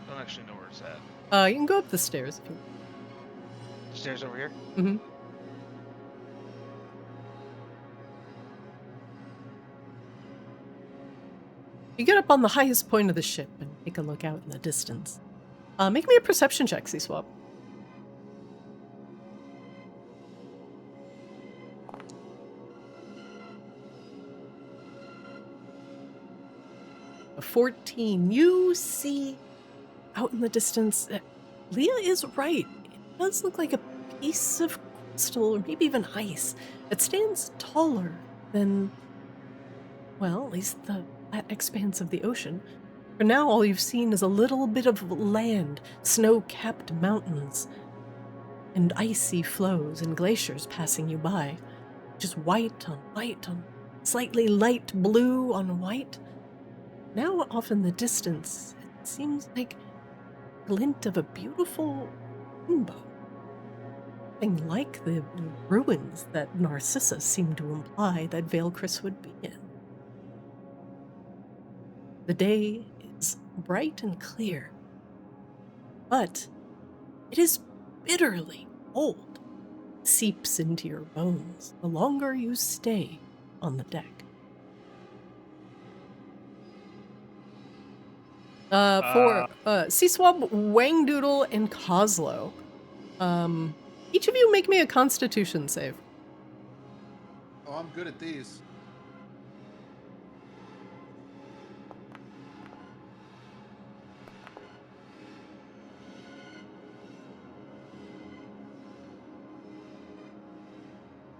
I don't actually know where it's at. You can go up the stairs if you Stairs over here? Mm-hmm. You get up on the highest point of the ship and take a look out in the distance. Make me a perception check, Sea Swab. A 14. You see out in the distance, Leah is right. It does look like a piece of crystal or maybe even ice. It stands taller than, well, at least that expanse of the ocean. For now, all you've seen is a little bit of land, snow-capped mountains, and icy floes and glaciers passing you by. Just white on slightly light blue on white. Now, off in the distance, it seems like a glint of a beautiful rainbow. Something like the ruins that Narcissa seemed to imply that Veilchris would be in. The day is bright and clear, but it is bitterly cold. It seeps into your bones the longer you stay on the deck. For Sea Swab, Wangdoodle, and Kozlo, each of you make me a Constitution save. Oh, I'm good at these.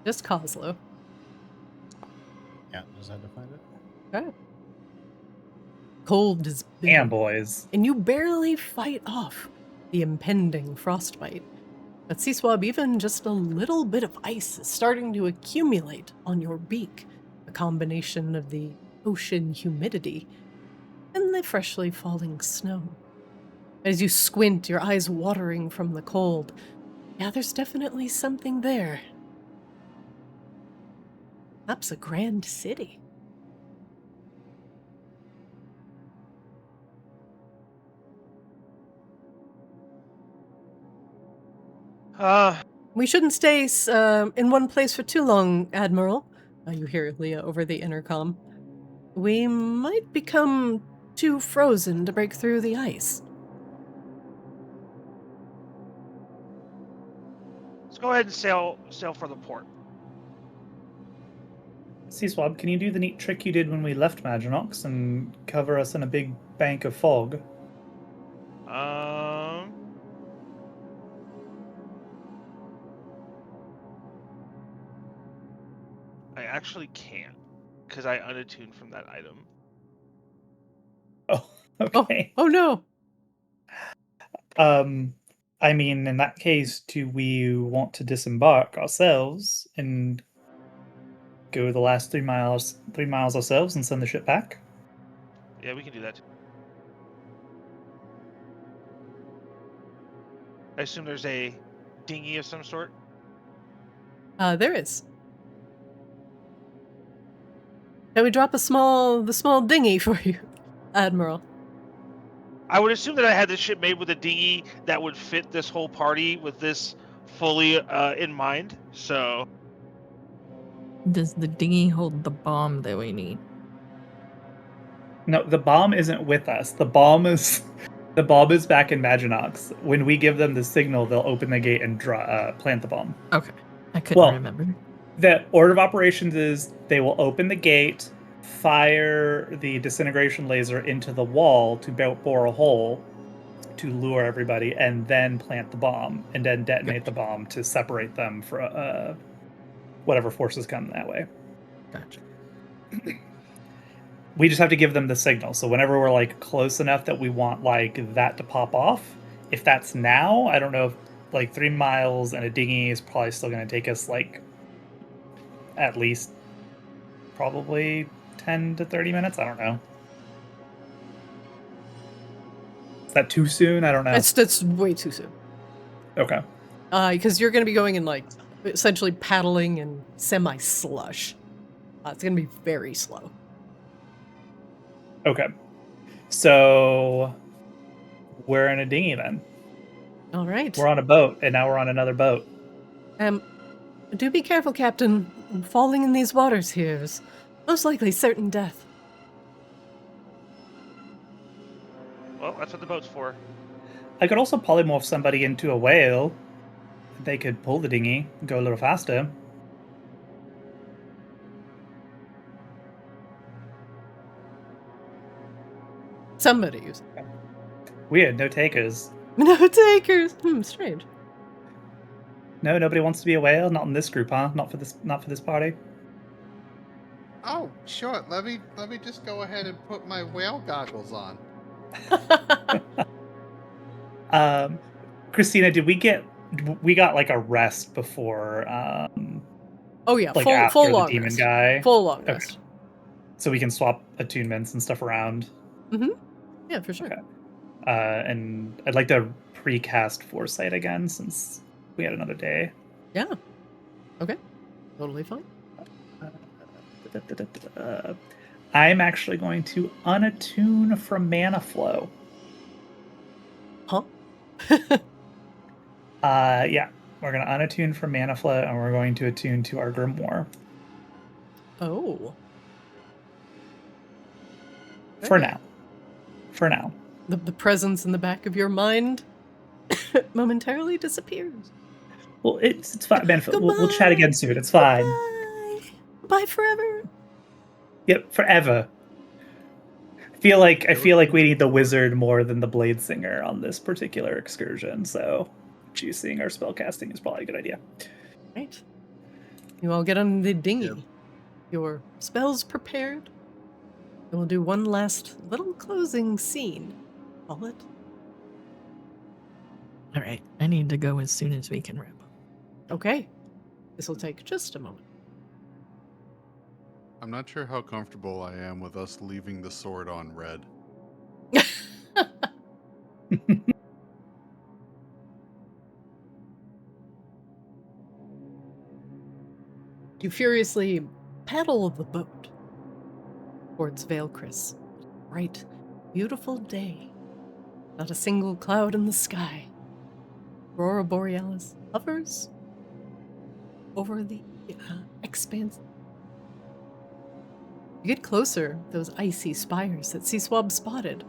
Just Kozlo. Yeah, just had to find it. Okay. Cold is bitter, Damn, boys. and you barely fight off the impending frostbite. But Sea Swab, even just a little bit of ice is starting to accumulate on your beak, a combination of the ocean humidity and the freshly falling snow. As you squint, your eyes watering from the cold, yeah, there's definitely something there. Perhaps a grand city. We shouldn't stay in one place for too long, Admiral. You hear Leah over the intercom. We might become too frozen to break through the ice. Let's go ahead and sail for the port. Sea Swab, can you do the neat trick you did when we left Maginox and cover us in a big bank of fog? I actually can't, because I unattuned from that item. Oh, okay. Oh no. I mean, in that case, do we want to disembark ourselves and go the last 3 miles ourselves and send the ship back? Yeah, we can do that too. I assume there's a dinghy of some sort? There is. Can we drop the small dinghy for you, Admiral? I would assume that I had this ship made with a dinghy that would fit this whole party with this fully in mind, so... Does the dinghy hold the bomb that we need? No, the bomb isn't with us. The bomb is back in Maginox. When we give them the signal, they'll open the gate and plant the bomb. Okay, I I couldn't Well, remember. The order of operations is they will open the gate, fire the disintegration laser into the wall to bore a hole to lure everybody, and then plant the bomb, and then detonate the bomb to separate them from whatever forces come that way. Gotcha. We just have to give them the signal. So whenever we're like close enough that we want like that to pop off, if that's now, I don't know if like 3 miles and a dinghy is probably still going to take us like at least probably 10 to 30 minutes. I don't know. Is that too soon? I don't know. That's way too soon. Okay. Because you're going to be going in like essentially paddling in semi-slush. It's going to be very slow. Okay. So we're in a dinghy then. All right. We're on a boat, and now we're on another boat. Do be careful, Captain. Falling in these waters here is most likely certain death. Well, that's what the boat's for. I could also polymorph somebody into a whale. They could pull the dinghy and go a little faster. Somebody use it. Weird, no takers. No takers. Strange. No, nobody wants to be a whale. Not in this group, huh? Not for this party. Oh, sure. Let me just go ahead and put my whale goggles on. Christina, we got like a rest before Oh yeah, like full after the long demon rest. guy. Full long Okay. rest. So we can swap attunements and stuff around. Yeah, for sure. Okay. And I'd like to precast Foresight again since we had another day. Yeah. Okay. Totally fine. I'm actually going to unattune from Mana Flow. Huh? Yeah. We're going to unattune from Mana Flow, and we're going to attune to our Grimoire. Oh. For Okay. now. For now. The presence in the back of your mind momentarily disappears. Well, it's fine, man. We'll chat again soon. It's fine. Bye. Bye forever. Yep, forever. I feel like we need the wizard more than the blade singer on this particular excursion, so juicing our spellcasting is probably a good idea. Right. You all get on the dinghy. Yep. Your spells prepared. And we'll do one last little closing scene. Call it. All right, I need to go as soon as we can wrap up. Okay. This will take just a moment. I'm not sure how comfortable I am with us leaving the sword on red. You furiously paddle the boat towards Valechris. Bright, beautiful day. Not a single cloud in the sky. Aurora Borealis hovers over the expanse. You get closer, those icy spires that Sea Swab spotted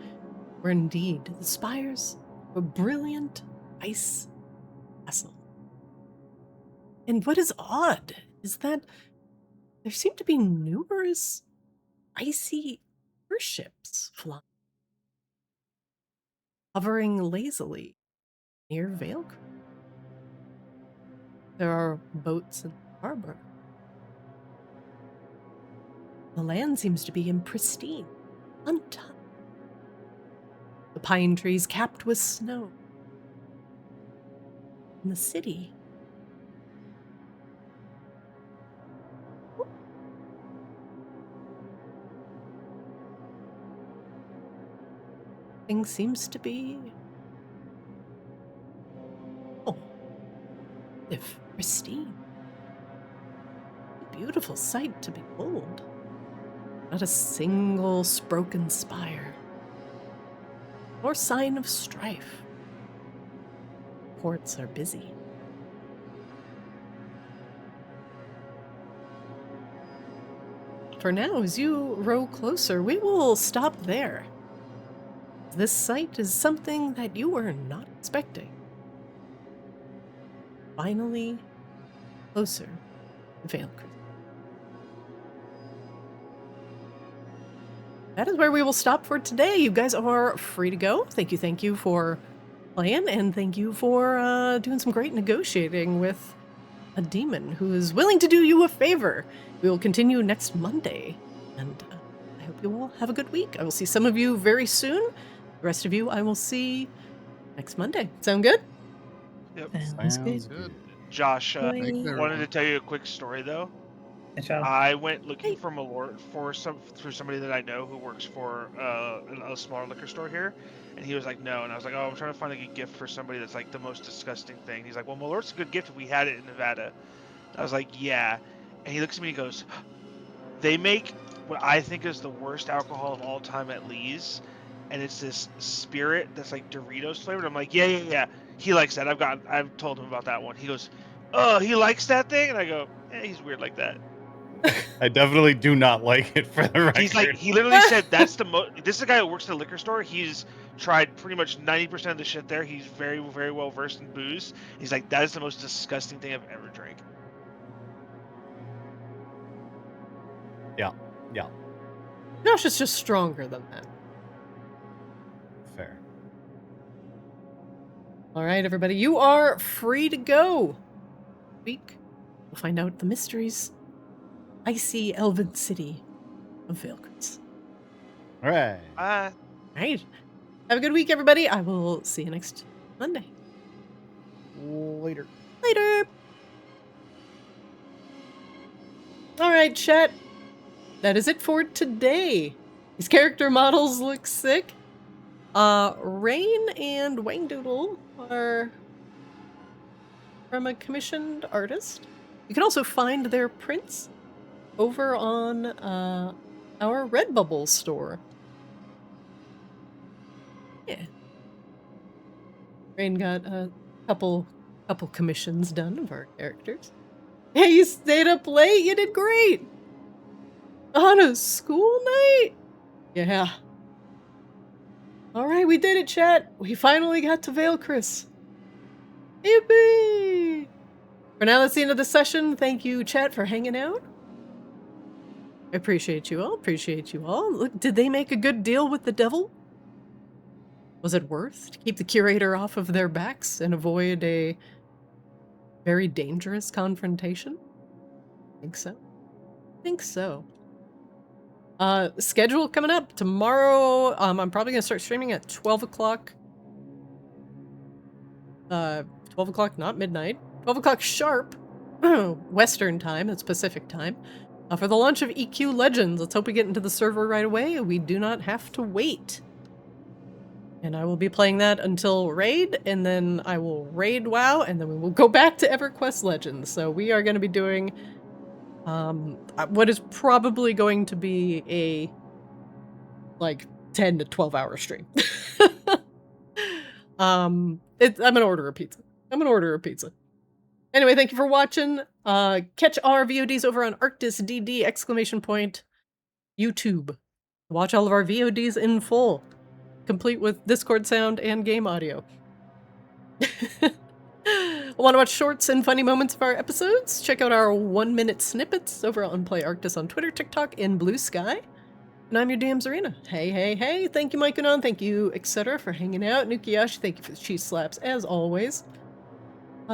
were indeed the spires of a brilliant ice castle. And what is odd is that there seem to be numerous icy airships flying, hovering lazily near Valechris. There are boats in the harbor. The land seems to be in pristine, untouched. The pine trees capped with snow. And the city thing seems to be if pristine. A beautiful sight to behold. Not a single broken spire, or sign of strife. Ports are busy. For now, as you row closer, we will stop there. This sight is something that you were not expecting. Finally, closer to Veilcrest. That is where we will stop for today. You guys are free to go. Thank you for playing, and thank you for doing some great negotiating with a demon who is willing to do you a favor. We will continue next Monday, and I hope you all have a good week. I will see some of you very soon. The rest of you I will see next Monday. Sound good? Yep. Sounds good. Josh, Thanks, wanted everyone. to tell you a quick story though. Hey, Chow. I went looking for Malort for somebody that I know who works for a smaller liquor store here, and he was like, no, and I was like, oh, I'm trying to find like a gift for somebody that's like the most disgusting thing. He's like, well, Malort's a good gift if we had it in Nevada. I was like, yeah, and he looks at me and goes, they make what I think is the worst alcohol of all time at Lee's, and it's this spirit that's like Doritos flavored. I'm like, yeah. He likes that. I've told him about that one. He goes, oh, he likes that thing, and I go, he's weird like that. I definitely do not like it, for the record. He's like, he literally said that's the most. This is a guy who works at a liquor store. He's tried pretty much 90% of the shit there. He's very, very well versed in booze. He's like, that is the most disgusting thing I've ever drank. Yeah. Josh is just stronger than that. Fair. All right, everybody, you are free to go. Week, we'll find out the mysteries. Icy Elven City of Veilcrest. All right. Bye. All right. Have a good week, everybody. I will see you next Monday. Later. Later. All right, chat. That is it for today. These character models look sick. Rain and Wangdoodle are from a commissioned artist. You can also find their prints over on our Redbubble store. Yeah. Rain got a couple commissions done of our characters. Hey, you stayed up late? You did great! On a school night? Yeah. Alright, we did it, chat. We finally got to Veilcrest. Yippee! For now, that's the end of the session. Thank you, chat, for hanging out. I appreciate you all. Look, did they make a good deal with the devil? Was it worth to keep the curator off of their backs and avoid a very dangerous confrontation? Think so. Schedule coming up tomorrow. I'm probably gonna start streaming at 12 o'clock. 12 o'clock, not midnight. 12 o'clock sharp, Western time. That's Pacific time. For the launch of EQ Legends. Let's hope we get into the server right away. We do not have to wait. And I will be playing that until Raid, and then I will Raid WoW, and then we will go back to EverQuest Legends. So we are going to be doing what is probably going to be a like 10 to 12 hour stream. I'm gonna order a pizza. Anyway, thank you for watching. Catch our VODs over on Arctis DD ! YouTube. Watch all of our VODs in full, complete with Discord sound and game audio. Want to watch shorts and funny moments of our episodes? Check out our 1-minute snippets over on Play Arctis on Twitter, TikTok, and Blue Sky. And I'm your DM Zarina. Hey. Thank you, Mike and On. Thank you, etc. for hanging out. Nukiyashi, thank you for the cheese slaps, as always.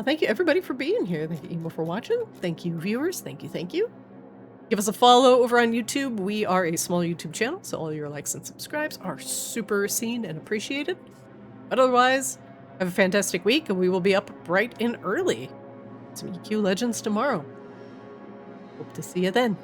Thank you, everybody, for being here. Thank you, Emo, for watching. Thank you, viewers. Thank you. Give us a follow over on YouTube. We are a small YouTube channel, so all your likes and subscribes are super seen and appreciated. But otherwise, have a fantastic week, and we will be up bright and early. Some EQ Legends tomorrow. Hope to see you then.